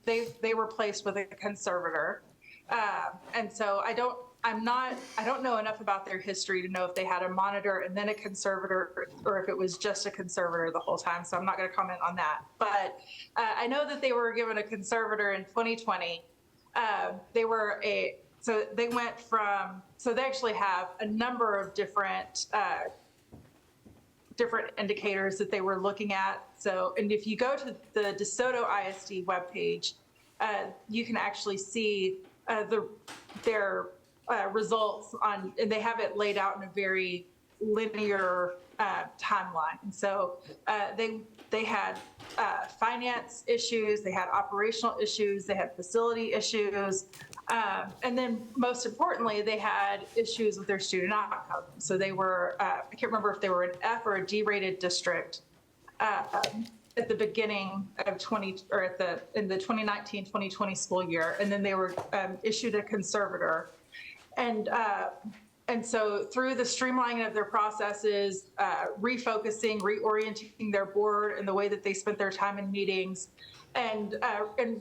they were placed with a conservator. And so I don't know enough about their history to know if they had a monitor and then a conservator or if it was just a conservator the whole time. So I'm not going to comment on that. But I know that they were given a conservator in 2020. So they went from, so they actually have a number of different indicators that they were looking at. So, and if you go to the DeSoto ISD webpage, you can actually see their results on, and they have it laid out in a very linear timeline. And so they had finance issues, they had operational issues, they had facility issues, and then most importantly, they had issues with their student outcomes. So they were, I can't remember if they were an F or a D-rated district at the beginning of in the 2019-2020 school year, and then they were issued a conservator. And so through the streamlining of their processes, refocusing, reorienting their board and the way that they spent their time in meetings, and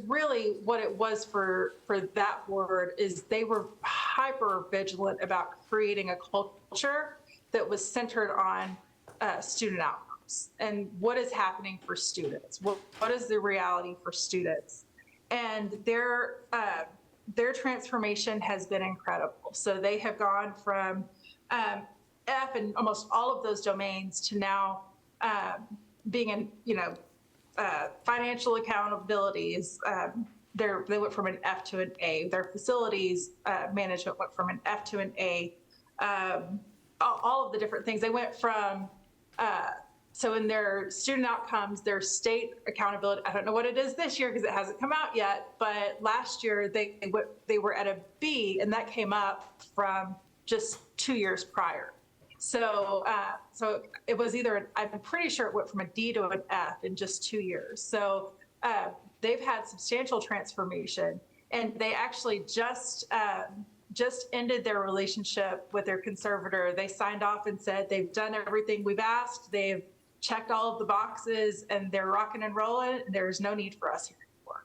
really what it was for that board is they were hyper vigilant about creating a culture that was centered on student outcomes and what is happening for students. What is the reality for students? And their transformation has been incredible. So they have gone from F in almost all of those domains to now being in, financial accountability is, they went from an F to an A. Their facilities management went from an F to an A. All of the different things. They went from, so in their student outcomes, their state accountability, I don't know what it is this year because it hasn't come out yet, but last year they were at a B, and that came up from just 2 years prior. So it was either, I'm pretty sure it went from a D to an F in just 2 years. So they've had substantial transformation, and they actually just ended their relationship with their conservator. They signed off and said they've done everything we've asked. They've checked all of the boxes, and they're rocking and rolling. There's no need for us here anymore.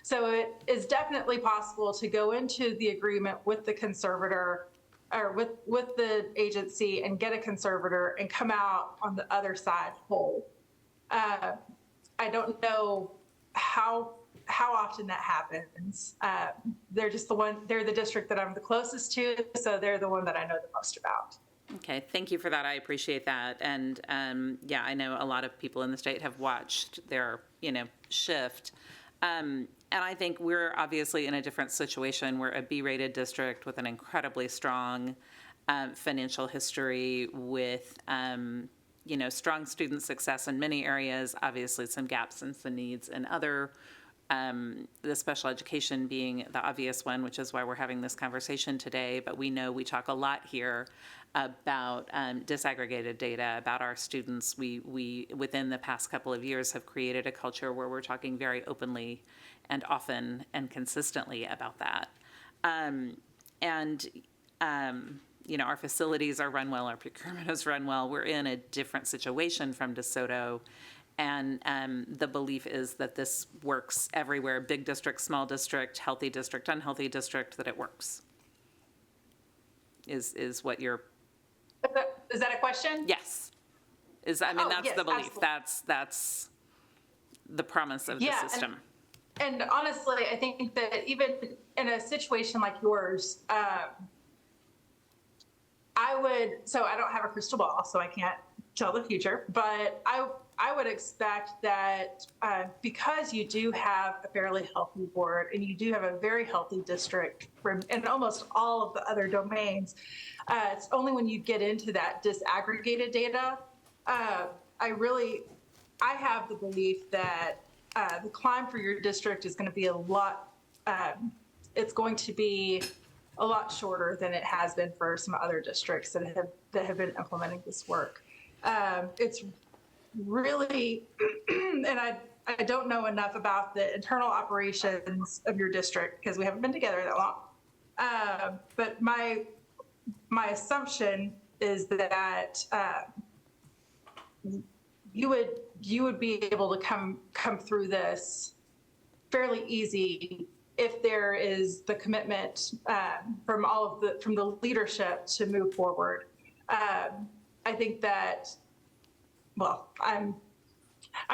So it is definitely possible to go into the agreement with the conservator or with the agency and get a conservator and come out on the other side whole. I don't know how often that happens. They're the district that I'm the closest to, so they're the one that I know the most about. Okay, thank you for that. I appreciate that. And yeah, I know a lot of people in the state have watched their, shift. And I think we're obviously in a different situation. We're a B-rated district with an incredibly strong financial history with, strong student success in many areas, obviously some gaps and some needs in other, the special education being the obvious one, which is why we're having this conversation today. But we talk a lot here about disaggregated data about our students. We within the past couple of years have created a culture where we're talking very openly and often and consistently about that. Our facilities are run well, our procurement is run well. We're in a different situation from DeSoto. And the belief is that this works everywhere, big district, small district, healthy district, unhealthy district, that it works. Is what you're... Is that a question? Yes. That's yes, the belief. absolutely. That's the promise of the system. and honestly, I think that even in a situation like yours, so I don't have a crystal ball, so I can't tell the future, but I would expect that because you do have a fairly healthy board and you do have a very healthy district in almost all of the other domains, it's only when you get into that disaggregated data, I have the belief that the climb for your district is going to be it's going to be a lot shorter than it has been for some other districts that have been implementing this work. It's really, and I don't know enough about the internal operations of your district because we haven't been together that long. But my assumption is that you would be able to come through this fairly easy if there is the commitment from the leadership to move forward. I think that, well, I'm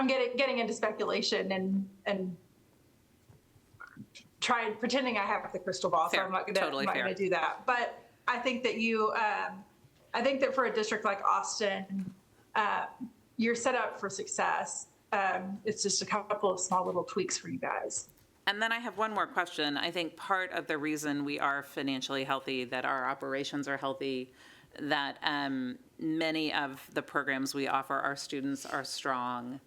getting into speculation and pretending I have the crystal ball, Fair. so I'm not Totally going to do that. But I think that I think that for a district like Austin, you're set up for success. It's just a couple of small little tweaks for you guys. And then I have one more question. I think part of the reason we are financially healthy, that our operations are healthy, that many of the programs we offer our students are strong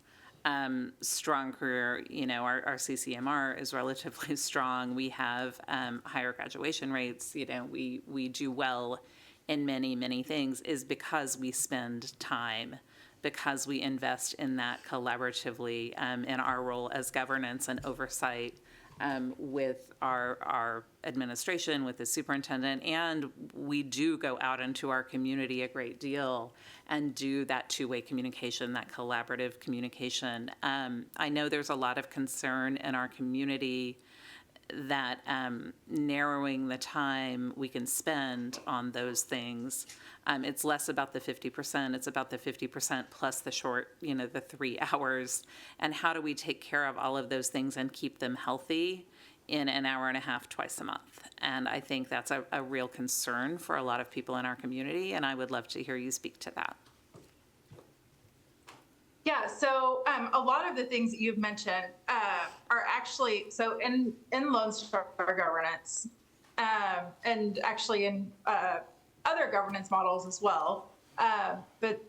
career, our CCMR is relatively strong. We have higher graduation rates, we do well in many, many things, is because we spend time, because we invest in that collaboratively in our role as governance and oversight with our administration, with the superintendent, and we do go out into our community a great deal and do that two-way communication, that collaborative communication. I know there's a lot of concern in our community that narrowing the time we can spend on those things, it's less about the 50%, it's about the 50% plus the short, the 3 hours, and how do we take care of all of those things and keep them healthy in an hour and a half twice a month. And I think that's a real concern for a lot of people in our community, and I would love to hear you speak to that. Yeah, so a lot of the things that you've mentioned are actually, so in Lone Star governance, and actually in other governance models as well. But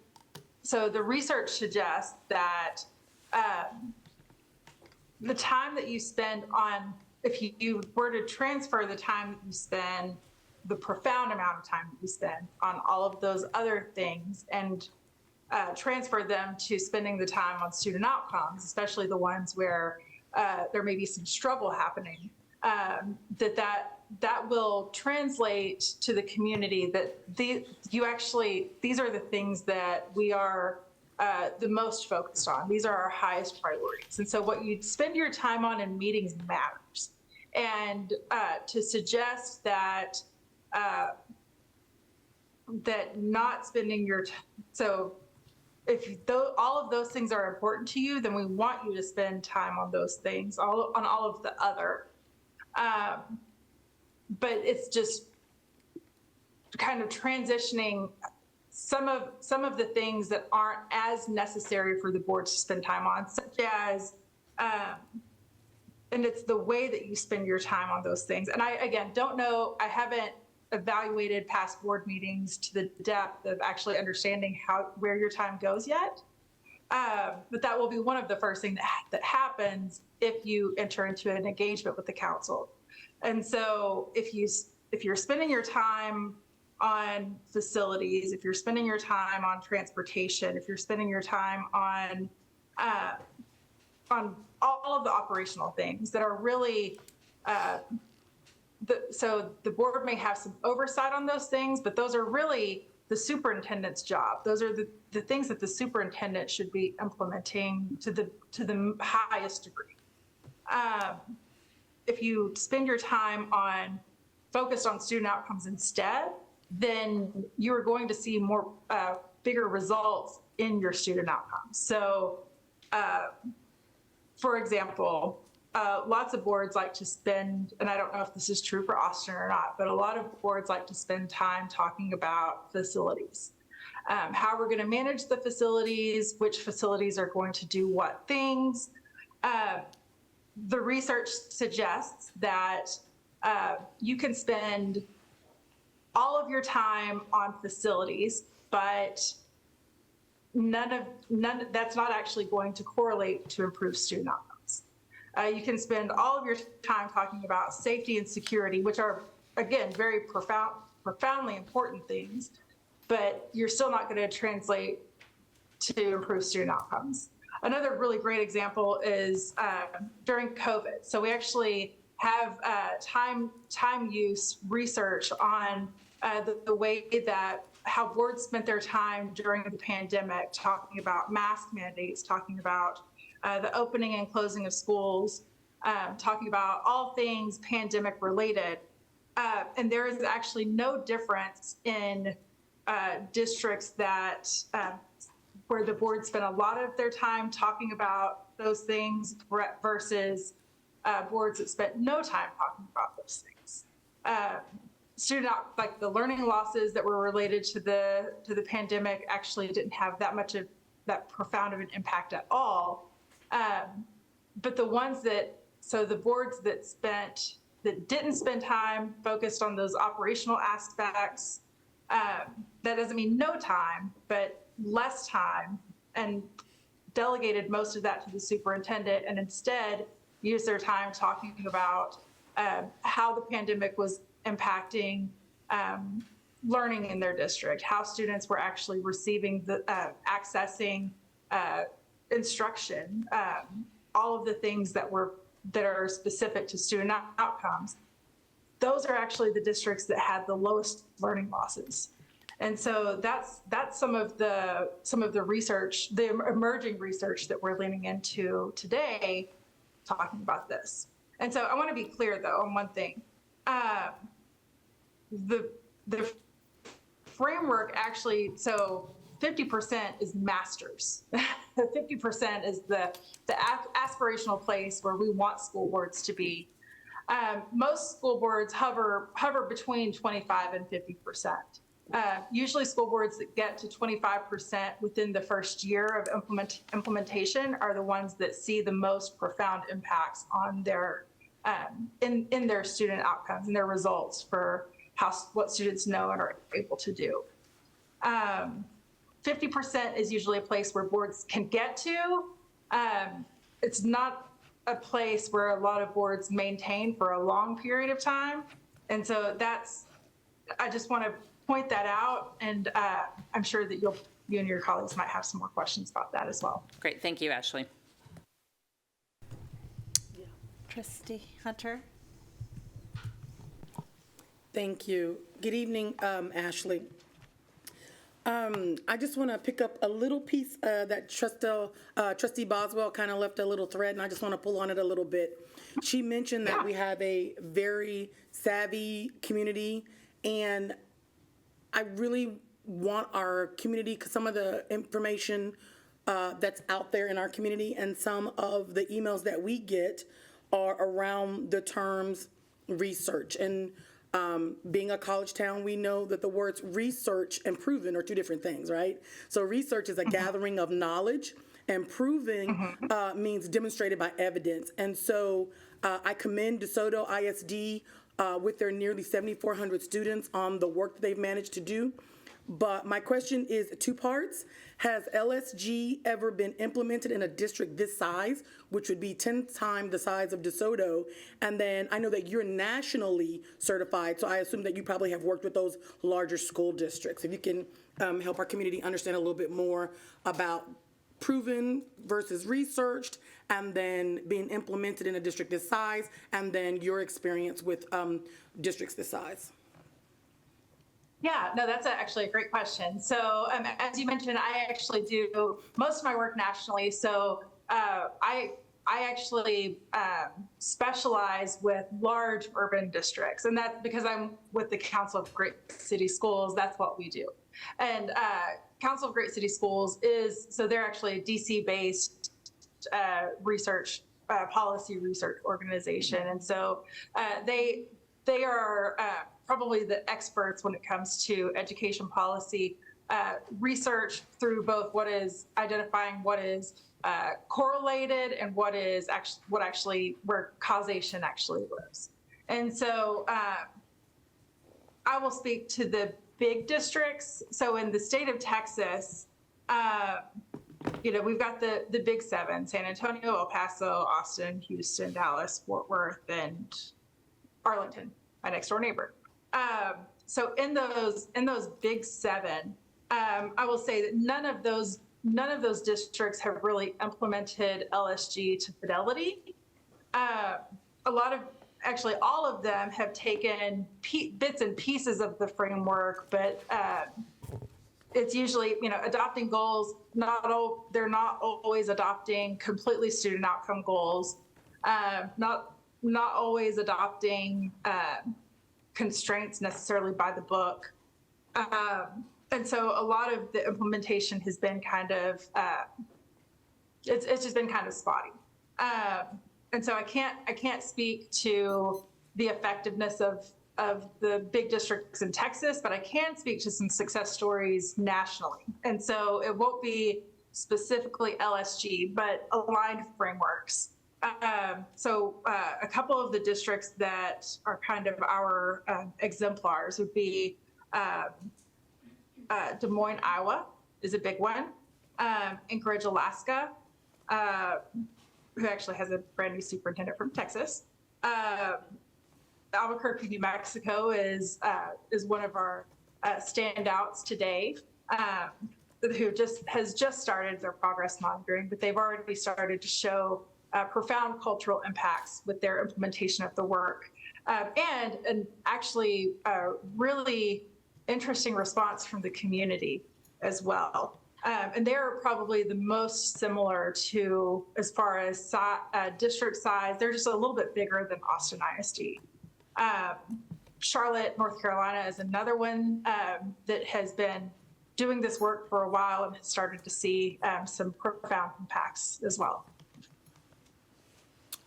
so the research suggests that the time that you spend on, if you were to transfer the time that you spend, the profound amount of time that you spend on all of those other things and transfer them to spending the time on student outcomes, especially the ones where there may be some struggle happening, that will translate to the community that these are the things that we are the most focused on. These are our highest priorities. And so what you spend your time on in meetings matters. And to suggest that that not spending your so if all of those things are important to you, then we want you to spend time on those things, on all of the other. But it's just kind of transitioning some of the things that aren't as necessary for the board to spend time on, such as, and it's the way that you spend your time on those things. And I, again, don't know, I haven't evaluated past board meetings to the depth of actually understanding where your time goes yet. But that will be one of the first things that happens if you enter into an engagement with the council. And so if you're spending your time on facilities, if you're spending your time on transportation, if you're spending your time on all of the operational things that are really so the board may have some oversight on those things, but those are really the superintendent's job. Those are the things that the superintendent should be implementing to the highest degree. If you spend your time focused on student outcomes instead, then you are going to see more bigger results in your student outcomes. So, for example, lots of boards like to spend, and I don't know if this is true for Austin or not, but a lot of boards like to spend time talking about facilities. How we're going to manage the facilities, which facilities are going to do what things. The research suggests that you can spend all of your time on facilities, but that's not actually going to correlate to improve student outcomes. You can spend all of your time talking about safety and security, which are, again, very profoundly important things, but you're still not going to translate to improve student outcomes. Another really great example is during COVID. So we actually have time use research on the way that how boards spent their time during the pandemic, talking about mask mandates, talking about the opening and closing of schools, talking about all things pandemic related. And there is actually no difference in districts that where the board spent a lot of their time talking about those things versus boards that spent no time talking about those things. Like the learning losses that were related to the pandemic actually didn't have that profound of an impact at all. But the ones the boards that didn't spend time focused on those operational aspects, that doesn't mean no time, but less time, and delegated most of that to the superintendent, and instead used their time talking about how the pandemic was impacting learning in their district, how students were actually receiving accessing instruction, all of the things that are specific to student outcomes. Those are actually the districts that had the lowest learning losses. And so that's some of the research, the emerging research that we're leaning into today, talking about this. And so I want to be clear though on one thing. The framework actually, so 50% is masters. 50% is the aspirational place where we want school boards to be. Most school boards hover between 25 and 50%. Usually school boards that get to 25% within the first year of implementation are the ones that see the most profound impacts on their in their student outcomes and their results for what students know and are able to do. 50% is usually a place where boards can get to. It's not a place where a lot of boards maintain for a long period of time. And so I just want to point that out, and I'm sure that you and your colleagues might have some more questions about that as well. Great, thank you, Ashley. Trustee Hunter. Thank you. Good evening, Ashley. I just want to pick up a little piece that Trustee Boswell kind of left a little thread, and I just want to pull on it a little bit. She mentioned that we have a very savvy community, and I really want our community, because some of the information that's out there in our community and some of the emails that we get are around the terms research. And being a college town, we know that the words research and proven are two different things, right? So research is a gathering of knowledge, and proving means demonstrated by evidence. And so I commend DeSoto ISD with their nearly 7,400 students on the work that they've managed to do. But my question is two parts. Has LSG ever been implemented in a district this size, which would be 10 times the size of DeSoto? And then I know that you're nationally certified, so I assume that you probably have worked with those larger school districts. If you can help our community understand a little bit more about proven versus researched, and then being implemented in a district this size, and then your experience with districts this size. Yeah, no, that's actually a great question. So as you mentioned, I actually do most of my work nationally. So I actually specialize with large urban districts, and that's because I'm with the Council of Great City Schools. That's what we do. And Council of Great City Schools they're actually a DC-based research policy research organization. And so they are probably the experts when it comes to education policy research through both what is identifying what is correlated and what is actually where causation actually lives. And so I will speak to the big districts. So in the state of Texas, we've got the big seven: San Antonio, El Paso, Austin, Houston, Dallas, Fort Worth, and Arlington, my next door neighbor. So in those big seven, I will say that none of those districts have really implemented LSG to fidelity. Actually, all of them have taken bits and pieces of the framework, but it's usually, adopting goals. They're not always adopting completely student outcome goals. Not always adopting constraints necessarily by the book. And so a lot of the implementation has been kind of, it's just been kind of spotty. And so I can't speak to the effectiveness of the big districts in Texas, but I can speak to some success stories nationally. And so it won't be specifically LSG, but aligned frameworks. So a couple of the districts that are kind of our exemplars would be Des Moines, Iowa is a big one. Anchorage, Alaska, who actually has a brand new superintendent from Texas. Albuquerque, New Mexico is one of our standouts today, who has just started their progress monitoring, but they've already started to show profound cultural impacts with their implementation of the work, and actually a really interesting response from the community as well. And they're probably the most similar to, as far as district size, they're just a little bit bigger than Austin ISD. Charlotte, North Carolina is another one that has been doing this work for a while and has started to see some profound impacts as well.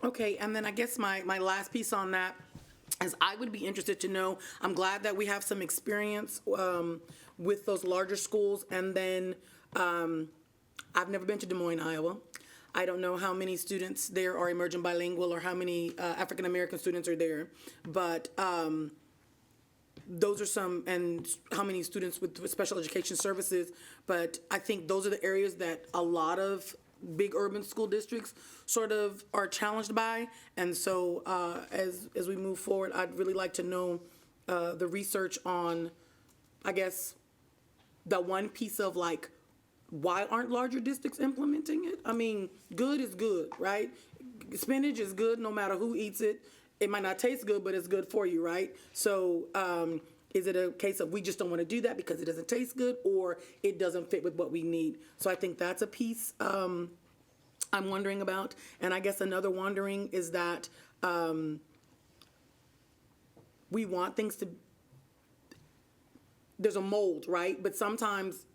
Okay, and then I guess my last piece on that is I would be interested to know, I'm glad that we have some experience with those larger schools, and then I've never been to Des Moines, Iowa. I don't know how many students there are emerging bilingual or how many African American students are there, but those are some, and how many students with special education services. But I think those are the areas that a lot of big urban school districts sort of are challenged by. And so as we move forward, I'd really like to know the research on, I guess, the one piece of like, why aren't larger districts implementing it? I mean, good is good, right? Spinach is good no matter who eats it. It might not taste good, but it's good for you, right? So is it a case of we just don't want to do that because it doesn't taste good, or it doesn't fit with what we need? So I think that's a piece I'm wondering about. And I guess another wondering is that we want things to, there's a mold, right? But sometimes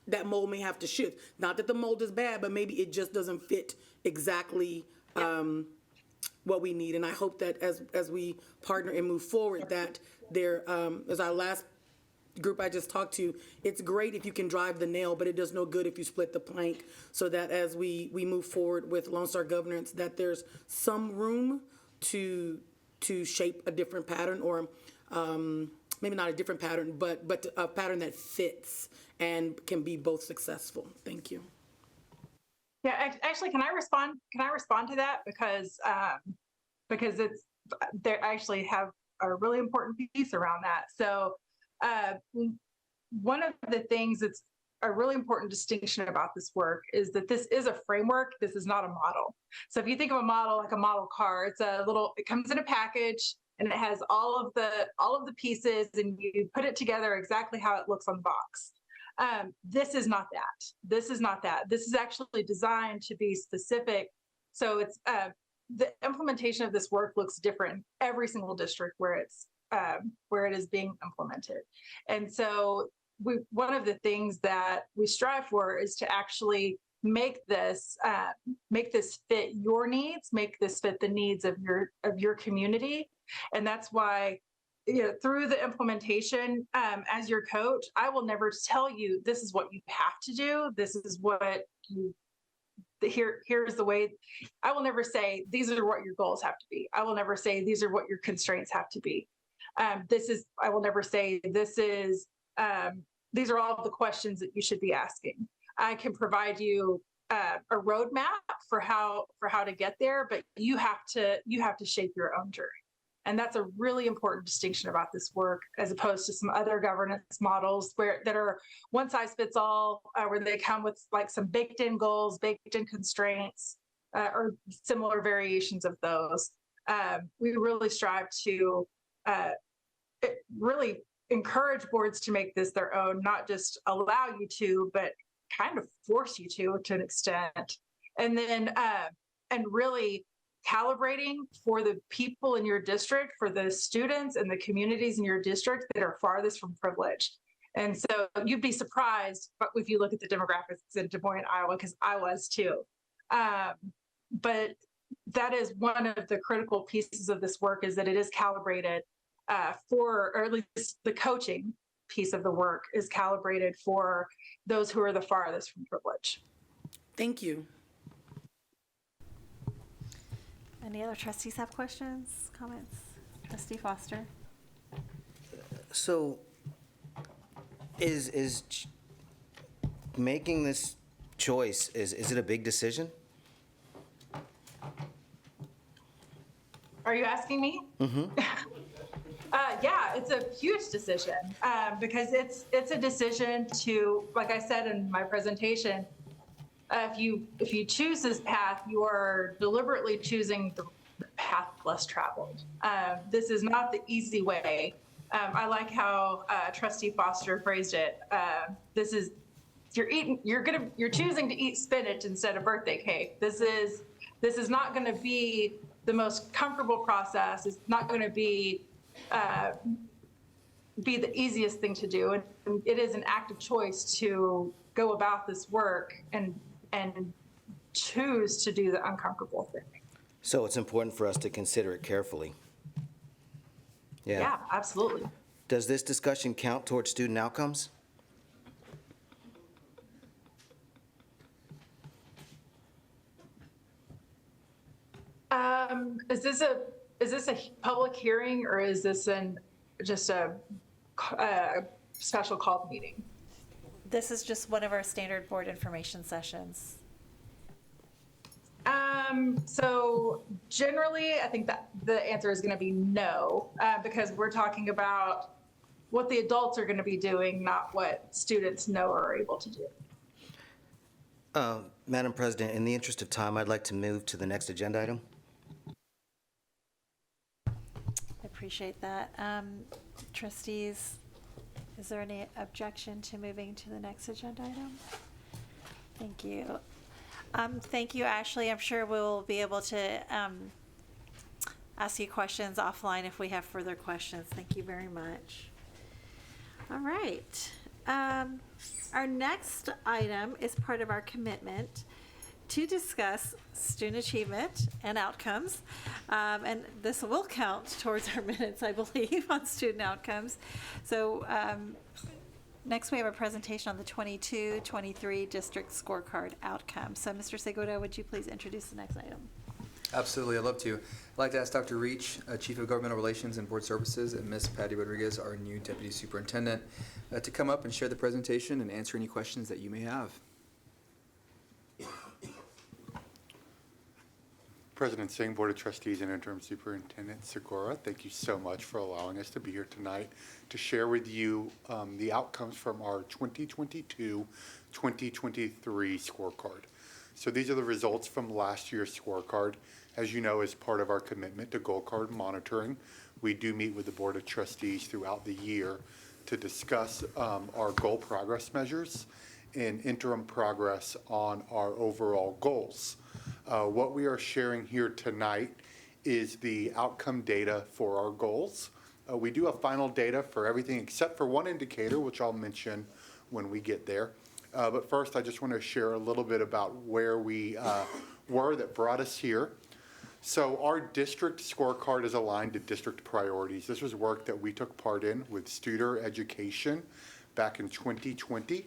that mold may have to shift. Not that the mold is bad, but maybe it just doesn't fit exactly what we need. And I hope that as we partner and move forward, that there, as our last group I just talked to, it's great if you can drive the nail, but it does no good if you split the plank. So that as we move forward with Lone Star governance, that there's some room to shape a different pattern, or maybe not a different pattern, but a pattern that fits and can be both successful. Thank you. Yeah, actually, can I respond? Can I respond to that? Because it's, they actually have a really important piece around that. So one of the things that's a really important distinction about this work is that this is a framework. This is not a model. So if you think of a model like a model car, it comes in a package and it has all of the pieces, and you put it together exactly how it looks on the box. This is not that. This is not that. This is actually designed to be specific. So it's the implementation of this work looks different in every single district where it is being implemented. And so one of the things that we strive for is to actually make this fit your needs, make this fit the needs of your community. And that's why, through the implementation, as your coach, I will never tell you this is what you have to do. This is what here's the way. I will never say these are what your goals have to be. I will never say these are what your constraints have to be. I will never say this is these are all the questions that you should be asking. I can provide you a roadmap for how to get there, but you have to shape your own journey. And that's a really important distinction about this work, as opposed to some other governance models that are one size fits all, where they come with like some baked in goals, baked in constraints, or similar variations of those. We really strive to really encourage boards to make this their own, not just allow you to, but kind of force you to an extent. And then, and really calibrating for the people in your district, for the students and the communities in your district that are farthest from privilege. And so you'd be surprised if you look at the demographics in Des Moines, Iowa, because I was too. But that is one of the critical pieces of this work, is that it is calibrated or at least the coaching piece of the work is calibrated for those who are the farthest from privilege. Thank you. Any other trustees have questions, comments? Trustee Foster. So is making this choice, is it a big decision? Are you asking me? Mm-hmm. Yeah, it's a huge decision because it's a decision to, like I said in my presentation, if you choose this path, you are deliberately choosing the path less traveled. This is not the easy way. I like how Trustee Foster phrased it. This is you're choosing to eat spinach instead of birthday cake. This is not going to be the most comfortable process. It's not going to be the easiest thing to do, and it is an active choice to go about this work and choose to do the uncomfortable thing. So it's important for us to consider it carefully. Yeah, absolutely. Does this discussion count towards student outcomes? Is this a public hearing, or is this just a special called meeting? This is just one of our standard board information sessions. So generally, I think that the answer is going to be no, because we're talking about what the adults are going to be doing, not what students know or are able to do. Madam President, in the interest of time, I'd like to move to the next agenda item. I appreciate that. Trustees, is there any objection to moving to the next agenda item? Thank you. Thank you, Ashley. I'm sure we'll be able to ask you questions offline if we have further questions. Thank you very much. All right. Our next item is part of our commitment to discuss student achievement and outcomes. And this will count towards our minutes, I believe, on student outcomes. So next we have a presentation on the 22-23 district scorecard outcomes. So Mr. Segura, would you please introduce the next item? Absolutely, I'd love to. I'd like to ask Dr. Reach, Chief of Governmental Relations and Board Services, and Ms. Patty Rodriguez, our new Deputy Superintendent, to come up and share the presentation and answer any questions that you may have. President Singh, Board of Trustees, and Interim Superintendent Segura, thank you so much for allowing us to be here tonight to share with you the outcomes from our 2022-2023 scorecard. So these are the results from last year's scorecard. As you know, as part of our commitment to goal card monitoring, we do meet with the Board of Trustees throughout the year to discuss our goal progress measures and interim progress on our overall goals. What we are sharing here tonight is the outcome data for our goals. We do have final data for everything except for one indicator, which I'll mention when we get there. But first, I just want to share a little bit about where we were that brought us here. So our district scorecard is aligned to district priorities. This was work that we took part in with Studer Education back in 2020.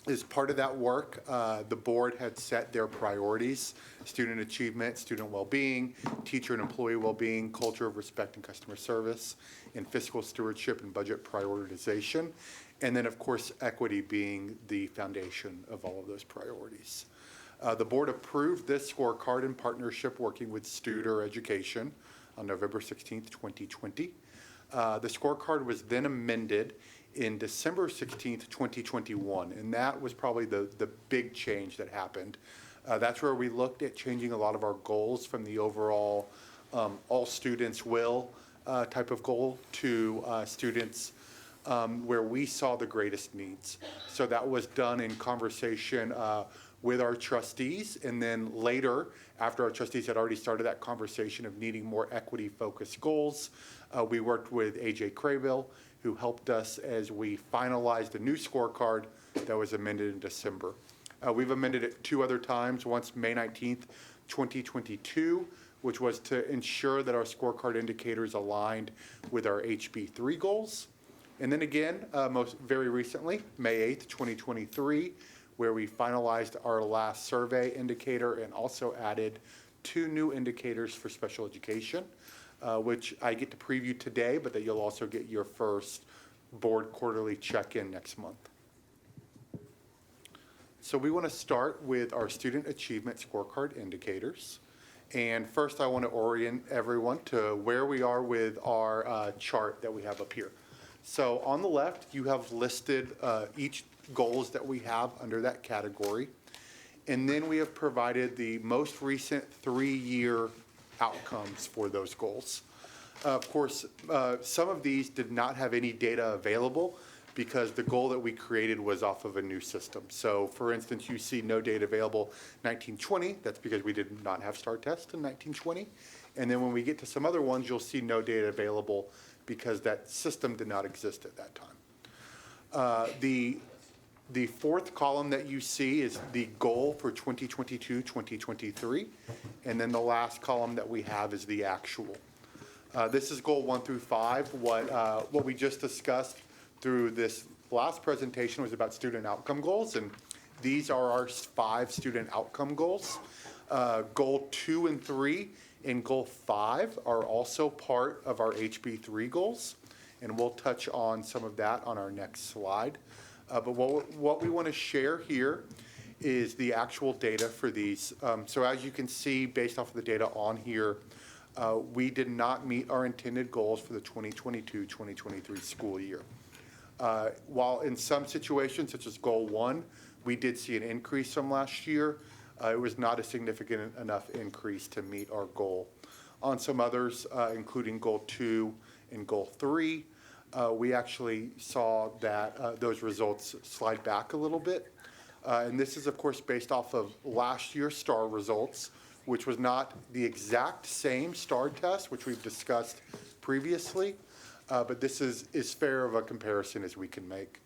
As part of that work, the board had set their priorities: student achievement, student well-being, teacher and employee well-being, culture of respect and customer service, and fiscal stewardship and budget prioritization. And then, of course, equity being the foundation of all of those priorities. The board approved this scorecard in partnership working with Studer Education on November 16th, 2020. The scorecard was then amended in December 16th, 2021, and that was probably the big change that happened. That's where we looked at changing a lot of our goals from the overall all students will type of goal to students where we saw the greatest needs. So that was done in conversation with our trustees, and then later, after our trustees had already started that conversation of needing more equity-focused goals, we worked with AJ Craybill, who helped us as we finalized a new scorecard that was amended in December. We've amended it 2 other times, once May 19th, 2022, which was to ensure that our scorecard indicators aligned with our HB3 goals. And then again, most very recently, May 8th, 2023, where we finalized our last survey indicator and also added 2 new indicators for special education, which I get to preview today, but that you'll also get your first board quarterly check-in next month. So we want to start with our student achievement scorecard indicators. And first I want to orient everyone to where we are with our chart that we have up here. So on the left, you have listed each goals that we have under that category. And then we have provided the most recent 3-year outcomes for those goals. Of course, some of these did not have any data available because the goal that we created was off of a new system. So for instance, you see no data available 1920. That's because we did not have STAR tests in 1920. And then when we get to some other ones, you'll see no data available because that system did not exist at that time. The 4th column that you see is the goal for 2022-2023, and then the last column that we have is the actual. This is goal 1 through 5. What we just discussed through this last presentation was about student outcome goals, and these are our 5 student outcome goals. Goal 2 and 3 and goal 5 are also part of our HB3 goals, and we'll touch on some of that on our next slide. But what we want to share here is the actual data for these. So as you can see, based off of the data on here, we did not meet our intended goals for the 2022-2023 school year. While in some situations, such as goal 1, we did see an increase from last year, it was not a significant enough increase to meet our goal. On some others, including goal 2 and goal 3, we actually saw that those results slide back a little bit. And this is, of course, based off of last year's STAR results, which was not the exact same STAR test, which we've discussed previously, but this is fair of a comparison as we can make.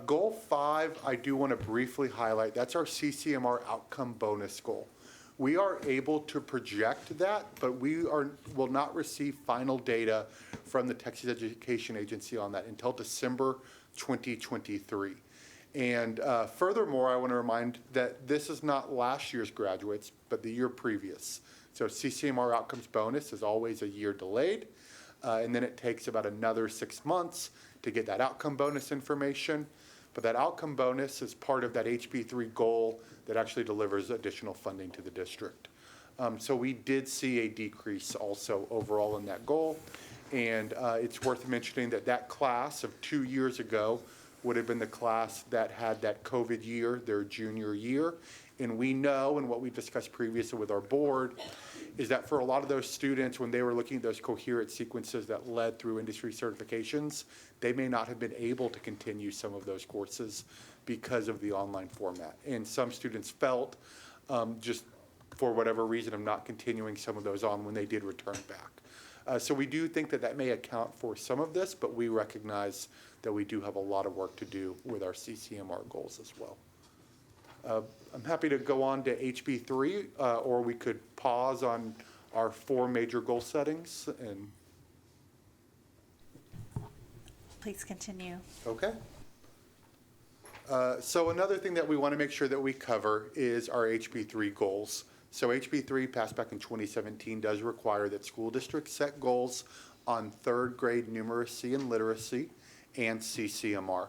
Goal 5, I do want to briefly highlight. That's our CCMR outcome bonus goal. We are able to project that, but we will not receive final data from the Texas Education Agency on that until December 2023. And furthermore, I want to remind that this is not last year's graduates, but the year previous. So CCMR outcomes bonus is always a year delayed, and then it takes about another 6 months to get that outcome bonus information. But that outcome bonus is part of that HB3 goal that actually delivers additional funding to the district. So we did see a decrease also overall in that goal. And it's worth mentioning that that class of 2 years ago would have been the class that had that COVID year, their junior year. And we know, and what we discussed previously with our board, is that for a lot of those students, when they were looking at those coherent sequences that led through industry certifications, they may not have been able to continue some of those courses because of the online format. And some students felt, just for whatever reason, of not continuing some of those on when they did return back. So we do think that that may account for some of this, but we recognize that we do have a lot of work to do with our CCMR goals as well. I'm happy to go on to HB3, or we could pause on our 4 major goal settings. And Please continue. okay. So another thing that we want to make sure that we cover is our HB3 goals. So HB3, passed back in 2017, does require that school districts set goals on 3rd grade numeracy and literacy and CCMR.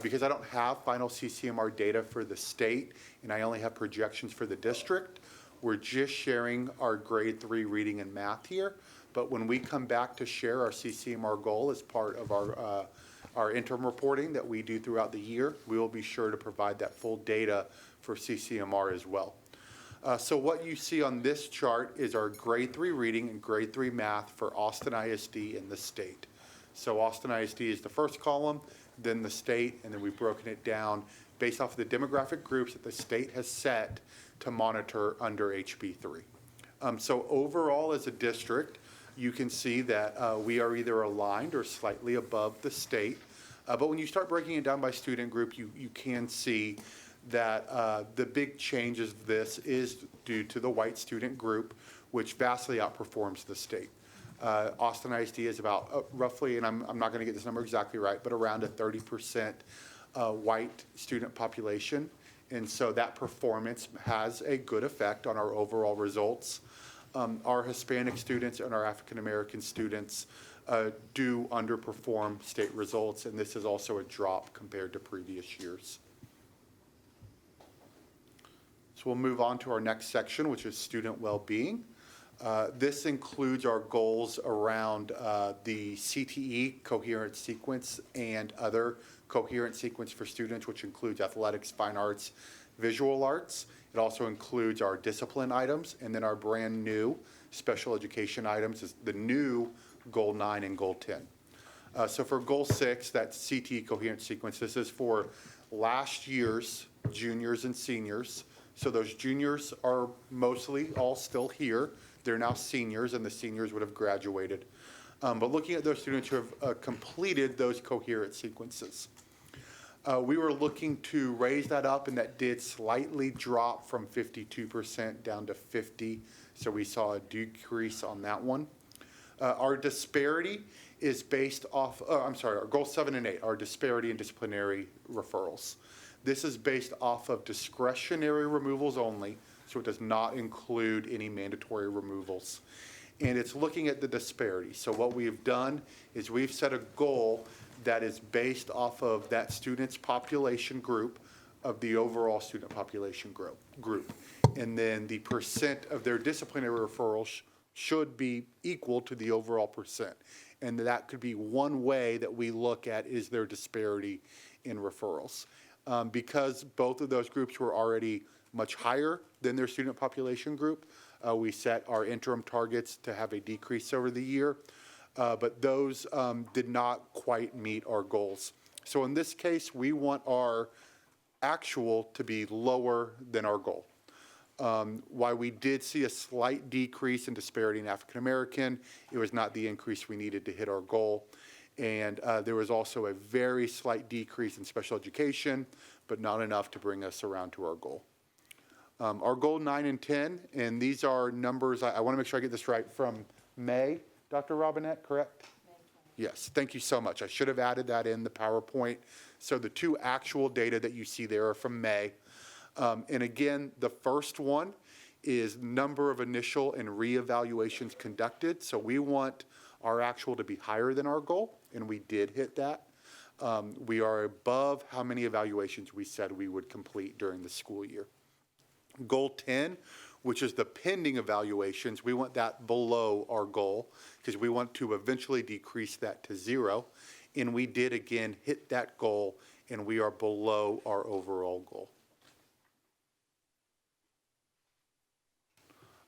Because I don't have final CCMR data for the state and I only have projections for the district, we're just sharing our grade 3 reading and math here. But when we come back to share our CCMR goal as part of our interim reporting that we do throughout the year, we will be sure to provide that full data for CCMR as well. So what you see on this chart is our grade 3 reading and grade 3 math for Austin ISD in the state. So Austin ISD is the first column, then the state, and then we've broken it down based off of the demographic groups that the state has set to monitor under HB3. So overall as a district, you can see that we are either aligned or slightly above the state. But when you start breaking it down by student group, you can see that the big changes of this is due to the white student group, which vastly outperforms the state. Austin ISD is about roughly, and I'm not going to get this number exactly right, but around a 30% white student population. And so that performance has a good effect on our overall results. Our Hispanic students and our African American students do underperform state results, and this is also a drop compared to previous years. So we'll move on to our next section, which is student well-being. This includes our goals around the CTE, coherent sequence, and other coherent sequence for students, which includes athletics, fine arts, visual arts. It also includes our discipline items, and then our brand new special education items is the new Goal 9 and Goal 10. So for Goal 6, that CTE coherent sequence, this is for last year's juniors and seniors. So those juniors are mostly all still here. They're now seniors, and the seniors would have graduated. But looking at those students who have completed those coherent sequences, we were looking to raise that up, and that did slightly drop from 52% down to 50%. So we saw a decrease on that one. Our disparity is based off, our Goal 7 and 8, our disparity in disciplinary referrals. This is based off of discretionary removals only, so it does not include any mandatory removals. And it's looking at the disparity. So what we've done is we've set a goal that is based off of that student's population group of the overall student population group. And then the percent of their disciplinary referrals should be equal to the overall percent. And that could be one way that we look at is their disparity in referrals. Because both of those groups were already much higher than their student population group, we set our interim targets to have a decrease over the year, but those did not quite meet our goals. So in this case, we want our actual to be lower than our goal. While we did see a slight decrease in disparity in African American, it was not the increase we needed to hit our goal. And there was also a very slight decrease in special education, but not enough to bring us around to our goal. Our goal 9 and 10, and these are numbers, I want to make sure I get this right, from May, Dr. Robinette, correct? Yes, thank you so much. I should have added that in the PowerPoint. So the 2 actual data that you see there are from May. And again, the first one is number of initial and reevaluations conducted. So we want our actual to be higher than our goal, and we did hit that. We are above how many evaluations we said we would complete during the school year. Goal 10, which is the pending evaluations, we want that below our goal because we want to eventually decrease that to 0. And we did again hit that goal, and we are below our overall goal.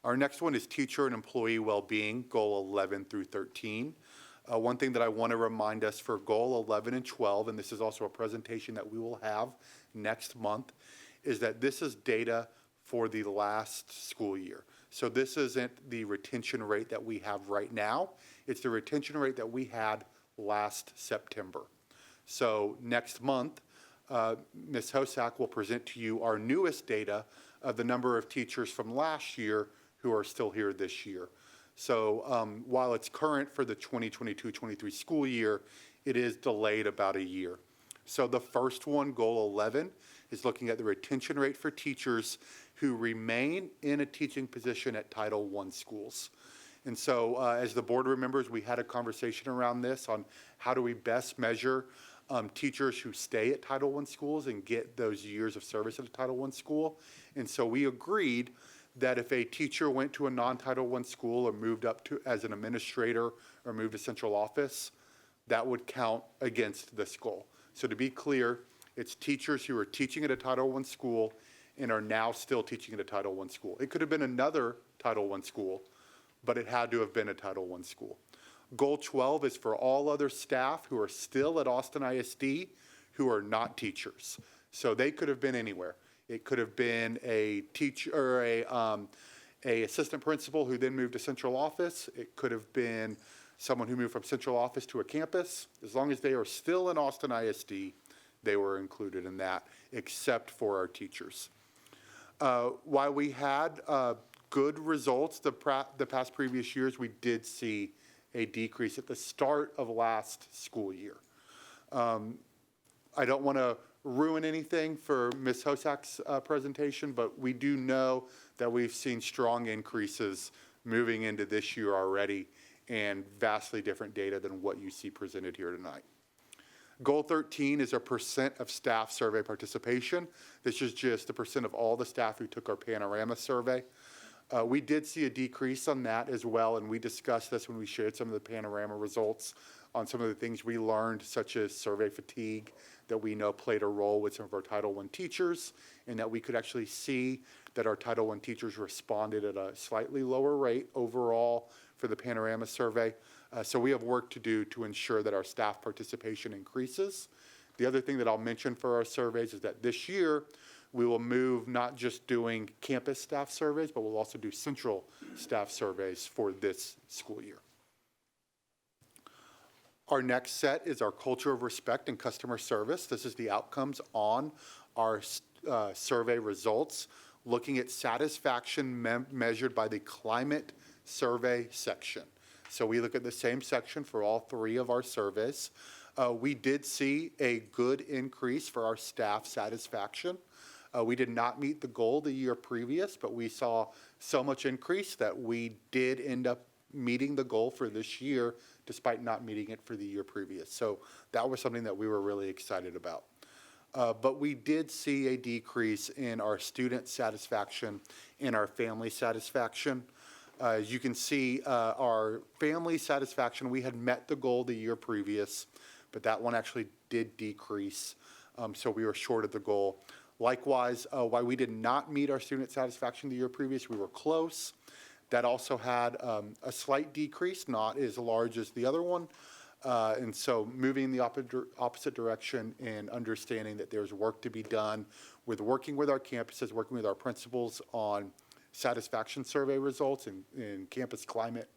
Our next one is teacher and employee well-being, goal 11 through 13. One thing that I want to remind us for goal 11 and 12, and this is also a presentation that we will have next month, is that this is data for the last school year. So this isn't the retention rate that we have right now. It's the retention rate that we had last September. So next month, Ms. Hosak will present to you our newest data of the number of teachers from last year who are still here this year. So while it's current for the 2022-23 school year, it is delayed about a year. So the first one, goal 11, is looking at the retention rate for teachers who remain in a teaching position at Title I schools. And so as the board remembers, we had a conversation around this on how do we best measure teachers who stay at Title I schools and get those years of service at a Title I school. And so we agreed that if a teacher went to a non-Title I school or moved up to as an administrator or moved to central office, that would count against this goal. So to be clear, it's teachers who are teaching at a Title I school and are now still teaching at a Title I school. It could have been another Title I school, but it had to have been a Title I school. Goal 12 is for all other staff who are still at Austin ISD who are not teachers. So they could have been anywhere. It could have been a teacher or a assistant principal who then moved to central office. It could have been someone who moved from central office to a campus. As long as they are still in Austin ISD, they were included in that, except for our teachers. While we had good results the past previous years, we did see a decrease at the start of last school year. I don't want to ruin anything for Ms. Hosak's presentation, but we do know that we've seen strong increases moving into this year already and vastly different data than what you see presented here tonight. Goal 13 is a percent of staff survey participation. This is just the percent of all the staff who took our panorama survey. We did see a decrease on that as well, and we discussed this when we shared some of the panorama results on some of the things we learned, such as survey fatigue, that we know played a role with some of our Title I teachers, and that we could actually see that our Title I teachers responded at a slightly lower rate overall for the panorama survey. So we have work to do to ensure that our staff participation increases. The other thing that I'll mention for our surveys is that this year, we will move not just doing campus staff surveys, but we'll also do central staff surveys for this school year. Our next set is our culture of respect and customer service. This is the outcomes on our survey results, looking at satisfaction measured by the climate survey section. So we look at the same section for all three of our surveys. We did see a good increase for our staff satisfaction. We did not meet the goal the year previous, but we saw so much increase that we did end up meeting the goal for this year, despite not meeting it for the year previous. So that was something that we were really excited about. But we did see a decrease in our student satisfaction and our family satisfaction. As you can see, our family satisfaction, we had met the goal the year previous, but that one actually did decrease. So we were short of the goal. Likewise, while we did not meet our student satisfaction the year previous, we were close. That also had a slight decrease, not as large as the other one. And so moving in the opposite direction and understanding that there's work to be done with working with our campuses, working with our principals on satisfaction survey results and campus climate,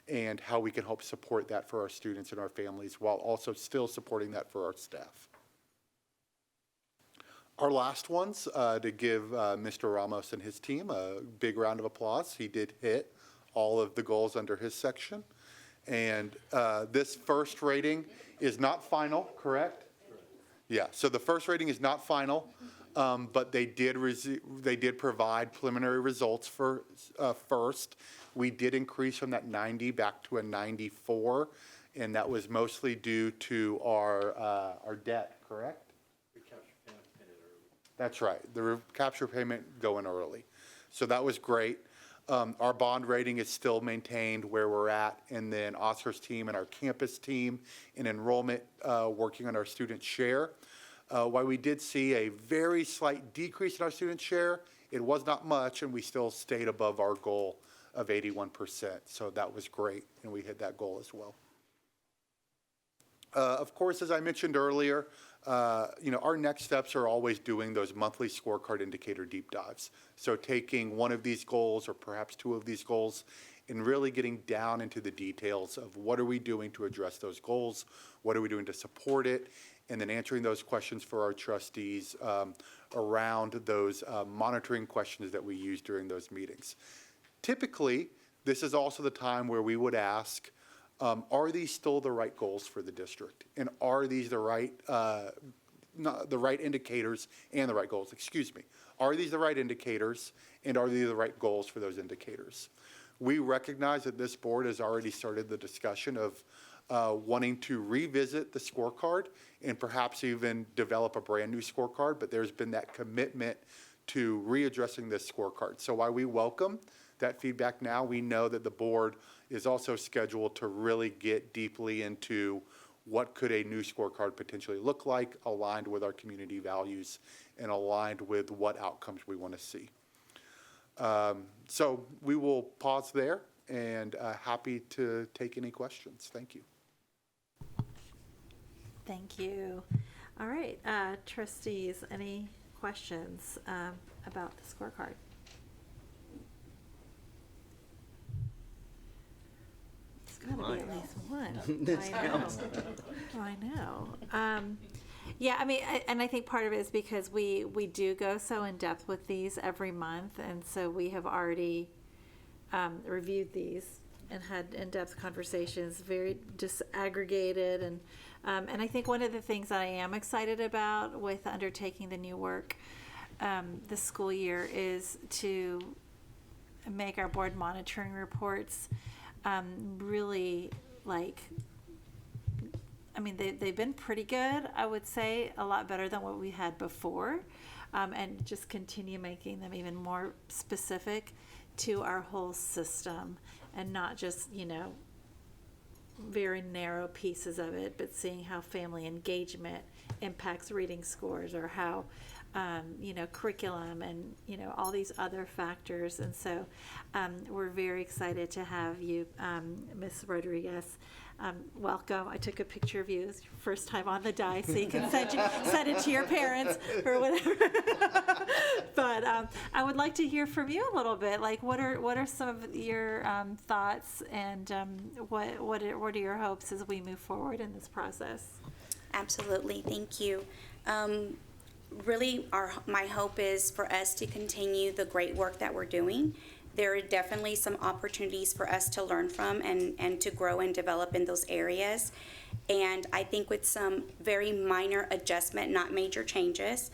and how we can help support that for our students and our families while also still supporting that for our staff. Our last ones, to give Mr. Ramos and his team a big round of applause. He did hit all of the goals under his section. And this first rating is not final, correct? Yeah, so the first rating is not final, but they did provide preliminary results for first. We did increase from that 90 back to a 94, and that was mostly due to our debt, correct? That's right, the recapture payment going early. So that was great. Our bond rating is still maintained where we're at, and then Oscar's team and our campus team in enrollment working on our student share. While we did see a very slight decrease in our student share, it was not much, and we still stayed above our goal of 81%. So that was great, and we hit that goal as well. Of course, as I mentioned earlier, our next steps are always doing those monthly scorecard indicator deep dives. So taking one of these goals or perhaps two of these goals and really getting down into the details of what are we doing to address those goals, what are we doing to support it, and then answering those questions for our trustees around those monitoring questions that we use during those meetings. Typically, this is also the time where we would ask, are these still the right goals for the district? And are these the right indicators and the right goals? Excuse me. Are these the right indicators and are these the right goals for those indicators? We recognize that this board has already started the discussion of wanting to revisit the scorecard and perhaps even develop a brand new scorecard, but there's been that commitment to readdressing this scorecard. So while we welcome that feedback now, we know that the board is also scheduled to really get deeply into what could a new scorecard potentially look like, aligned with our community values and aligned with what outcomes we want to see. So we will pause there and happy to take any questions. Thank you. Thank you. All right, trustees, any questions about the scorecard? It's got to be at least one. I know. Yeah, I mean, and I think part of it is because we do go so in depth with these every month, and so we have already reviewed these and had in-depth conversations, very disaggregated, and I think one of the things that I am excited about with undertaking the new work this school year is to make our board monitoring reports really I mean, they've been pretty good, I would say, a lot better than what we had before, and just continue making them even more specific to our whole system and not just, very narrow pieces of it, but seeing how family engagement impacts reading scores or how, curriculum and, all these other factors. And so we're very excited to have you, Ms. Rodriguez. Welcome. I took a picture of you. It's your first time on the dais, so you can send it to your parents or whatever. But I would like to hear from you a little bit. Like, what are some of your thoughts, and what are your hopes as we move forward in this process? Absolutely. Thank you. Really, my hope is for us to continue the great work that we're doing. There are definitely some opportunities for us to learn from and to grow and develop in those areas. And I think with some very minor adjustment, not major changes,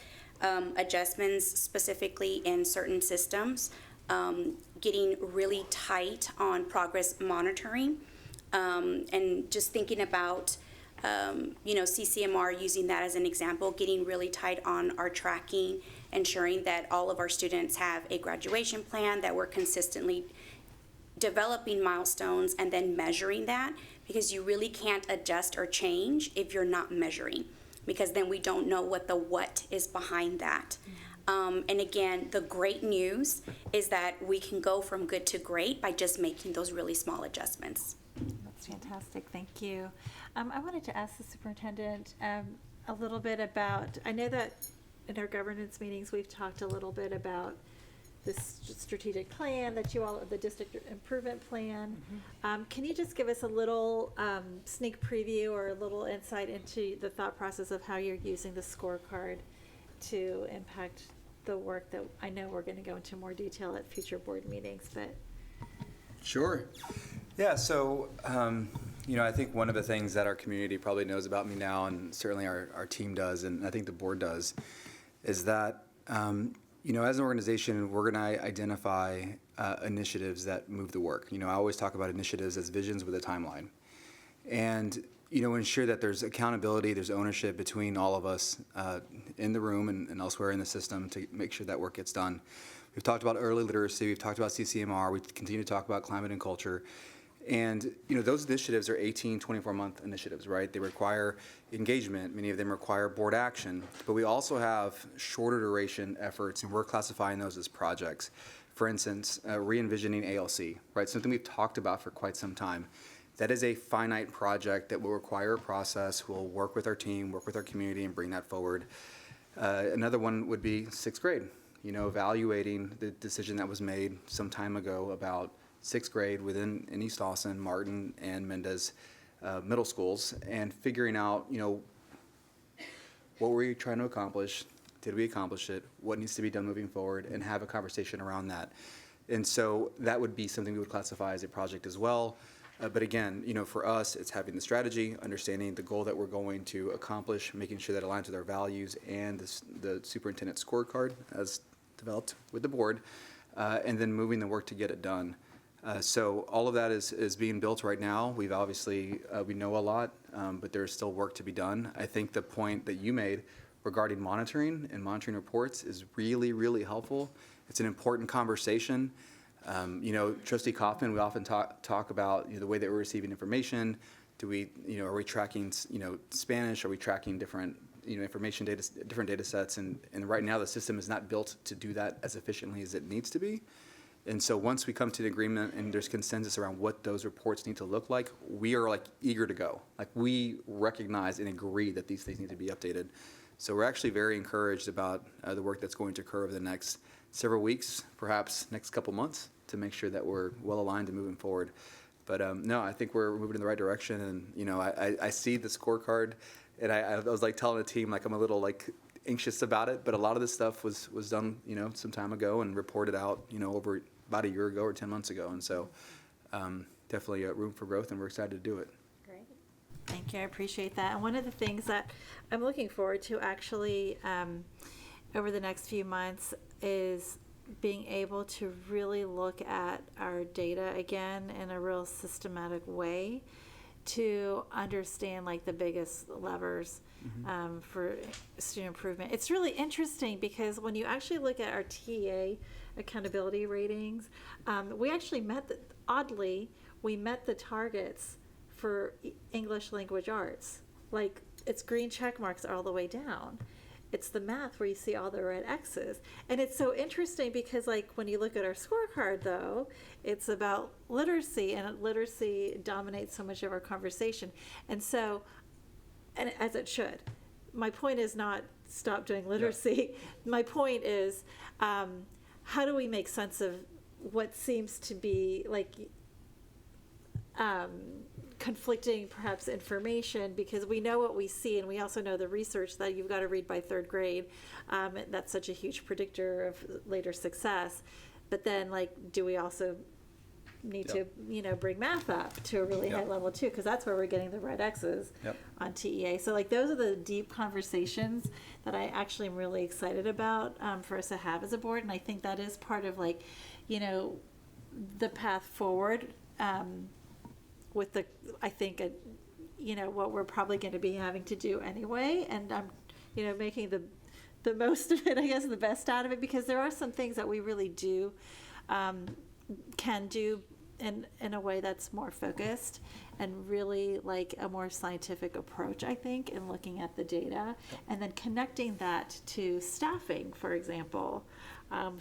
adjustments specifically in certain systems, getting really tight on progress monitoring, and just thinking about CCMR, using that as an example, getting really tight on our tracking, ensuring that all of our students have a graduation plan, that we're consistently developing milestones and then measuring that, because you really can't adjust or change if you're not measuring, because then we don't know what the what is behind that. And again, the great news is that we can go from good to great by just making those really small adjustments. That's fantastic. Thank you. I wanted to ask the superintendent a little bit about, I know that in our governance meetings, we've talked a little bit about this strategic plan that the district improvement plan. Can you just give us a little sneak preview or a little insight into the thought process of how you're using the scorecard to impact the work that I know we're going to go into more detail at future board meetings, but. Sure. Yeah, so, I think one of the things that our community probably knows about me now, and certainly our team does, and I think the board does, is that, as an organization, we're going to identify initiatives that move the work. I always talk about initiatives as visions with a timeline. And, ensure that there's accountability, there's ownership between all of us in the room and elsewhere in the system to make sure that work gets done. We've talked about early literacy, we've talked about CCMR, we continue to talk about climate and culture. And, those initiatives are 18, 24-month initiatives, right? They require engagement. Many of them require board action. But we also have shorter duration efforts, and we're classifying those as projects. For instance, re-envisioning ALC, right? Something we've talked about for quite some time. That is a finite project that will require a process. We'll work with our team, work with our community, and bring that forward. Another one would be sixth grade. Evaluating the decision that was made some time ago about sixth grade in East Austin, Martin, and Mendez middle schools, and figuring out, what were we trying to accomplish? Did we accomplish it? What needs to be done moving forward? And have a conversation around that. And so that would be something we would classify as a project as well. But again, for us, it's having the strategy, understanding the goal that we're going to accomplish, making sure that aligns with our values and the superintendent scorecard as developed with the board, and then moving the work to get it done. So all of that is being built right now. We've obviously, we know a lot, but there's still work to be done. I think the point that you made regarding monitoring and monitoring reports is really, really helpful. It's an important conversation. Trustee Kaufman, we often talk about the way that we're receiving information. Are we tracking Spanish? Are we tracking different information data, different data sets? And right now the system is not built to do that as efficiently as it needs to be. And so once we come to an agreement and there's consensus around what those reports need to look like, we are eager to go. We recognize and agree that these things need to be updated. So we're actually very encouraged about the work that's going to occur over the next several weeks, perhaps next couple months, to make sure that we're well aligned and moving forward. But no, I think we're moving in the right direction. And I see the scorecard, and I was telling the team I'm a little anxious about it. But a lot of this stuff was done some time ago and reported out over about a year ago or 10 months ago. And so definitely room for growth, and we're excited to do it. Great. Thank you. I appreciate that. And one of the things that I'm looking forward to actually over the next few months is being able to really look at our data again in a real systematic way to understand the biggest levers for student improvement. It's really interesting because when you actually look at our TEA accountability ratings, we actually oddly, we met the targets for English language arts. It's green check marks all the way down. It's the math where you see all the red X's. And it's so interesting because when you look at our scorecard though, it's about literacy, and literacy dominates so much of our conversation. And so, and as it should. My point is not stop doing literacy. Yeah. My point is how do we make sense of what seems to be conflicting perhaps information, because we know what we see, and we also know the research that you've got to read by third grade. That's such a huge predictor of later success. But then do we also need to bring math up to a really high level too, because that's where we're getting the red X's on TEA. So those are the deep conversations that I actually am really excited about for us to have as a board. And I think that is part of the path forward with what we're probably going to be having to do anyway. And I'm, making the most of it, I guess, the best out of it, because there are some things that we really do, can do in a way that's more focused and really a more scientific approach, I think, in looking at the data, and then connecting that to staffing, for example,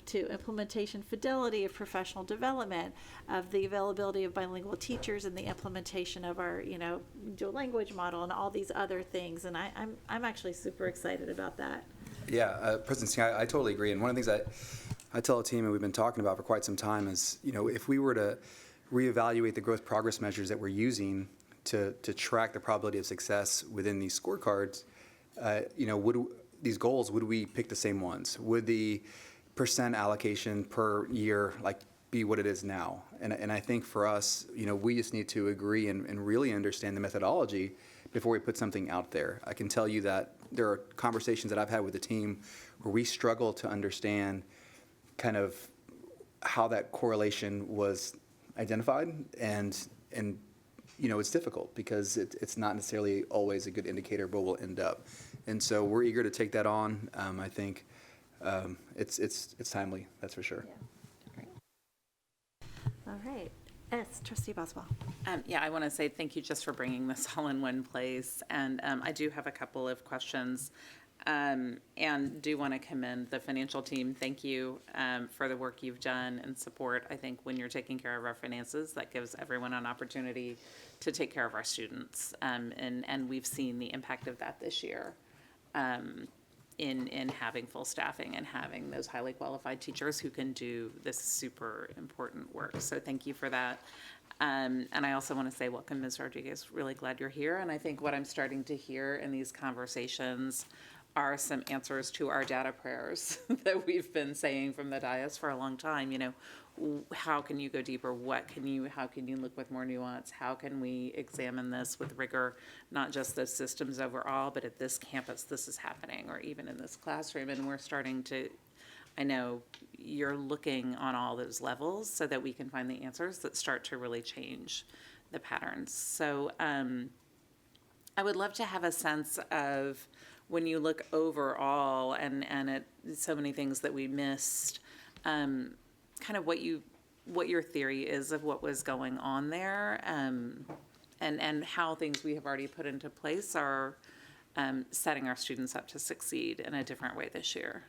to implementation fidelity of professional development, of the availability of bilingual teachers, and the implementation of our, dual language model, and all these other things. And I'm actually super excited about that. Yeah, President Singh, I totally agree. And one of the things I tell the team, and we've been talking about for quite some time, is if we were to reevaluate the growth progress measures that we're using to track the probability of success within these scorecards, these goals, would we pick the same ones? Would the percent allocation per year be what it is now? And I think for us, we just need to agree and really understand the methodology before we put something out there. I can tell you that there are conversations that I've had with the team where we struggle to understand kind of how that correlation was identified, and it's difficult because it's not necessarily always a good indicator of where we'll end up. And so we're eager to take that on. I think it's timely, that's for sure. Yeah. Great. All right. Yes, Trustee Boswell. I want to say thank you just for bringing this all in one place. And I do have a couple of questions. And do want to commend the financial team. Thank you for the work you've done and support. I think when you're taking care of our finances, that gives everyone an opportunity to take care of our students. And we've seen the impact of that this year in having full staffing and having those highly qualified teachers who can do this super important work. So thank you for that. And I also want to say welcome, Ms. Rodriguez. Really glad you're here. And I think what I'm starting to hear in these conversations are some answers to our data prayers that we've been saying from the dais for a long time. You know, how can you go deeper? How can you look with more nuance? How can we examine this with rigor, not just the systems overall, but at this campus, this is happening, or even in this classroom. And we're starting to, I know you're looking on all those levels so that we can find the answers that start to really change the patterns. So I would love to have a sense of, when you look overall and at so many things that we missed, kind of what your theory is of what was going on there, and how things we have already put into place are setting our students up to succeed in a different way this year.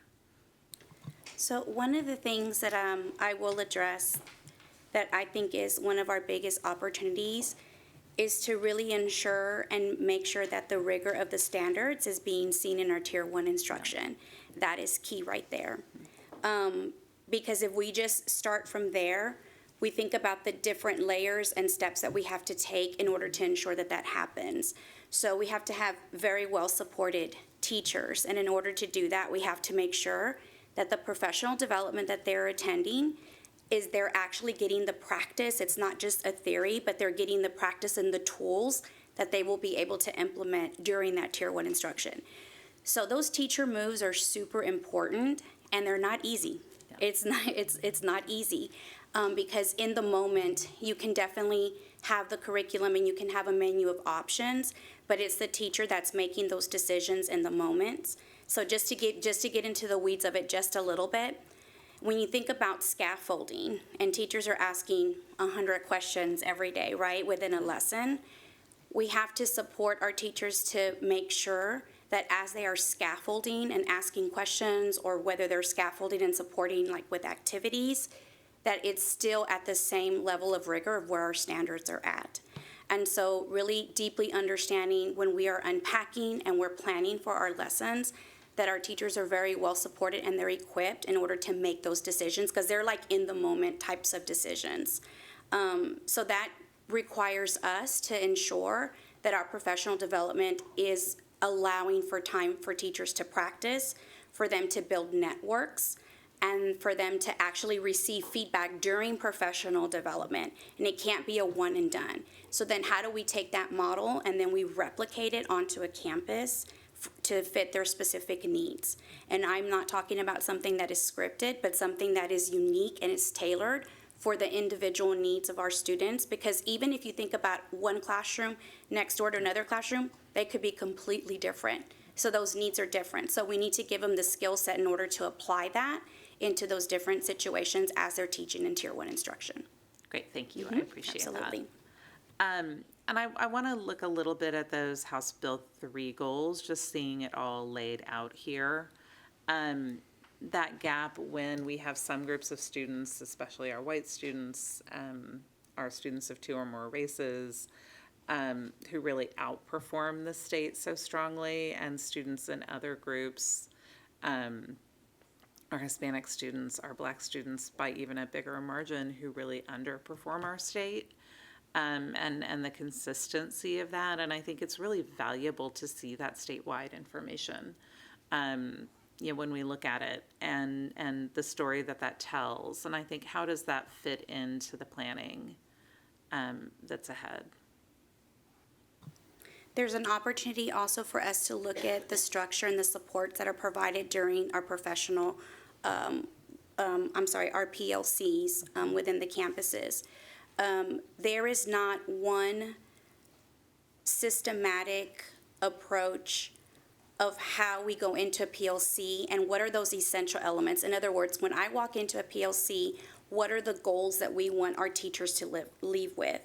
So one of the things that I will address that I think is one of our biggest opportunities is to really ensure and make sure that the rigor of the standards is being seen in our Tier 1 instruction. That is key right there. Because if we just start from there, we think about the different layers and steps that we have to take in order to ensure that that happens. So we have to have very well supported teachers, and in order to do that, we have to make sure that the professional development that they're attending is they're actually getting the practice. It's not just a theory, but they're getting the practice and the tools that they will be able to implement during that Tier 1 instruction. So those teacher moves are super important, and they're not easy. Yeah. It's not easy because in the moment, you can definitely have the curriculum and you can have a menu of options, but it's the teacher that's making those decisions in the moments. So just to get into the weeds of it just a little bit, when you think about scaffolding, and teachers are asking 100 questions every day, right, within a lesson, we have to support our teachers to make sure that as they are scaffolding and asking questions, or whether they're scaffolding and supporting like with activities, that it's still at the same level of rigor of where our standards are at. And so really deeply understanding when we are unpacking and we're planning for our lessons, that our teachers are very well supported and they're equipped in order to make those decisions, because they're like in the moment types of decisions. So that requires us to ensure that our professional development is allowing for time for teachers to practice, for them to build networks, and for them to actually receive feedback during professional development. And it can't be a one and done. So then how do we take that model and then we replicate it onto a campus to fit their specific needs? And I'm not talking about something that is scripted, but something that is unique and is tailored for the individual needs of our students. Because even if you think about one classroom next door to another classroom, they could be completely different. So those needs are different. So we need to give them the skill set in order to apply that into those different situations as they're teaching in Tier 1 instruction. Great, thank you. I appreciate Absolutely. that. And I want to look a little bit at those House Bill 3 goals, just seeing it all laid out here. That gap when we have some groups of students, especially our white students, our students of 2 or more races, who really outperform the state so strongly, and students in other groups, our Hispanic students, our Black students by even a bigger margin, who really underperform our state. And the consistency of that. And I think it's really valuable to see that statewide information, when we look at it, and the story that tells. And I think, how does that fit into the planning that's ahead? There's an opportunity also for us to look at the structure and the supports that are provided during our professional, our PLCs within the campuses. There is not one systematic approach of how we go into a PLC and what are those essential elements. In other words, when I walk into a PLC, what are the goals that we want our teachers to leave with?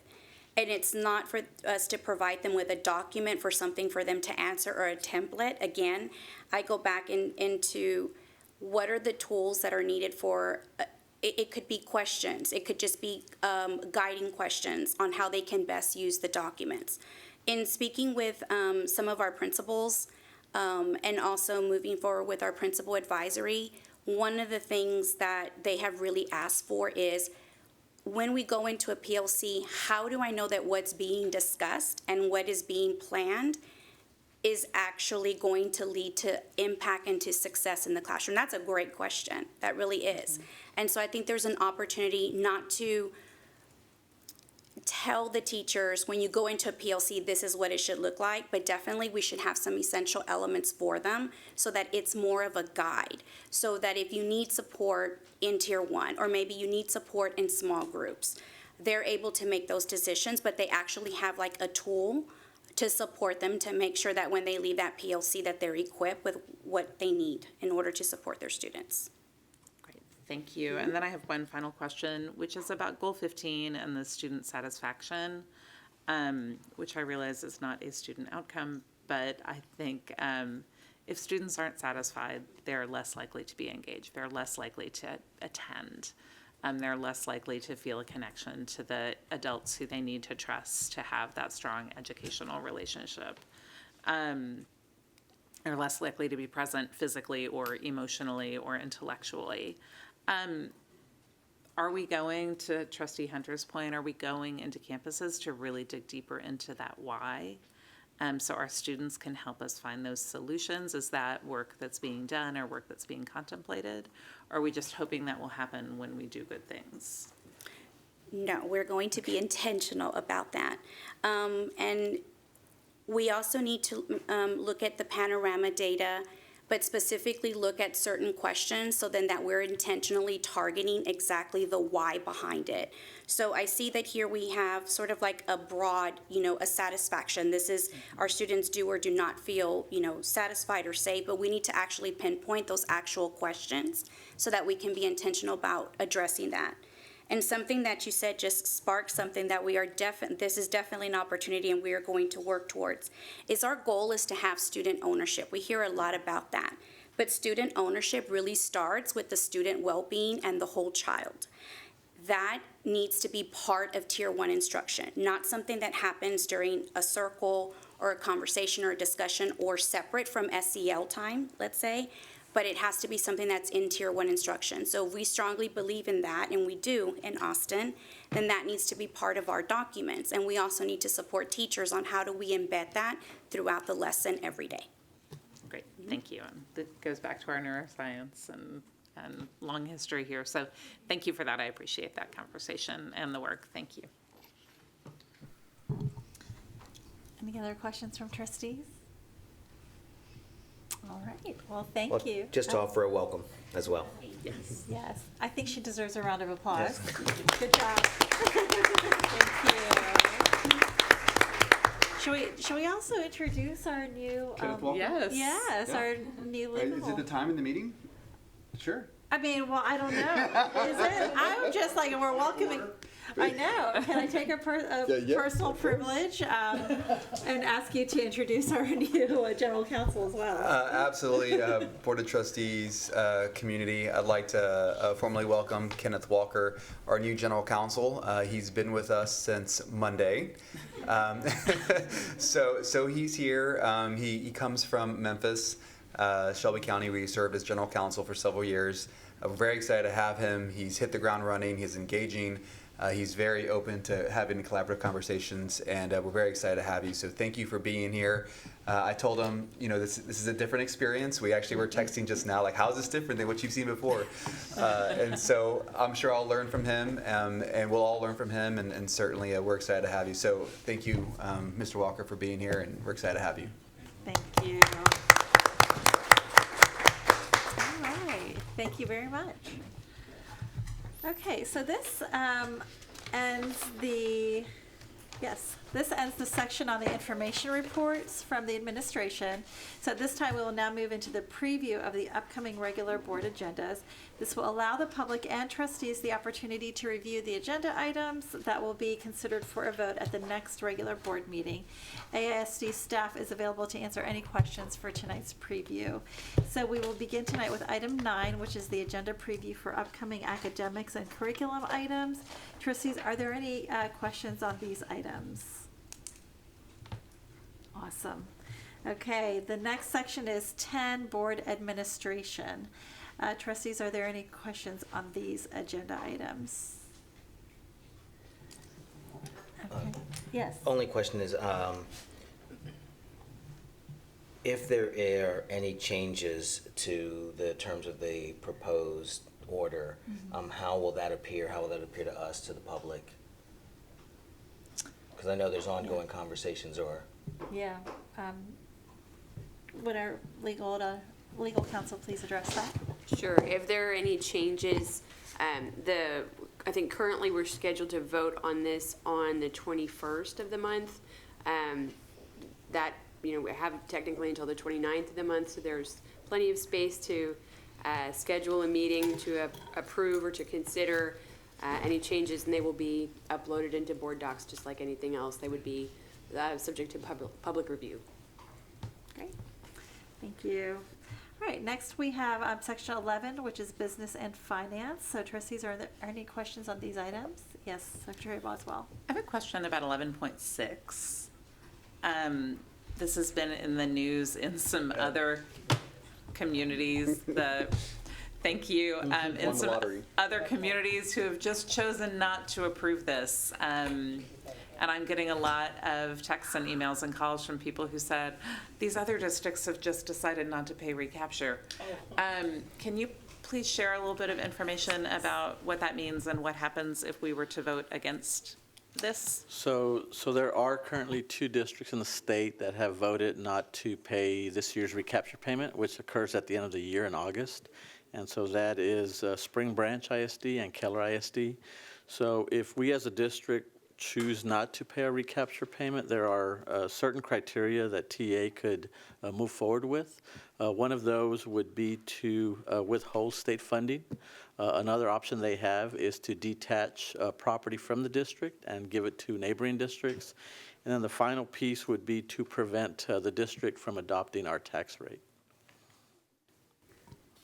and it's not for us to provide them with a document for something for them to answer or a template. Again, I go back into what are the tools that are needed for, it could be questions, it could just be guiding questions on how they can best use the documents. In speaking with some of our principals, and also moving forward with our principal advisory, one of the things that they have really asked for is, when we go into a PLC, how do I know that what's being discussed and what is being planned is actually going to lead to impact and to success in the classroom? That's a great question. That really is. And so I think there's an opportunity not to tell the teachers when you go into a PLC, this is what it should look like, but definitely we should have some essential elements for them so that it's more of a guide. So that if you need support in Tier 1, or maybe you need support in small groups, they're able to make those decisions, but they actually have like a tool to support them to make sure that when they leave that PLC that they're equipped with what they need in order to support their students. Thank you. And then I have one final question, which is about Goal 15 and the student satisfaction, which I realize is not a student outcome, but I think if students aren't satisfied, they're less likely to be engaged. They're less likely to attend. They're less likely to feel a connection to the adults who they need to trust to have that strong educational relationship. They're less likely to be present physically or emotionally or intellectually. Are we going, to Trustee Hunter's point, are we going into campuses to really dig deeper into that why? So our students can help us find those solutions? Is that work that's being done or work that's being contemplated? Or are we just hoping that will happen when we do good things? No, we're going to be intentional about that. And we also need to look at the panorama data, but specifically look at certain questions so then that we're intentionally targeting exactly the why behind it. So I see that here we have sort of like a broad, a satisfaction. This is our students do or do not feel, satisfied or safe, but we need to actually pinpoint those actual questions so that we can be intentional about addressing that. And something that you said just sparked something that we are this is definitely an opportunity and we are going to work towards, is our goal is to have student ownership. We hear a lot about that, but student ownership really starts with the student well-being and the whole child. That needs to be part of Tier 1 instruction, not something that happens during a circle or a conversation or a discussion or separate from SEL time, let's say, but it has to be something that's in Tier 1 instruction. So if we strongly believe in that, and we do in Austin, then that needs to be part of our documents. And we also need to support teachers on how do we embed that throughout the lesson every day. Great, thank you. And that goes back to our neuroscience and long history here. So thank you for that. I appreciate that conversation and the work. Thank you. Any other questions from trustees? All right, well, thank Well, you. Just to offer a welcome as well. Yes. Yes, I think she deserves a round of applause. Yes. Good job. Thank you. Should we also introduce our new? Kenneth Walker? Yes. Yes, Yeah. our new livable. Is it the time in the meeting? Sure. I mean, well, I don't know. Is it? I'm just like, we're welcoming. I know. Can I take a personal privilege and ask you to introduce our new general counsel as well? Absolutely. Board of Trustees, community, I'd like to formally welcome Kenneth Walker, our new general counsel. He's been with us since Monday. So he's here. He comes from Memphis, Shelby County. We served as general counsel for several years. We're very excited to have him. He's hit the ground running. He's engaging. He's very open to having collaborative conversations, and we're very excited to have you. So thank you for being here. I told him, this is a different experience. We actually were texting just now, like, how is this different than what you've seen before? And so I'm sure I'll learn from him, and we'll all learn from him, and certainly we're excited to have you. So thank you, Mr. Walker, for being here, and we're excited to have you. Thank you. All right. Thank you very much. Okay, so this ends the Yes, this ends the section on the information reports from the administration. So at this time, we will now move into the preview of the upcoming regular board agendas. This will allow the public and trustees the opportunity to review the agenda items that will be considered for a vote at the next regular board meeting. AISD staff is available to answer any questions for tonight's preview. So we will begin tonight with item 9, which is the agenda preview for upcoming academics and curriculum items. Trustees, are there any questions on these items? Awesome. Okay, the next section is 10, board administration. Trustees, are there any questions on these agenda items? Okay. Yes. Only question is, if there are any changes to the terms of the proposed order, how will that appear? How will that appear to us, to the public? Because I know there's ongoing conversations or. Yeah. Would our legal counsel please address that? Sure. If there are any changes, I think currently we're scheduled to vote on this on the 21st of the month. That, we have technically until the 29th of the month, so there's plenty of space to schedule a meeting to approve or to consider any changes, and they will be uploaded into board docs just like anything else. They would be subject to public review. Great. Thank you. All right, next we have section 11, which is business and finance. So trustees, are there any questions on these items? Yes, Secretary Boswell. I have a question about 11.6. This has been in the news in some other communities. Thank you. In some other communities who have just chosen not to approve this. And I'm getting a lot of texts and emails and calls from people who said, these other districts have just decided not to pay recapture. Can you please share a little bit of information about what that means and what happens if we were to vote against this? So there are currently 2 districts in the state that have voted not to pay this year's recapture payment, which occurs at the end of the year in August. And so that is Spring Branch ISD and Keller ISD. So if we as a district choose not to pay a recapture payment, there are certain criteria that TA could move forward with. One of those would be to withhold state funding. Another option they have is to detach property from the district and give it to neighboring districts. And then the final piece would be to prevent the district from adopting our tax rate.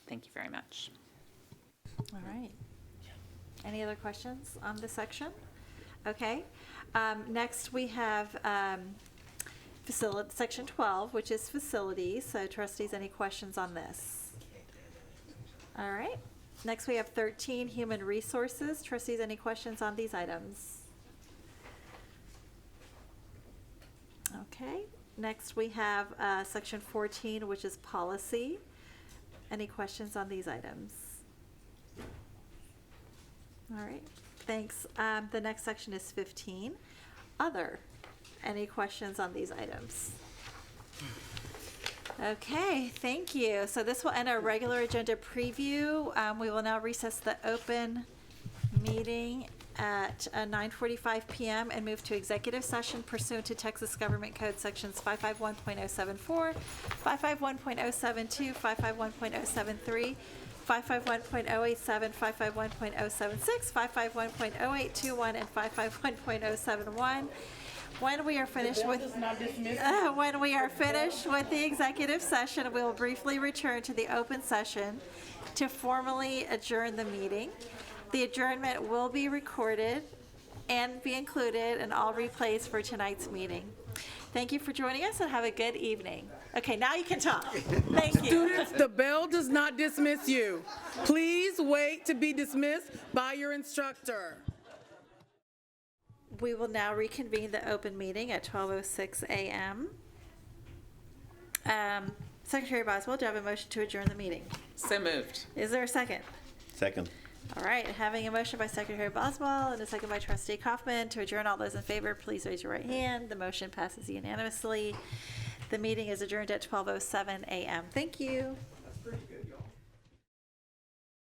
Thank you very much. All right. Any other questions on this section? Okay. Next we have section 12, which is facilities. So trustees, any questions on this? All right. Next we have 13, human resources. Trustees, any questions on these items? Okay. Next we have section 14, which is policy. Any questions on these items? All right. Thanks. The next section is 15, other. Any questions on these items? Okay, thank you. So this will end our regular agenda preview. We will now recess the open meeting at 9:45 p.m. and move to executive session pursuant to Texas Government Code sections 551.074, 551.072, 551.073, 551.087, 551.076, 551.0821, and 551.071. When we are finished with the executive session, we will briefly return to the open session to formally adjourn the meeting. The adjournment will be recorded and be included in all replays for tonight's meeting. Thank you for joining us and have a good evening. Okay, now you can talk. Thank you. Students, the bell does not dismiss you. Please wait to be dismissed by your instructor. We will now reconvene the open meeting at 12:06 a.m. Secretary Boswell, do you have a motion to adjourn the meeting? So moved. Is there a second? Second. All right, having a motion by Secretary Boswell and a second by Trustee Kaufman to adjourn. All those in favor, please raise your right hand. The motion passes unanimously. The meeting is adjourned at 12:07 a.m. Thank you.